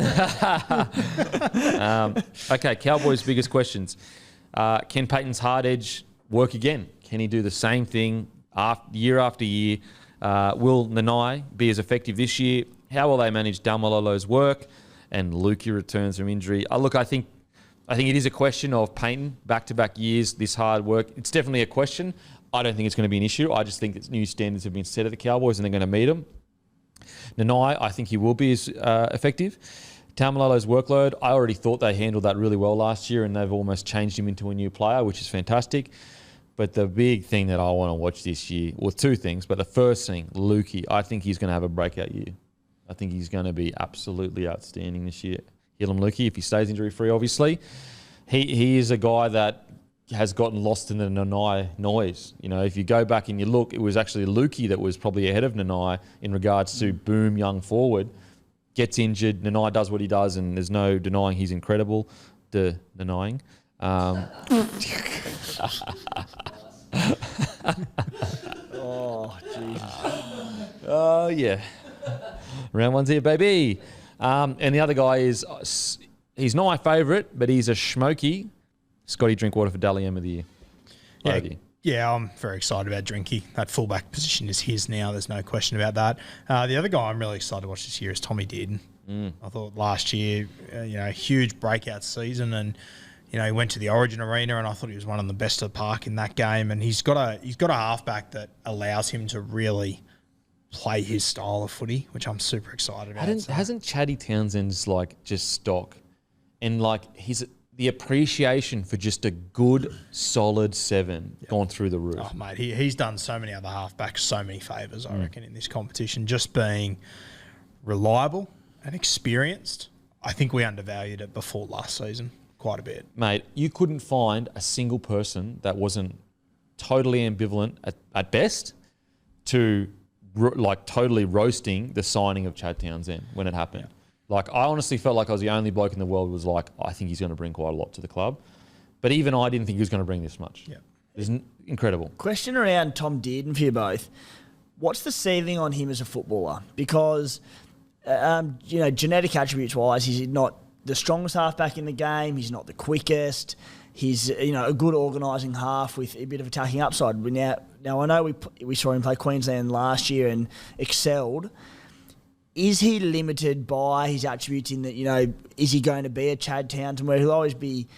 Okay, Cowboys' biggest questions. Can Payton's hard edge work again? Can he do the same thing year after year? Will Nanai be as effective this year? How will they manage Dalmalolo's work? And Lukey returns from injury. Look, I think it is a question of Payton, back-to-back years, this hard work. It's definitely a question. I don't think it's going to be an issue. I just think that new standards have been set at the Cowboys and they're going to meet them. Nanai, I think he will be as effective. Taumalolo's workload, I already thought they handled that really well last year and they've almost changed him into a new player, which is fantastic. But the big thing that I want to watch this year, well, two things, but the first thing, Lukey, I think he's going to have a breakout year. I think he's going to be absolutely outstanding this year. Hillam Lukey, if he stays injury-free, obviously. He is a guy that has gotten lost in the Nanai noise. You know, if you go back and you look, it was actually Lukey that was probably ahead of Nanai in regards to boom, young forward. Gets injured, Nanai does what he does, and there's no denying he's incredible. Denying. Oh, Jesus. Oh, yeah. Round one's here, baby. And the other guy is, he's not my favourite, but he's a schmokey. Scotty Drinkwater for Dally M of the year. Yeah, I'm very excited about Drinky. That fullback position is his now. There's no question about that. The other guy I'm really excited to watch this year is Tommy Dearden. I thought last year, huge breakout season, and he went to the Origin Arena, and I thought he was one of the best of the park in that game. And he's got a halfback that allows him to really play his style of footy, which I'm super excited about. Hasn't Chatty Townsend's just stock, and the appreciation for just a good, solid 7 gone through the roof. Oh, mate, he's done so many other halfbacks so many favours, I reckon, in this competition. Just being reliable and experienced. I think we undervalued it before last season quite a bit. Mate, you couldn't find a single person that wasn't totally ambivalent at best to totally roasting the signing of Chad Townsend when it happened. Yeah. I honestly felt like I was the only bloke in the world who was like, I think he's going to bring quite a lot to the club. But even I didn't think he was going to bring this much. Yeah. It's incredible. Question around Tom Dearden for you both. What's the ceiling on him as a footballer? Because, genetic attributes-wise, he's not the strongest halfback in the game. He's not the quickest. He's, a good organising half with a bit of attacking upside. Now I know we saw him play Queensland last year and excelled. Is he limited by his attributes in that, is he going to be a Chad Townsend where he'll always be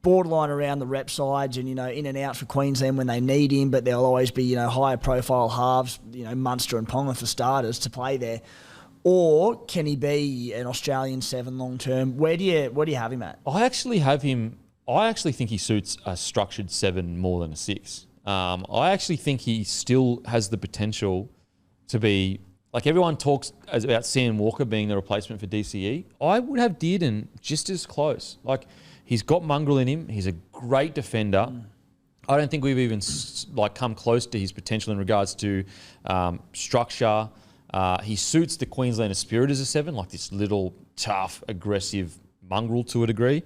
borderline around the rep sides and, in and out for Queensland when they need him, but there'll always be, higher profile halves, Munster and Ponga for starters to play there? Or can he be an Australian 7 long term? Where do you have him at? I actually think he suits a structured 7 more than a 6. I actually think he still has the potential to be... everyone talks about Sam Walker being the replacement for DCE. I would have Dearden just as close. He's got mongrel in him. He's a great defender. I don't think we've even come close to his potential in regards to structure. He suits the Queenslander spirit as a 7, this little tough, aggressive mongrel to a degree.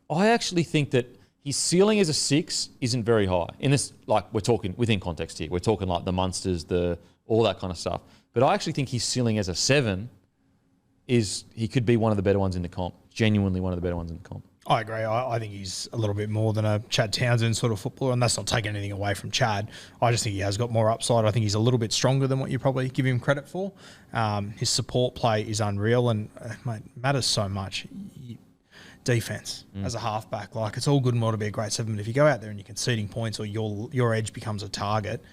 I actually think that his ceiling as a 6 isn't very high. In this, we're talking within context here. We're talking the Munsters, all that kind of stuff. But I actually think his ceiling as a 7 he could be one of the better ones in the comp. Genuinely one of the better ones in the comp. I agree. I think he's a little bit more than a Chad Townsend sort of footballer, and that's not taking anything away from Chad. I just think he has got more upside. I think he's a little bit stronger than what you probably give him credit for. His support play is unreal, and mate, matters so much. Defense as a halfback, like it's all good and well to be a great seven, but if you go out there and you're conceding points or your edge becomes a target,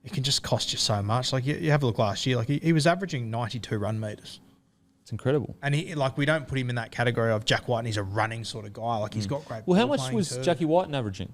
it can just cost you so much. Like you have a look last year, like he was averaging 92 run meters. It's incredible. And we don't put him in that category of Jack White and he's a running sort of guy. Like he's got great. Well, how much playing was too. Jackie White averaging?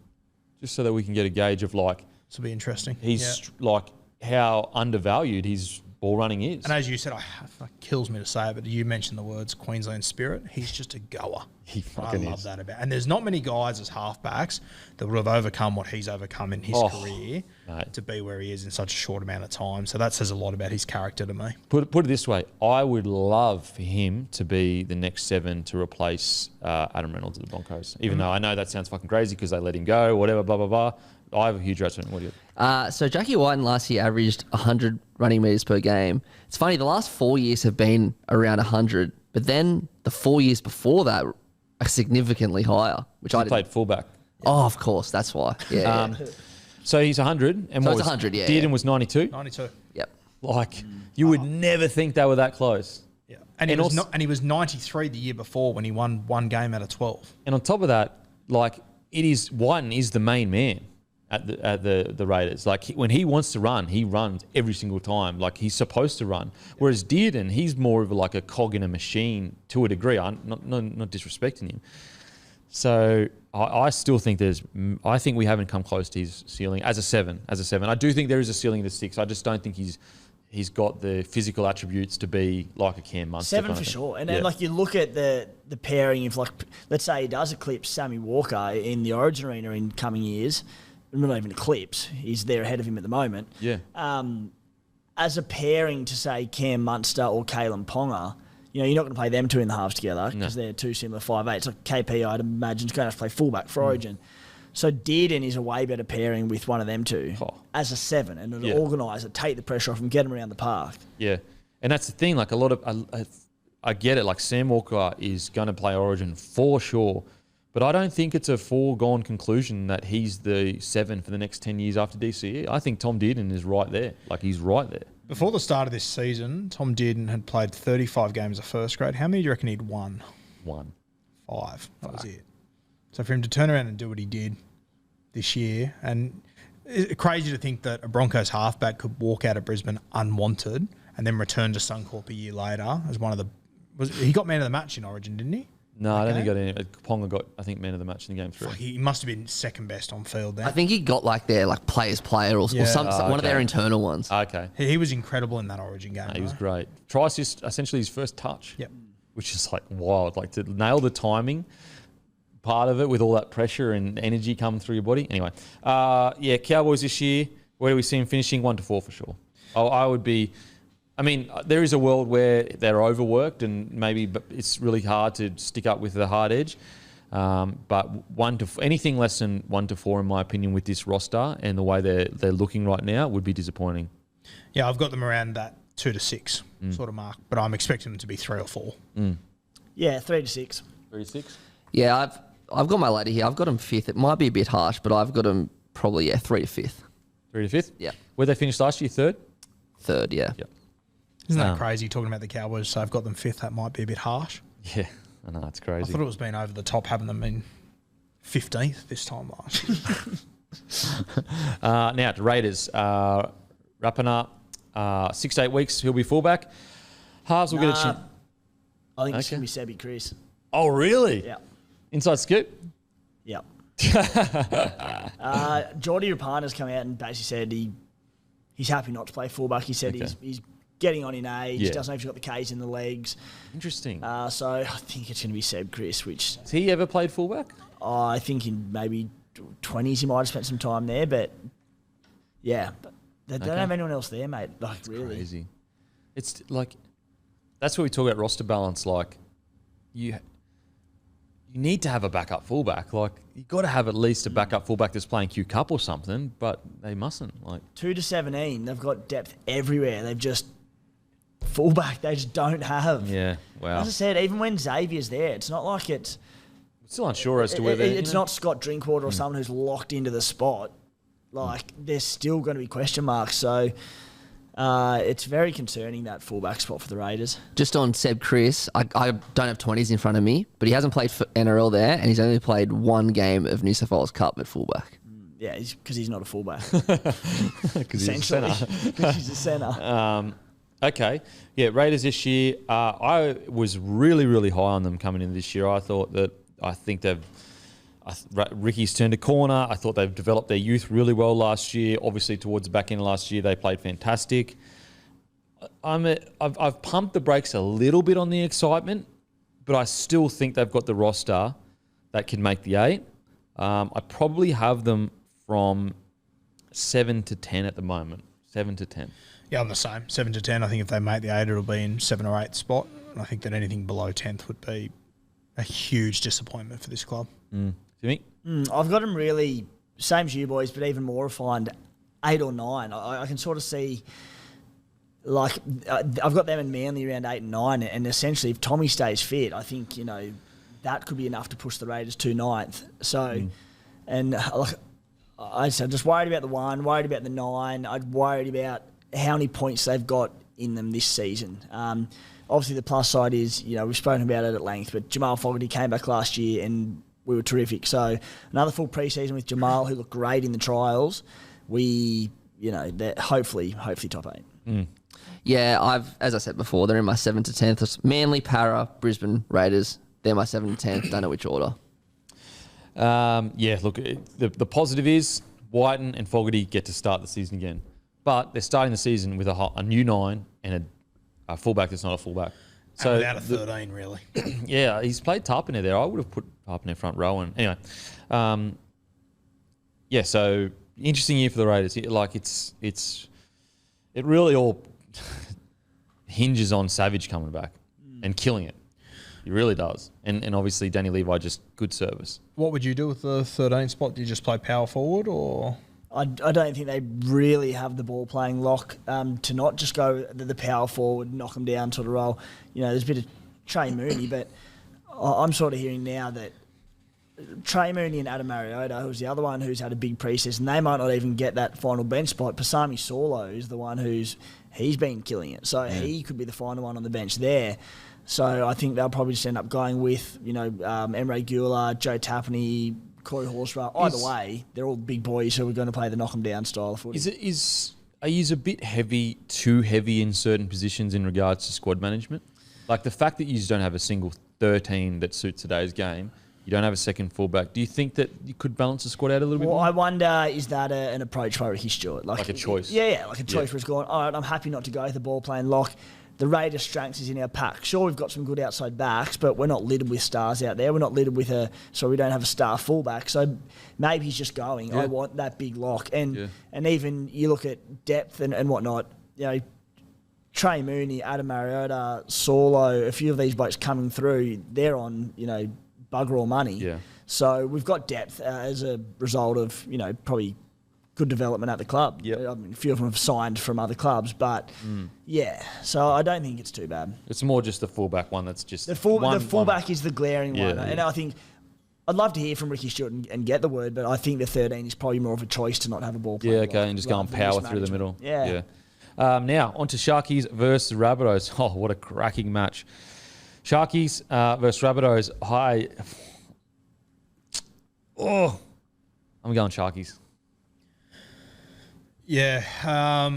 Just so that we can get a gauge of like This will be interesting. he's like how undervalued his ball running is. And as you said, it kills me to say it, but you mentioned the words Queensland spirit. He's just a goer. He I fucking love is. that about. And there's not many guys as halfbacks that would have overcome what he's overcome in his career mate. to be where he is in such a short amount of time. So that says a lot about his character to me. Put it this way, I would love for him to be the next seven to replace Adam Reynolds at the Broncos. Even though I know that sounds fucking crazy because they let him go, whatever, blah, blah, blah. I have a huge respect. What do you? So Jackie White last year averaged 100 running metres per game. It's funny, the last 4 years have been around 100, but then the 4 years before that are significantly higher, which I He didn't. played fullback. Oh, of course, that's why. Yeah. So he's 100. And So what Oh, it's was 100, yeah, Dearden yeah. was 92. 92. Yep. Like, you would never think they were that close. Yeah. And And he was 93 the year before when he won one game out of 12. And on top of that, like, Whiten is the main man at the Raiders. Like, when he wants to run, he runs every single time. Like, he's supposed to run. Whereas Dearden, he's more of like a cog in a machine to a degree. I'm not disrespecting him. So I still think I think we haven't come close to his ceiling as a seven. I do think there is a ceiling to 6. I just don't think he's got the physical attributes to be like a Cam Munster. 7 kind for of thing. sure. And then, like, you look at the pairing of, like, let's say he does eclipse Sammy Walker in the Origin Arena in coming years. Not even eclipse. He's there ahead of him at the moment. Yeah. As a pairing to, say, Cam Munster or Kalen Ponga, you're not going to play them two in the halves together because they're too similar 5'8". It's like KP, I'd imagine, is going to have to play fullback for Origin. So Dearden is a way better pairing with one of them two as a 7 and it'll organise it, take the pressure off him, get him around the park. Yeah. And that's the thing. Like, a lot of... I get it. Like, Sam Walker is going to play Origin for sure. But I don't think it's a foregone conclusion that he's the 7 for the next 10 years after DCE. I think Tom Dearden is right there. Like, he's right there. Before the start of this season, Tom Dearden had played 35 games of first grade. How many do you reckon he'd won? 1. 5. That was it. So for him to turn around and do what he did this year, and it's crazy to think that a Broncos halfback could walk out of Brisbane unwanted and then return to Suncorp a year later as one of the... he got man of the match in Origin, didn't he? No, I don't think he got any. Ponga got, I think, man of the match in the game 3. He must have been second best on field then. I think he got like their like players player or one of their internal ones. Okay. He was incredible in that Origin game. He was great. Try assist, essentially his first touch. Yep. Which is like wild. Like, to nail the timing part of it with all that pressure and energy coming through your body. Anyway, Cowboys this year, where do we see him finishing? 1 to 4 for sure. I would be... I mean, there is a world where they're overworked and maybe it's really hard to stick up with the hard edge. But anything less than 1 to 4, in my opinion, with this roster and the way they're looking right now would be disappointing. Yeah, I've got them around that 2 to 6 sort of mark, but I'm expecting them to be 3 or 4. Yeah, 3 to 6. 3 to 6? Yeah, I've got my ladder here. I've got them 5th. It might be a bit harsh, but I've got them probably 3 to 5th. 3 to 5th? Yeah. Where'd they finish last year? 3rd? 3rd, yeah. Yep. Isn't that crazy talking about the Cowboys? So I've got them 5th. That might be a bit harsh. Yeah, I know, it's I crazy. thought it was being over the top having them in 15th this time last year. Now, to Raiders. Wrapping up 6 to 8 weeks, he'll be fullback. Halves will get a chance. I think it's Okay. going to be Sebi Chris. Oh, really? Yeah. Inside scoop? Yep. Jordy Rapana's come out and basically said he's happy not to play fullback. He said he's getting on in age. Yeah. Doesn't know if he's got the K's in the legs. Interesting. So I think it's going to be Seb Chris, which Has he ever played fullback? I think in maybe 20s he might have spent some time there. But yeah, they don't have anyone else there, mate. Like, really. Crazy. It's like, that's what we talk about roster balance. Like, you need to have a backup fullback. Like, you got to have at least a backup fullback that's playing Q Cup or something, but they mustn't. Like, 2 to 17, they've got depth everywhere. They've just fullback. They just don't have. yeah, wow. As I said, even when Xavier's there, it's not like it's Still unsure as to whether it's not Scott Drinkwater or someone who's locked into the spot. Like, there's still going to be question marks. So it's very concerning, that fullback spot for the Raiders. Just on Seb Chris, I don't have 20s in front of me, but he hasn't played for NRL there, and he's only played one game of New South Wales Cup at fullback. Yeah, because he's not a fullback. because he's a centre. Because he's a centre. Okay. Yeah, Raiders this year, I was really, really high on them coming in this year. I think Ricky's turned a corner. I thought they've developed their youth really well last year. Obviously, towards the back end of last year, they played fantastic. I've pumped the brakes a little bit on the excitement, but I still think they've got the roster that can make the 8. I probably have them from 7 to 10 at the moment. 7 to 10. Yeah, I'm the same. 7 to 10. I think if they make the 8, it'll be in 7 or 8 spot. I think that anything below 10th would be a huge disappointment for this club. Do you think? I've got them really, same as you boys, but even more refined, 8 or 9. I can sort of see, like, I've got them in Manly around 8 and 9, and essentially if Tommy stays fit, I think, that could be enough to push the Raiders to 9th. So, and like, I'm just worried about the 1, worried about the 9. I'd worried about how many points they've got in them this season. Obviously, the plus side is, we've spoken about it at length, but Jamal Fogarty came back last year and we were terrific. So another full preseason with Jamal, who looked great in the trials. They're hopefully top 8. Yeah, as I said before, they're in my 7 to 10th. It's Manly, Para, Brisbane, Raiders. They're my 7 to 10th. Don't know which order. Look, the positive is Whiten and Fogarty get to start the season again. But they're starting the season with a new 9 and a fullback that's not a fullback. So and without a 13, really. Yeah, he's played Tarpany there. I would have put Tarpany in front row. And anyway, so interesting year for the Raiders. It really all hinges on Savage coming back and killing it. He really does. And obviously Danny Levi, just good service. What would you do with the 13 spot? Do you just play power forward or...? I don't think they really have the ball playing lock to not just go the power forward, knock them down sort of role. There's a bit of Trey Mooney, but I'm sort of hearing now that Trey Mooney and Adam Mariota, who's the other one who's had a big preseason, they might not even get that final bench spot. Pasami Saulo is the one he's been killing it. So he could be the final one on the bench there. So I think they'll probably just end up going with, Emre Gula, Joe Tapney, Corey Horsburgh. Either way, they're all big boys who are going to play the knock 'em down style of footy. Are you a bit too heavy in certain positions in regards to squad management? Like the fact that you don't have a single 13 that suits today's game, you don't have a second fullback. Do you think that you could balance the squad out a little bit more? I wonder, is that an approach by Ricky Stewart? Like a choice? Yeah, like a choice where it's going, all right, I'm happy not to go with the ball playing lock. The Raiders' strengths is in our pack. Sure, we've got some good outside backs, but we're not littered with stars out there. We're not littered with so we don't have a star fullback. So maybe he's just going, I want that big lock. And even you look at depth and whatnot, Trey Mooney, Adam Mariota, Saulo, a few of these blokes coming through, they're on, bugger all money. Yeah. So we've got depth as a result of, probably good development at the club. Yep. I mean, a few of them have signed from other clubs, but so I don't think it's too bad. It's more just the fullback one that's just the fullback is the glaring one, and I think I'd love to hear from Ricky Stewart and get the word, but I think the 13 is probably more of a choice to not have a ball player. Yeah, okay, and just go and power through the middle. Yeah. Now on to Sharkies versus Rabbitohs. Oh, what a cracking match! Sharkies versus Rabbitohs. I'm going Sharkies. Yeah.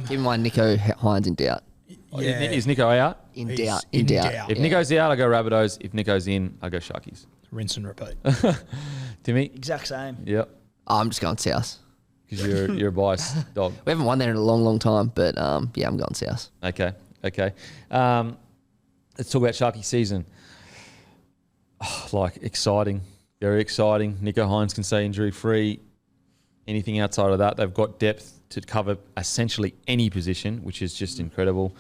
Keep in mind, Nico Hines in doubt. Yeah. Is Nico out? In He's doubt. in In doubt. doubt. If Nico's out, I go Rabbitohs. If Nico's in, I go Sharkies. Rinse and repeat. Timmy? Exact same. Yep. I'm just going South. Because you're a biased dog. We haven't won there in a long, long time, but I'm going South. Okay. Let's talk about Sharky season. Exciting. Very exciting. Nico Hines can stay injury-free. Anything outside of that, they've got depth to cover essentially any position, which is just incredible.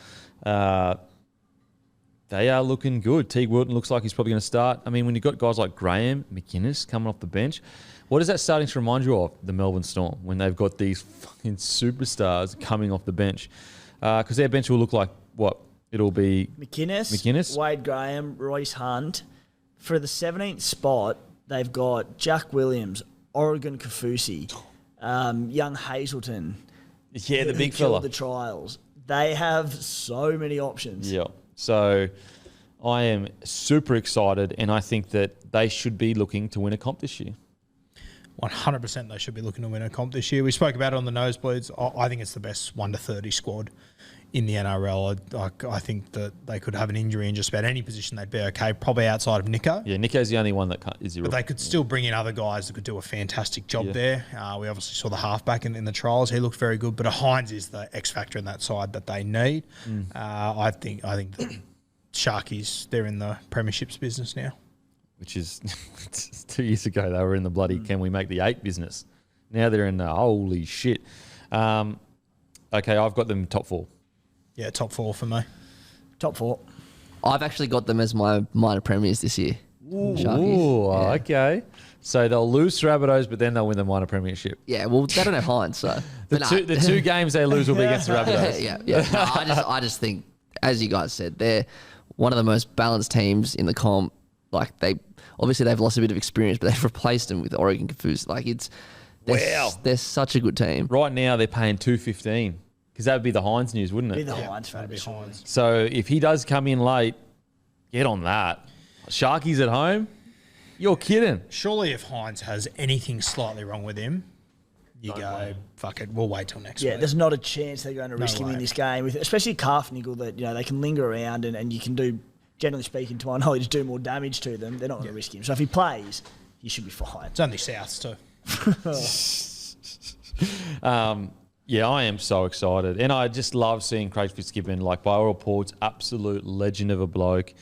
They are looking good. Teague Wilton looks like he's probably going to start. I mean, when you've got guys like Graham, McInnes coming off the bench, what is that starting to remind you of? The Melbourne Storm, when they've got these fucking superstars coming off the bench. Because their bench will look like, what? It'll be McInnes, Wade Graham, Royce Hunt. For the 17th spot, they've got Jack Williams, Oregon Kafusi, young Hazelton. Yeah, the who big killed fella. the trials. They have so many options. Yeah. So I am super excited, and I think that they should be looking to win a comp this year. 100% they should be looking to win a comp this year. We spoke about it on the nosebleeds. I think it's the best 1 to 30 squad in the NRL. I think that they could have an injury in just about any position. They'd be okay, probably outside of Nico. Yeah, Nico's the only one that is But they could still bring in other guys that could do a fantastic job there. We obviously saw the halfback in the trials. He looked very good. But Hines is the X factor in that side that they need. I think the Sharkies, they're in the premierships business now. Which is 2 years ago, they were in the bloody can we make the 8 business. Now they're in the holy shit. Okay, I've got them top 4. Yeah, top 4 for me. Top 4. I've actually got them as my minor premiers this year. Sharkies. Ooh, Yeah. okay. So they'll lose to Rabbitohs, but then they'll win the minor premiership. Yeah, well, they don't have Hines, so. The But two games they lose will be against the Rabbitohs. yeah. No, I just think, as you guys said, they're one of the most balanced teams in the comp. Like, they've lost a bit of experience, but they've replaced them with Oregon Cafusi. Like, they're such a good team. Right now, they're paying $2.15 because that would be the Hines news, wouldn't Be it? the Hines That'd be fan. Hines. So if he does come in late, get on that. Sharkies at home? You're kidding. Surely if Hines has anything slightly wrong with him, you go, fuck it, we'll wait till next Yeah, week. there's not a chance they're going to risk him way. in this game, with especially calf niggle that they can linger around and you can do, generally speaking, to my knowledge, do more damage to them. They're not going to risk him. So if he plays, he should be fine. It's only Souths too. Yeah, I am so excited. And I just love seeing Craig Fitzgibbon, like by all reports, absolute legend of a bloke.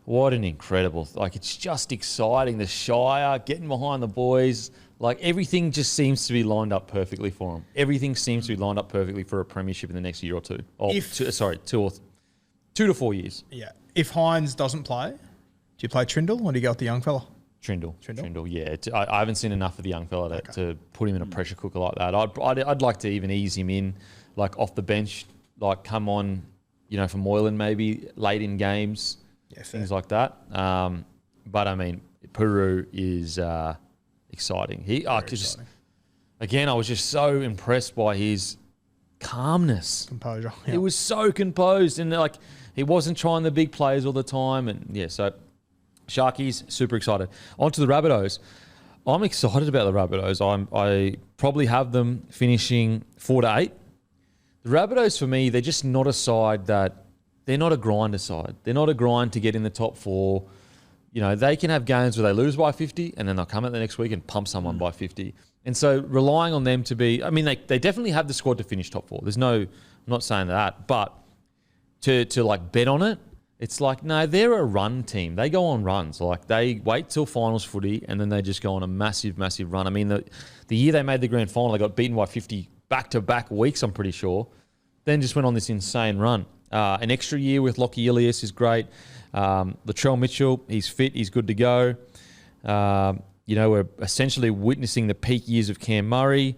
What an incredible, it's just exciting. The Shire, getting behind the boys, everything just seems to be lined up perfectly for him. Everything seems to be lined up perfectly for a premiership in the next year or two. 2 to 4 years. Yeah. If Hines doesn't play, do you play Trindle or do you go with the young fella? Trindle, yeah. I haven't seen enough of the young fella to put him in a pressure cooker like that. I'd like to even ease him in, off the bench, come on, for Moylan maybe late in games, things like that. But I mean, Puru is exciting. I was just so impressed by his calmness, Composure. He was so composed and he wasn't trying the big plays all the time, and so. Sharkies, super excited. On to the Rabbitohs. I'm excited about the Rabbitohs. I probably have them finishing 4 to 8. The Rabbitohs, for me, they're just not a side that... They're not a grinder side. They're not a grind to get in the top 4. They can have games where they lose by 50 and then they'll come out the next week and pump someone by 50. And so relying on them to be... I mean, they definitely have the squad to finish top 4. I'm not saying that. But to bet on it, it's no, they're a run team. They go on runs. They wait till finals footy and then they just go on a massive, massive run. I mean, the year they made the grand final, they got beaten by 50 back-to-back weeks, I'm pretty sure. Then just went on this insane run. An extra year with Lockie Ilias is great. Latrell Mitchell, he's fit. He's good to go. We're essentially witnessing the peak years of Cam Murray.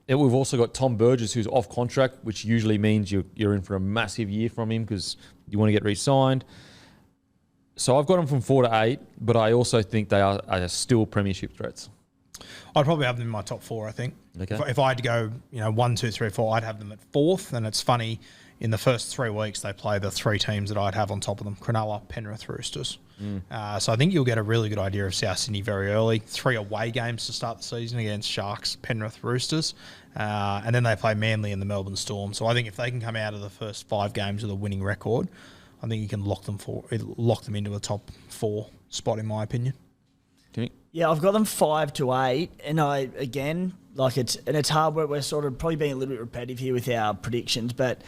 We've also got Tom Burgess, who's off contract, which usually means you're in for a massive year from him because you want to get re-signed. So I've got them from 4 to 8, but I also think they are still premiership threats. I'd probably have them in my top 4, I think. Okay. If I had to go, 1, 2, 3, 4, I'd have them at 4th. And it's funny, in the first 3 weeks, they play the 3 teams that I'd have on top of them: Cronulla, Penrith, Roosters. So I think you'll get a really good idea of South Sydney very early. 3 away games to start the season against Sharks, Penrith, Roosters. And then they play Manly and the Melbourne Storm. So I think if they can come out of the first 5 games with a winning record, I think you can lock them into a top 4 spot, in my opinion. Yeah, I've got them 5 to 8, and it's hard work. We're sort of probably being a little bit repetitive here with our predictions, but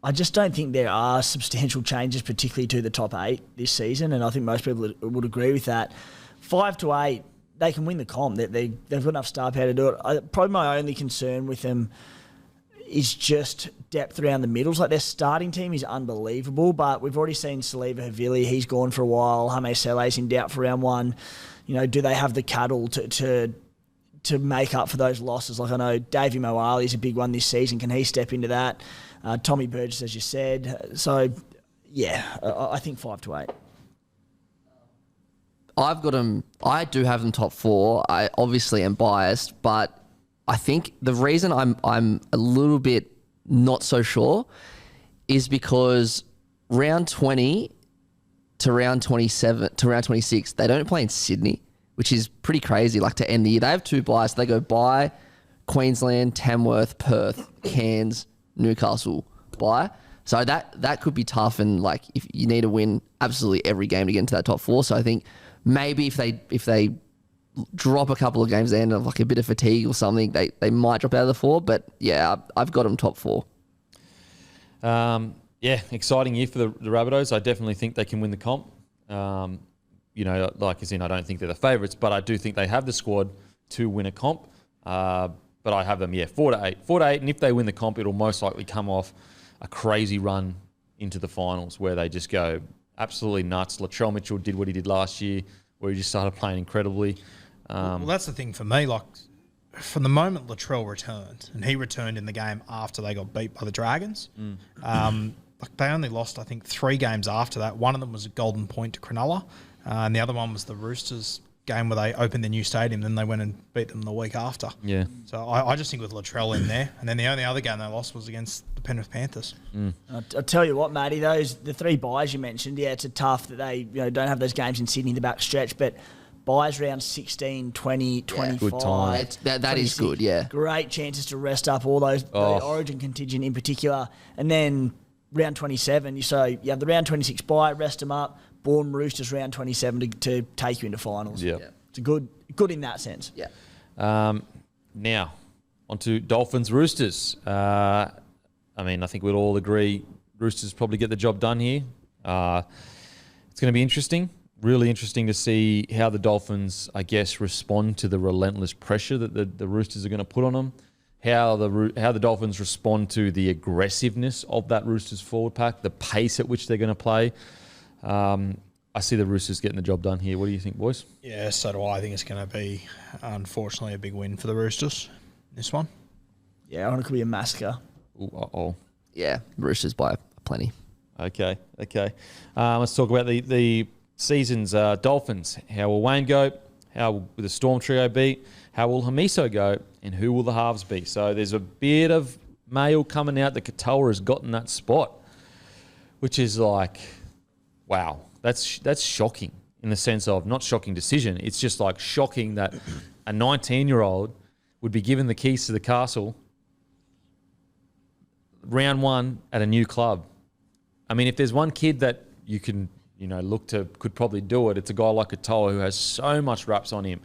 I just don't think there are substantial changes, particularly to the top 8 this season, and I think most people would agree with that. 5 to 8, they can win the comp. They've got enough star power to do it. Probably my only concern with them is just depth around the middles. Their starting team is unbelievable, but we've already seen Saliva Havili. He's gone for a while. Hame Sele's in doubt for round 1. Do they have the cattle to make up for those losses? I know Davey Moali is a big one this season. Can he step into that? Tommy Burgess, as you said. So, yeah, I think 5 to 8. I've got them. I do have them top 4. I obviously am biased, but I think the reason I'm a little bit not so sure is because round 20 to round 27 to round 26, they don't play in Sydney, which is pretty crazy. Like to end the year, they have 2 byes. They go bye Queensland, Tamworth, Perth, Cairns, Newcastle bye. So that could be tough, and like if you need to win absolutely every game to get into that top 4. So I think maybe if they drop a couple of games there and have like a bit of fatigue or something, they might drop out of the 4. But yeah, I've got them top 4. Yeah, exciting year for the Rabbitohs. I definitely think they can win the comp. Like as in, I don't think they're the favourites, but I do think they have the squad to win a comp. But I have them, 4 to 8. 4 to 8, and if they win the comp, it'll most likely come off a crazy run into the finals where they just go absolutely nuts. Latrell Mitchell did what he did last year, where he just started playing incredibly. Well, that's the thing for me. Like, from the moment Latrell returned, and he returned in the game after they got beat by the Dragons, like they only lost, I think, 3 games after that. One of them was a golden point to Cronulla, and the other one was the Roosters game where they opened their new stadium, then they went and beat them the week after. Yeah. So I just think with Latrell in there, and then the only other game they lost was against the Penrith Panthers. I'll tell you what, Matty, the 3 byes you mentioned, it's a tough that they don't have those games in Sydney in the back stretch, but byes round 16, 20, 25. Good time. That is good, yeah. Great chances to rest up all those, the Origin contingent in particular. And then round 27, so you have the round 26 bye, rest them up, Bourne Roosters round 27 to take you into finals. Yeah. It's a good in that sense. Yeah. Now, on to Dolphins Roosters. I think we'd all agree Roosters probably get the job done here. It's going to be interesting. Really interesting to see how the Dolphins, I guess, respond to the relentless pressure that the Roosters are going to put on them. How the Dolphins respond to the aggressiveness of that Roosters forward pack, the pace at which they're going to play. I see the Roosters getting the job done here. What do you think, boys? Yeah, so do I. I think it's going to be, unfortunately, a big win for the Roosters, this one. Yeah, I think it could be a massacre. Ooh, Yeah, Roosters by plenty. Okay. Let's talk about the season's Dolphins. How will Wayne go? How will the Storm Trio be? How will Hamiso go? And who will the halves be? So there's a bit of mail coming out that Katoa has gotten that spot, which is like, wow, that's shocking in the sense of not shocking decision. It's just like shocking that a 19-year-old would be given the keys to the castle round 1 at a new club. I mean, if there's one kid that you can, look to could probably do it, it's a guy like Katoa who has so much raps on him.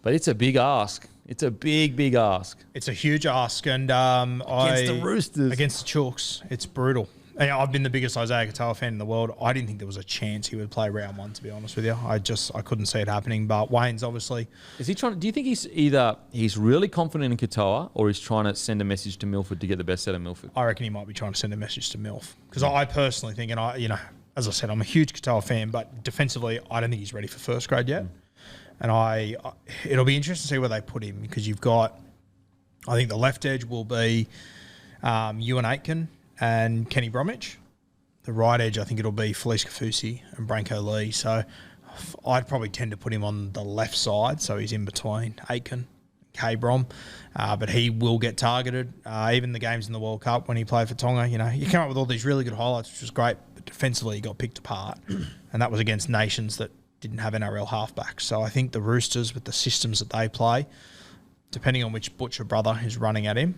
But it's a big ask. It's a big ask. It's a huge ask, and against the Roosters, against the Chooks, it's brutal. And I've been the biggest Isaiah Katoa fan in the world. I didn't think there was a chance he would play round 1, to be honest with you. I couldn't see it happening. But Wayne's obviously. Is he trying? Do you think he's really confident in Katoa, or he's trying to send a message to Milford to get the best out of Milford? I reckon he might be trying to send a message to Milf, because I personally think, and as I said, I'm a huge Katoa fan, but defensively, I don't think he's ready for first grade yet. And it'll be interesting to see where they put him, because you've got, I think the left edge will be Ewan Aitken and Kenny Bromwich. The right edge, I think it'll be Felice Kafusi and Branko Lee. So I'd probably tend to put him on the left side, so he's in between Aitken and K-Brom. But he will get targeted. Even the games in the World Cup when he played for Tonga, you came up with all these really good highlights, which was great, but defensively he got picked apart. And that was against nations that didn't have NRL halfbacks. So I think the Roosters, with the systems that they play, depending on which Butcher brother is running at him,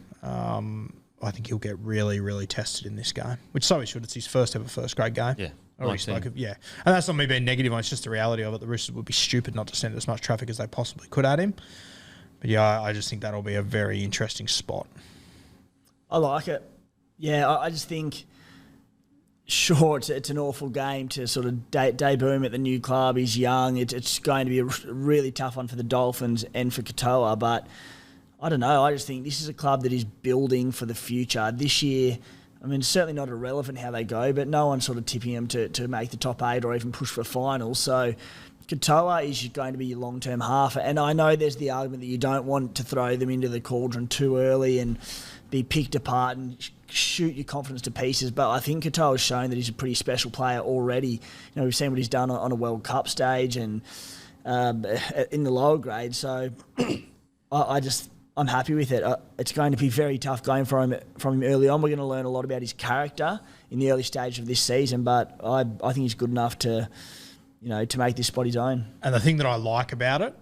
I think he'll get really, really tested in this game, which so he should. It's his first ever first grade game. Yeah. And that's not me being negative on it. It's just the reality of it. The Roosters would be stupid not to send as much traffic as they possibly could at him. But yeah, I just think that'll be a very interesting spot. I like it. Yeah, I just think, sure, it's an awful game to sort of debut him at the new club. He's young. It's going to be a really tough one for the Dolphins and for Katoa. But I don't know. I just think this is a club that is building for the future. This year, I mean, it's certainly not irrelevant how they go, but no one's sort of tipping them to make the top 8 or even push for finals. So Katoa is going to be your long-term half. And I know there's the argument that you don't want to throw them into the cauldron too early and be picked apart and shoot your confidence to pieces. But I think Katoa has shown that he's a pretty special player already. We've seen what he's done on a World Cup stage, and in the lower grade. So I'm happy with it. It's going to be very tough going from him early on. We're going to learn a lot about his character in the early stage of this season, but I think he's good enough to make this spot his own. And the thing that I like about it,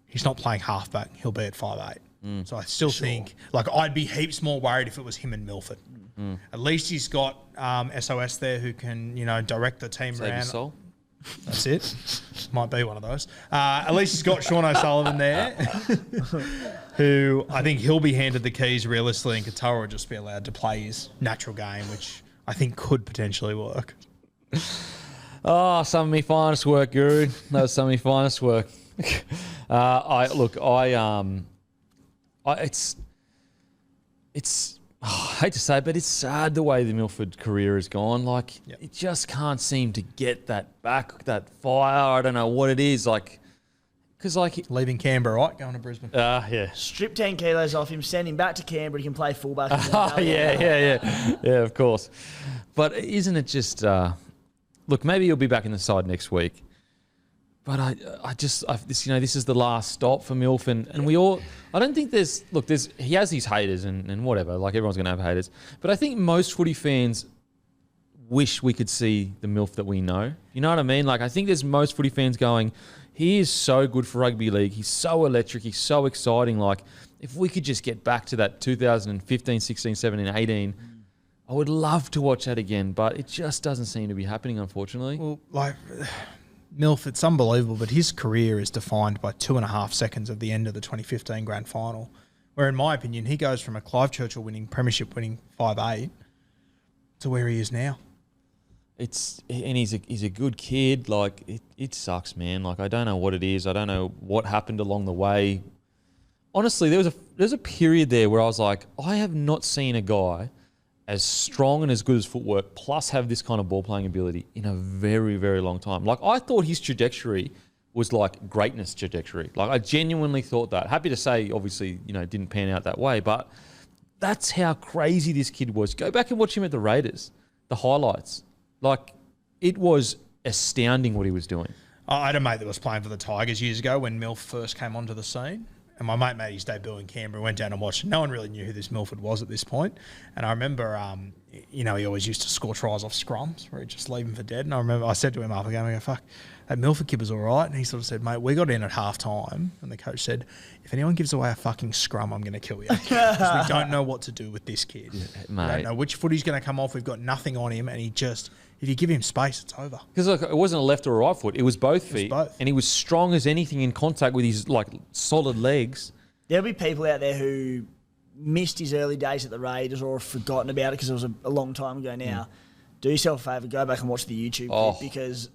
he's not playing halfback. He'll be at 5'8". So I still think, I'd be heaps more worried if it was him and Milford. At least he's got SOS there who can, direct the team Save around. his soul. That's it. Might be one of those. At least he's got Sean O'Sullivan there, who I think he'll be handed the keys realistically, and Katoa will just be allowed to play his natural game, which I think could potentially work. Oh, some of my finest work, Guru. That was some of my finest work. I hate to say it, but it's sad the way the Milford career has gone. It just can't seem to get that back, that fire. I don't know what it is. Leaving Canberra, right? Going to Brisbane. Yeah. Strip 10 kilos off him, send him back to Canberra. He can play fullback. Yeah, of course. But isn't it just? Look, maybe he'll be back in the side next week. But this is the last stop for Milf, and we all. I don't think he has these haters and whatever. Everyone's going to have haters, but I think most footy fans wish we could see the Milf that we know. You know what I mean? I think there's most footy fans going, he is so good for rugby league. He's so electric. He's so exciting. If we could just get back to that 2015, 16, 17, 18, I would love to watch that again. But it just doesn't seem to be happening, unfortunately. Well, Milf, it's unbelievable, but his career is defined by 2.5 seconds of the end of the 2015 grand final, where, in my opinion, he goes from a Clive Churchill premiership winning 5'8" to where he is now. He's a good kid. It sucks, man. I don't know what it is. I don't know what happened along the way. Honestly, there's a period there where I was like, I have not seen a guy as strong and as good as footwork, plus have this kind of ball playing ability in a very, very long time. I thought his trajectory was greatness trajectory. I genuinely thought that. Happy to say, obviously, it didn't pan out that way, but that's how crazy this kid was. Go back and watch him at the Raiders, the highlights. It was astounding what he was doing. I had a mate that was playing for the Tigers years ago when Milf first came onto the scene. And my mate made his debut in Canberra, went down and watched. No one really knew who this Milford was at this point. And I remember, he always used to score tries off scrums where he'd just leave him for dead. And I remember I said to him after the game, I go, fuck, that Milford kid was all right. And he sort of said, mate, we got in at half time. And the coach said, if anyone gives away a fucking scrum, I'm going to kill you. Because we don't know what to do with this kid. Yeah, we mate. don't know which foot he's going to come off. We've got nothing on him. And if you give him space, it's over. Because it wasn't a left or a right foot. It was both feet. Both. And he was strong as anything in contact with his solid legs. There'll be people out there who missed his early days at the Raiders or have forgotten about it because it was a long time ago now. Do yourself a favour, go back and watch the YouTube clip because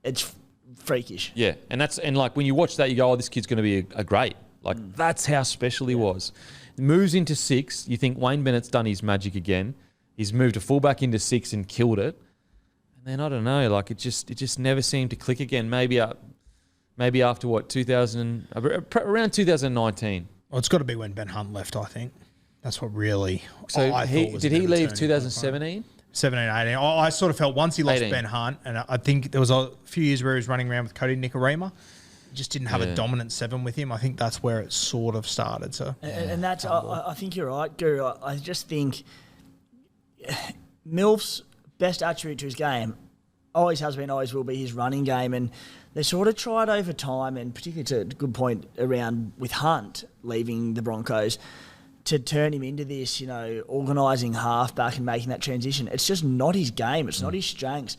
it's freakish. Yeah, and when you watch that, you go, oh, this kid's going to be a great. That's how special he was. Moves into 6. You think Wayne Bennett's done his magic again. He's moved a fullback into 6 and killed it. And then, I don't know, it just never seemed to click again. Maybe after around 2019. Well, it's got to be when Ben Hunt left, I think. That's what really. So did he leave 2017? 17, 18. I sort of felt once he lost 18. Ben Hunt, and I think there was a few years where he was running around with Cody Nicarima. He just didn't have a dominant 7 with him. I think that's where it sort of started. So, and that's. I think you're right, Guru. I just think Milf's best attribute to his game always has been, always will be his running game, and they sort of tried over time, and particularly to a good point around with Hunt leaving the Broncos, to turn him into this, organising halfback and making that transition. It's just not his game. It's not his strengths.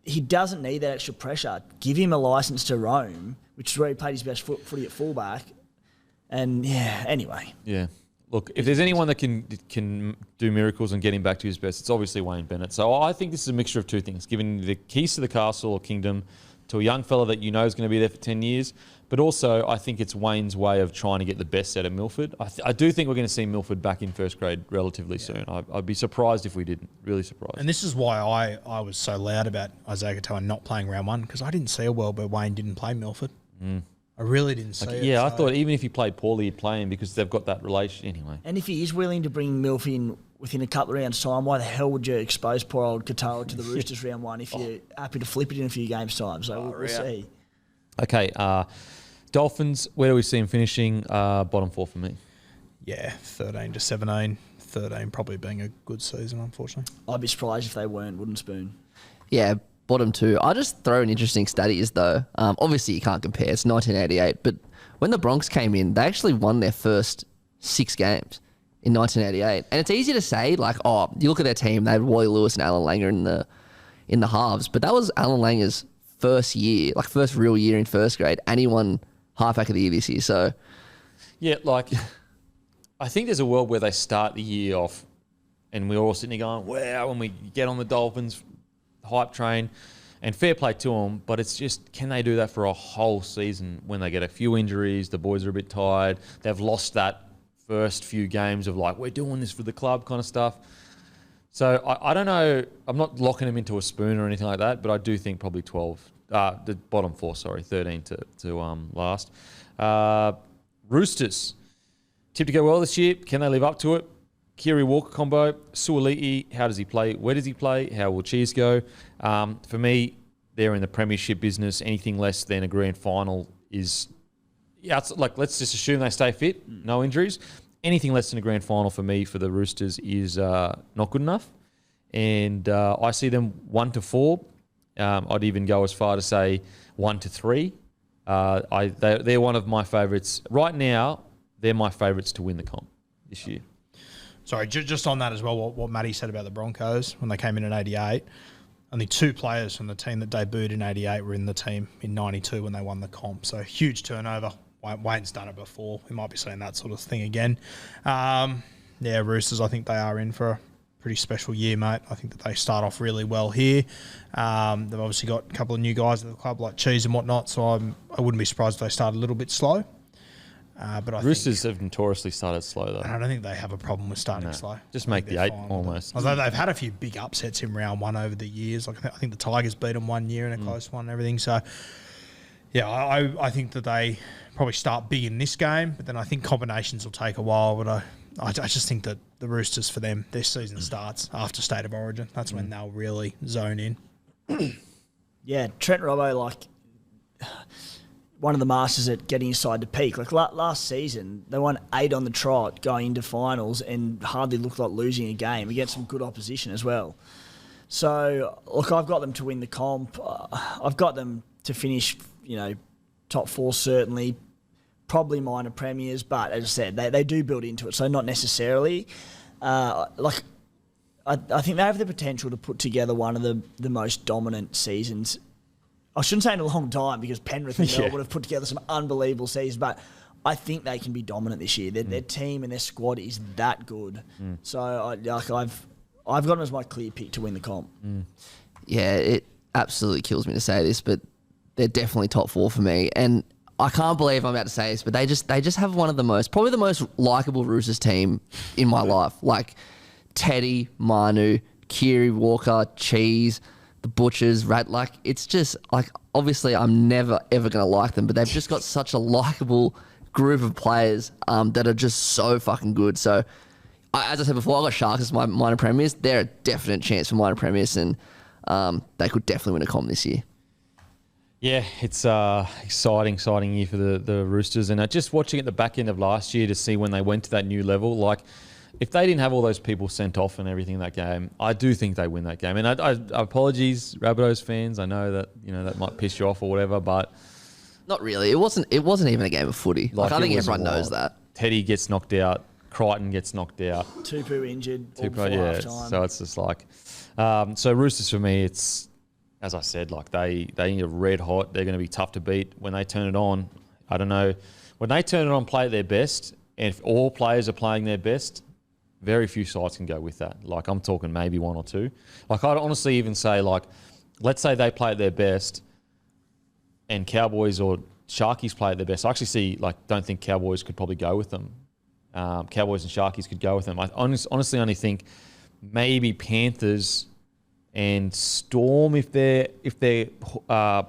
He doesn't need that extra pressure. Give him a licence to roam, which is where he played his best footy at fullback. And, anyway. Yeah. Look, if there's anyone that can do miracles and get him back to his best, it's obviously Wayne Bennett. So I think this is a mixture of two things, giving the keys to the castle or kingdom to a young fella that you know is going to be there for 10 years. But also, I think it's Wayne's way of trying to get the best out of Milford. I do think we're going to see Milford back in first grade relatively soon. I'd be surprised if we didn't. Really surprised. And this is why I was so loud about Isaiah Katoa not playing round 1, because I didn't see a world where Wayne didn't play Milford. I really didn't see it. Yeah, I thought even if he played poorly, he'd play him because they've got that relation anyway. And if he is willing to bring Milf in within a couple of rounds' time, why the hell would you expose poor old Katoa to the Roosters round 1 if you're happy to flip it in a few games' time? So we'll see. Okay, Dolphins, where do we see them finishing? Bottom 4 for me. Yeah, 13 to 17. 13 probably being a good season, unfortunately. I'd be surprised if they weren't wooden spoon. Yeah, bottom 2. I'll just throw an interesting stat is though. Obviously, you can't compare. It's 1988. But when the Broncos came in, they actually won their first 6 games in 1988. And it's easy to say, like, oh, you look at their team, they had Wally Lewis and Alan Langer in the halves. But that was Alan Langer's first year, like first real year in first grade. And he won halfback of the year this year. So, yeah, like, I think there's a world where they start the year off and we're all sitting there going, wow, when we get on the Dolphins hype train, and fair play to them, but it's just, can they do that for a whole season when they get a few injuries, the boys are a bit tired, they've lost that first few games of like, we're doing this for the club kind of stuff. So I don't know, I'm not locking them into a spoon or anything like that, but I do think probably 12, the bottom 4, 13 to last. Roosters, tip to go well this year, can they live up to it? Kiri Walker combo, Suoliti, how does he play? Where does he play? How will Cheese go? For me, they're in the premiership business. Anything less than a grand final is, yeah, it's like, let's just assume they stay fit, no injuries. Anything less than a grand final for me, for the Roosters, is not good enough. And I see them 1 to 4. I'd even go as far to say 1 to 3. They're one of my favourites. Right now, they're my favourites to win the comp this year. Sorry, just on that as well, what Matty said about the Broncos when they came in 88. Only 2 players from the team that debuted in 88 were in the team in 92 when they won the comp. So huge turnover. Wayne's done it before. We might be seeing that sort of thing again. Yeah, Roosters, I think they are in for a pretty special year, mate. I think that they start off really well here. They've obviously got a couple of new guys at the club like Cheese and whatnot, so I wouldn't be surprised if they start a little bit slow. But I Roosters think, have notoriously started slow, though. I don't think they have a problem with starting slow. Just make the 8 almost. Although they've had a few big upsets in round 1 over the years. Like I think the Tigers beat them 1 year in a close one and everything. So, yeah, I think that they probably start big in this game, but then I think combinations will take a while. But I just think that the Roosters, for them, their season starts after State of Origin. That's when they'll really zone in. Yeah, Trent Robbo, like, one of the masters at getting his side to peak. Like last season, they won 8 on the trot going into finals and hardly looked like losing a game against some good opposition as well. So, look, I've got them to win the comp. I've got them to finish, top 4 certainly, probably minor premiers, but as I said, they do build into it, so not necessarily. I think they have the potential to put together one of the most dominant seasons. I shouldn't say in a long time, because Penrith and Melbourne have put together some unbelievable seasons, but I think they can be dominant this year. Their team and their squad is that good. So I've got them as my clear pick to win the comp. yeah, it absolutely kills me to say this, but they're definitely top 4 for me. And I can't believe I'm about to say this, but they just have one of probably the most likable Roosters team in my life. Like Teddy, Manu, Kiri Walker, Cheese, the Butchers, like it's just like, obviously I'm never ever going to like them, but they've just got such a likable group of players that are just so fucking good. So as I said before, I got Sharks as my minor premiers. They're a definite chance for minor premiers, and they could definitely win a comp this year. Yeah, it's exciting year for the Roosters, and just watching at the back end of last year to see when they went to that new level, like, if they didn't have all those people sent off and everything in that game, I do think they win that game. And I apologies, Rabbitohs fans. I know that that might piss you off or whatever, but not really. It wasn't even a game of footy. Like I think everyone knows that. Teddy gets knocked out. Crichton gets knocked out. Tupu injured. Yeah. So it's just like, so Roosters for me, it's, as I said, like they are red hot. They're going to be tough to beat when they turn it on. I don't know, when they turn it on, play at their best, and if all players are playing their best, very few sides can go with that. Like, I'm talking maybe 1 or 2. Like, I'd honestly even say, like, let's say they play at their best and Cowboys or Sharkies play at their best. I actually don't think Cowboys could probably go with them. Cowboys and Sharkies could go with them. I honestly only think maybe Panthers and Storm if their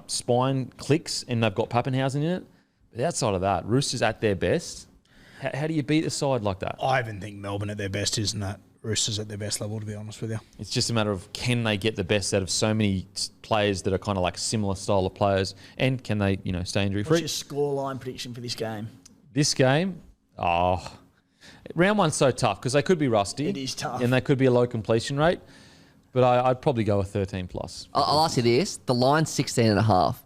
spine clicks and they've got Pappenhausen in it. But outside of that, Roosters at their best. How do you beat a side like that? I even think Melbourne at their best isn't that Roosters at their best level, to be honest with you. It's just a matter of can they get the best out of so many players that are kind of like similar style of players, and can they, stay injury free? What's your scoreline prediction for this game? This game, round one's so tough because they could be rusty. It is tough. And they could be a low completion rate, but I'd probably go with 13 plus. I'll ask you this. The line's 16.5.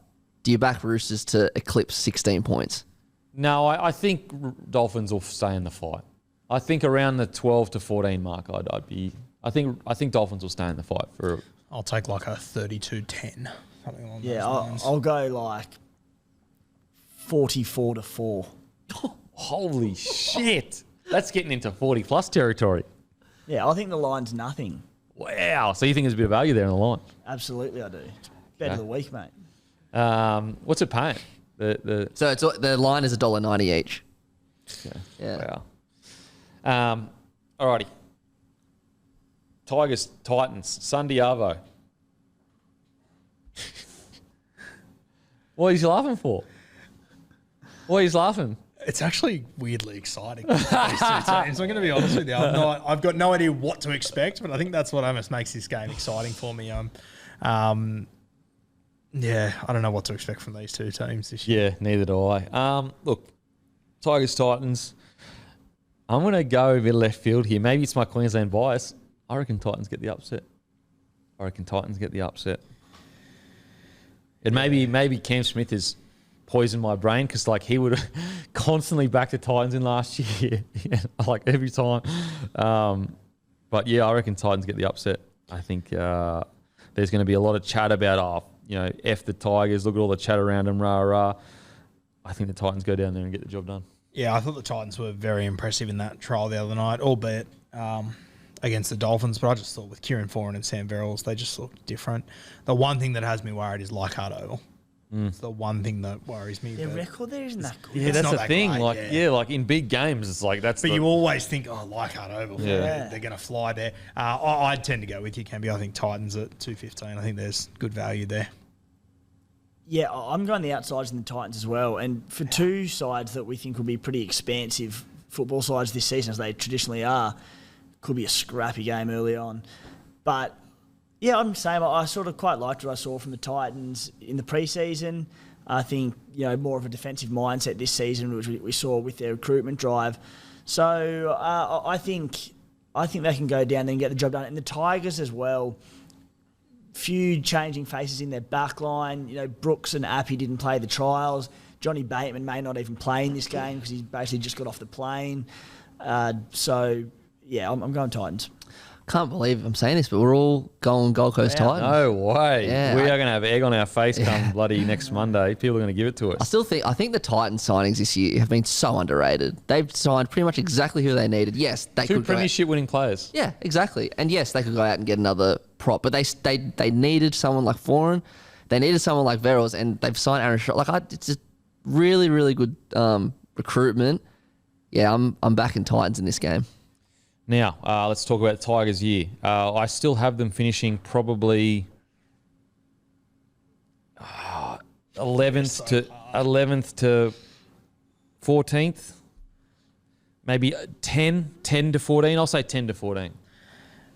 Do you back Roosters to eclipse 16 points? No, I think Dolphins will stay in the fight. I think around the 12 to 14 mark, I think Dolphins will stay in the fight for. I'll take like a 32-10, something along those lines. I'll go like 44-4. Holy shit! That's getting into 40 plus territory. Yeah, I think the line's nothing. Wow! So you think there's a bit of value there in the line? Absolutely, I do. Bet of the week, mate. What's it paying? So the line is $1.90 each. Yeah. Wow. Alrighty. Tigers, Titans, Sunday Arvo. What are you laughing for? Why are you laughing? It's actually weirdly exciting. These two teams. I'm going to be honest with you. I've got no idea what to expect, but I think that's what almost makes this game exciting for me. Yeah, I don't know what to expect from these two teams this year. Yeah, neither do I. Look, Tigers, Titans. I'm going to go a bit left field here. Maybe it's my Queensland bias. I reckon Titans get the upset. And maybe Cam Smith has poisoned my brain because like he would constantly back the Titans in last year, like every time. But yeah, I reckon Titans get the upset. I think there's going to be a lot of chat about F the Tigers. Look at all the chat around them, rah rah. I think the Titans go down there and get the job done. Yeah, I thought the Titans were very impressive in that trial the other night, albeit against the Dolphins. But I just thought with Kieran Foran and Sam Verrills, they just looked different. The one thing that has me worried is Leichhardt Oval. It's the one thing that worries me. Their record there isn't that good. Yeah, that's the thing. Great, like in big games, it's like that's. But you always think, Leichhardt Oval, they're going to fly there. I'd tend to go with you, Campy. I think Titans at 2.15. I think there's good value there. Yeah, I'm going the outsiders and the Titans as well. And for two sides that we think will be pretty expansive football sides this season, as they traditionally are, could be a scrappy game early on. But yeah, I'm the same. I sort of quite liked what I saw from the Titans in the preseason. I think more of a defensive mindset this season, which we saw with their recruitment drive. So I think they can go down there and get the job done. And the Tigers as well. Few changing faces in their back line. Brooks and Appy didn't play the trials. Johnny Bateman may not even play in this game because he's basically just got off the plane. So, yeah, I'm going Titans. Can't believe I'm saying this, but we're all going Gold Coast Titans. No way. Yeah, we are going to have egg on our face come bloody next Monday. People are going to give it to us. I think the Titans signings this year have been so underrated. They've signed pretty much exactly who they needed. Yes, they Two could go premiership winning players. Yeah, exactly. And yes, they could go out and get another prop, but they needed someone like Foran. They needed someone like Verrills, and they've signed Aaron Shaw. It's a really, really good recruitment. Yeah, I'm backing Titans in this game. Now, let's talk about Tigers' year. I still have them finishing probably 11th to 14th. Maybe 10 to 14. I'll say 10 to 14.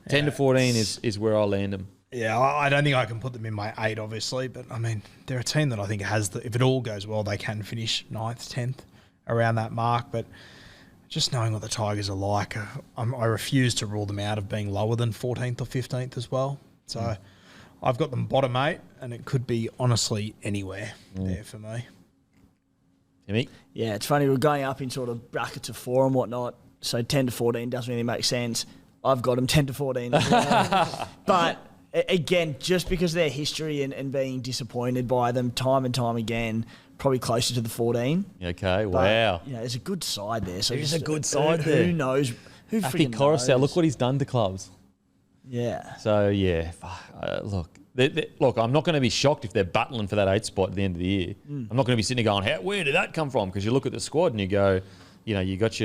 10 to 14 is where I'll land them. Yeah, I don't think I can put them in my 8, obviously. But, I mean, they're a team that I think has if it all goes well, they can finish 9th, 10th, around that mark. But just knowing what the Tigers are like, I refuse to rule them out of being lower than 14th or 15th as well. So I've got them bottom 8, and it could be honestly anywhere there for me. Timmy? Yeah, it's funny. We're going up in sort of brackets of 4 and whatnot. So 10 to 14 doesn't really make sense. I've got them 10 to 14 as well. But again, just because of their history and being disappointed by them time and time again, probably closer to the 14. Okay, but, wow. There's a good side there. So there's a good side there. Who knows? Who freaking knows? Look what he's done to clubs. Yeah. So, yeah, look, I'm not going to be shocked if they're battling for that 8 spot at the end of the year. I'm not going to be sitting there going, where did that come from? Because you look at the squad and you go, you got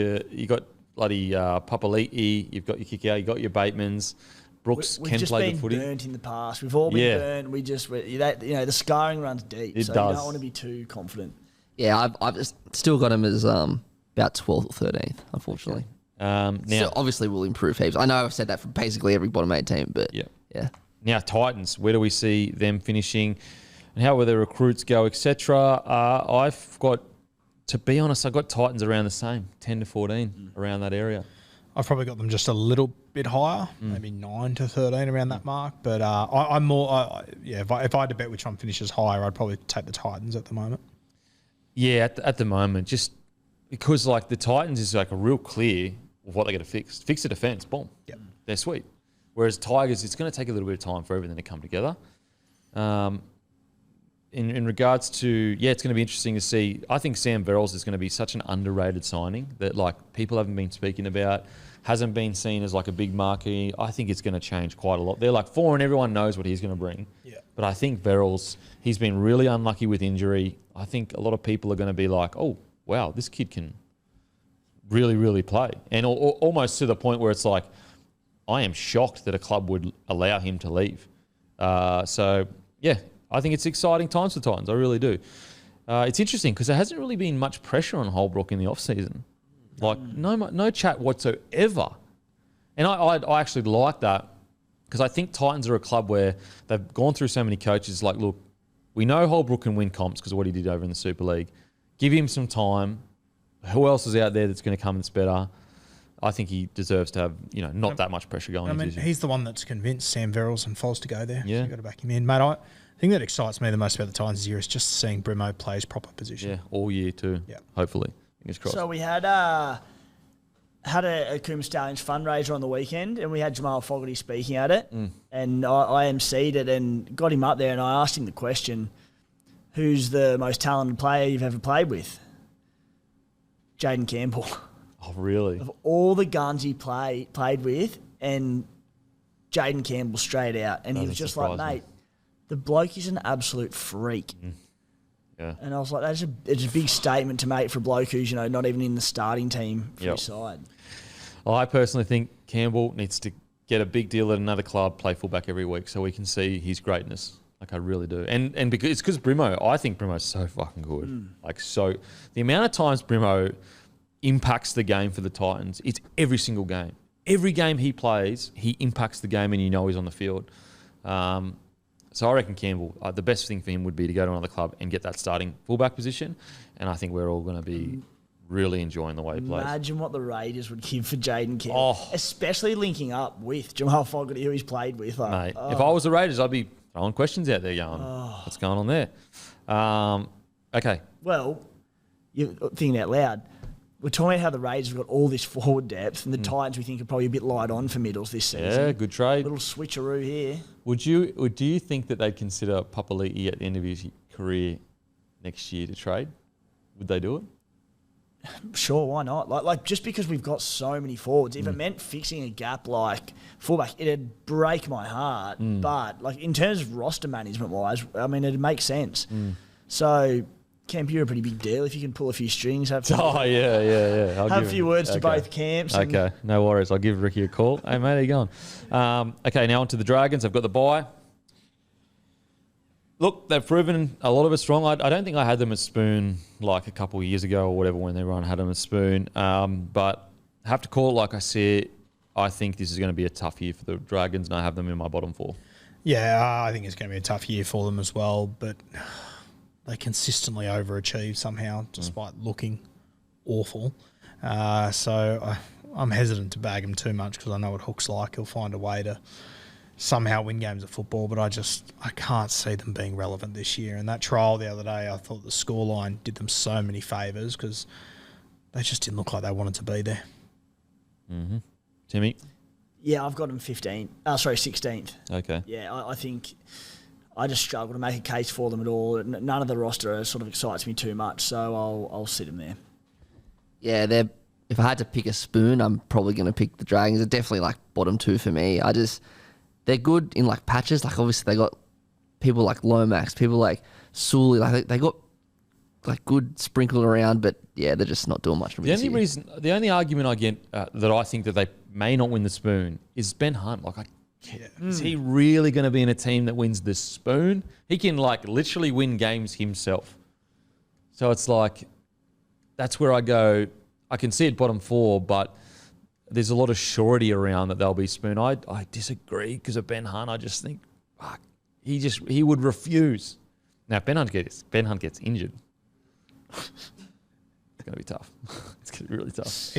bloody Papali'i, you've got your Kikau, you got your Batemans. Brooks We've can just play been good footy. burnt in the past. We've all been burnt. The scarring runs deep. It so does. You don't want to be too confident. Yeah, I've just still got him as about 12th or 13th, unfortunately. Now, So obviously will improve heaps. I know I've said that for basically every bottom 8 team, but yeah. Now, Titans, where do we see them finishing and how will their recruits go, etc.? To be honest, I've got Titans around the same, 10 to 14, around that area. I've probably got them just a little bit higher, maybe 9 to 13 around that mark. But I'm more, if I had to bet which one finishes higher, I'd probably take the Titans at the moment. Yeah, at the moment, just because like the Titans is like a real clear of what they got to fix. Fix the defence, boom. Yep. They're sweet. Whereas Tigers, it's going to take a little bit of time for everything to come together. In regards to, it's going to be interesting to see. I think Sam Verrills is going to be such an underrated signing that like people haven't been speaking about, hasn't been seen as like a big marquee. I think it's going to change quite a lot. They're like 4 and everyone knows what he's going to bring. Yeah. But I think Verrills, he's been really unlucky with injury. I think a lot of people are going to be like, oh, wow, this kid can really, really play. And almost to the point where it's like, I am shocked that a club would allow him to leave. I think it's exciting times for Titans. I really do. It's interesting because there hasn't really been much pressure on Holbrook in the off-season. Like, no chat whatsoever. And I actually like that because I think Titans are a club where they've gone through so many coaches. Like, look, we know Holbrook can win comps because of what he did over in the Super League. Give him some time. Who else is out there that's going to come that's better? I think he deserves to have, not that much pressure going into him. He's the one that's convinced Sam Verrills and Foles to go there. Yeah. So you've got to back him in. Mate, I think that excites me the most about the Titans this year is just seeing Brimo play his proper position. Yeah, all year too. Yeah. Hopefully. Fingers crossed. So we had a Coombe Stallions fundraiser on the weekend, and we had Jamal Fogarty speaking at it, and I emceed it and got him up there, and I asked him the question, who's the most talented player you've ever played with? Jaden Campbell. Oh, really? Of all the guns he played with, and Jaden Campbell straight out, and he was just like, mate, the bloke is an absolute freak. Yeah. And I was like, it's a big statement to make for a bloke who's, not even in the starting team for his side. I personally think Campbell needs to get a big deal at another club, play fullback every week so we can see his greatness. Like, I really do. And because it's because Brimo, I think Brimo's so fucking good. The amount of times Brimo impacts the game for the Titans, it's every single game. Every game he plays, he impacts the game and he's on the field. So I reckon Campbell, the best thing for him would be to go to another club and get that starting fullback position. And I think we're all going to be really enjoying the way he plays. Imagine what the Raiders would give for Jaden Campbell, especially linking up with Jamal Fogarty, who he's played with. Mate, if I was the Raiders, I'd be throwing questions out there going, what's going on there? Okay. Well, you're thinking out loud. We're talking about how the Raiders have got all this forward depth, and the Titans we think are probably a bit light on for middles this season. Yeah, good trade. Little switcheroo here. Do you think that they'd consider Papali'i at the end of his career next year to trade? Would they do it? Sure, why not? Like just because we've got so many forwards, if it meant fixing a gap like fullback, it'd break my heart. But like in terms of roster management wise, I mean it'd make sense. So Camp, you're a pretty big deal if you can pull a few strings. Have a few words to both camps. Okay, no worries. I'll give Ricky a call. Hey, mate, how you going? Okay, now on to the Dragons. I've got the bye. Look, they've proven a lot of us wrong. I don't think I had them as spoon like a couple of years ago or whatever when everyone had them as spoon. But I have to call it like I said. I think this is going to be a tough year for the Dragons, and I have them in my bottom 4. Yeah, I think it's going to be a tough year for them as well. But they consistently overachieve somehow, despite looking awful. So I'm hesitant to bag him too much because I know what Hook's like. He'll find a way to somehow win games of football, but I can't see them being relevant this year. And that trial the other day, I thought the scoreline did them so many favours because they just didn't look like they wanted to be there. Mm-hmm. Timmy? Yeah, I've got them 16th. Okay. Yeah, I think I just struggle to make a case for them at all. None of the roster sort of excites me too much, so I'll sit them there. Yeah, if I had to pick a spoon, I'm probably going to pick the Dragons. They're definitely like bottom 2 for me. They're good in like patches. Like obviously they got people like Lomax, people like Sully. Like they got like good sprinkled around, but yeah, they're just not doing much for me. The only argument I get that I think that they may not win the spoon is Ben Hunt. Like is he really going to be in a team that wins the spoon? He can like literally win games himself. So it's like that's where I go. I can see it bottom 4, but there's a lot of surety around that they'll be spoon. I disagree because of Ben Hunt. I just think, fuck, he would refuse. Now, if Ben Hunt gets injured, it's going to be tough. It's going to be really tough.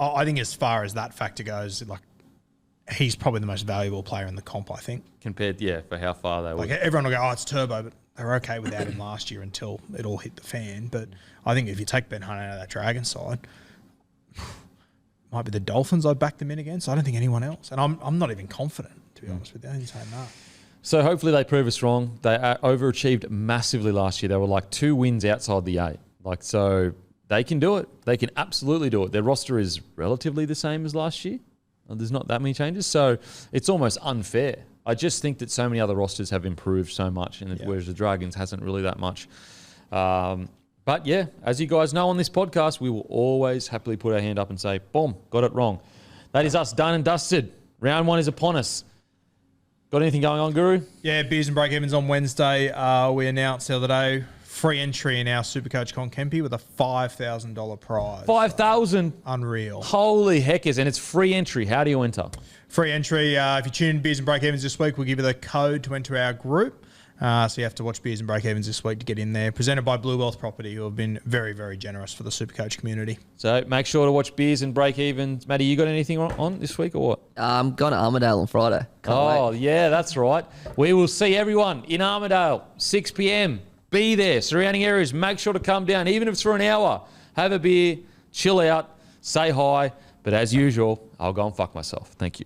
I think as far as that factor goes, he's probably the most valuable player in the comp, I think. Compared, for how far they were. Everyone will go, oh, it's Turbo, but they were okay without him last year until it all hit the fan. But I think if you take Ben Hunt out of that Dragon side, might be the Dolphins I'd back them in against. I don't think anyone else. And I'm not even confident, to be honest with you. I didn't say that. So hopefully they prove us wrong. They overachieved massively last year. They were like 2 wins outside the 8. So they can do it. They can absolutely do it. Their roster is relatively the same as last year. There's not that many changes. So it's almost unfair. I just think that so many other rosters have improved so much, whereas the Dragons hasn't really that much. But yeah, as you guys know on this podcast, we will always happily put our hand up and say, boom, got it wrong. That is us done and dusted. Round 1 is upon us. Got anything going on, Guru? Yeah, Beers and Break-Evens on Wednesday. We announced the other day free entry in our Supercoach Con Kempi with a $5,000 prize. 5,000? Unreal. Holy heckers, and it's free entry. How do you enter? Free entry. If you tune in Beers and Break-Evens this week, we'll give you the code to enter our group. So you have to watch Beers and Break-Evens this week to get in there. Presented by Blue Wealth Property, who have been very, very generous for the Supercoach community. So make sure to watch Beers and Break-Evens. Matty, you got anything on this week or what? I'm going to Armidale on Friday. Can't wait. Yeah, that's right. We will see everyone in Armidale, 6 p.m. Be there. Surrounding areas, make sure to come down, even if it's for an hour. Have a beer, chill out, say hi. But as usual, I'll go and fuck myself. Thank you.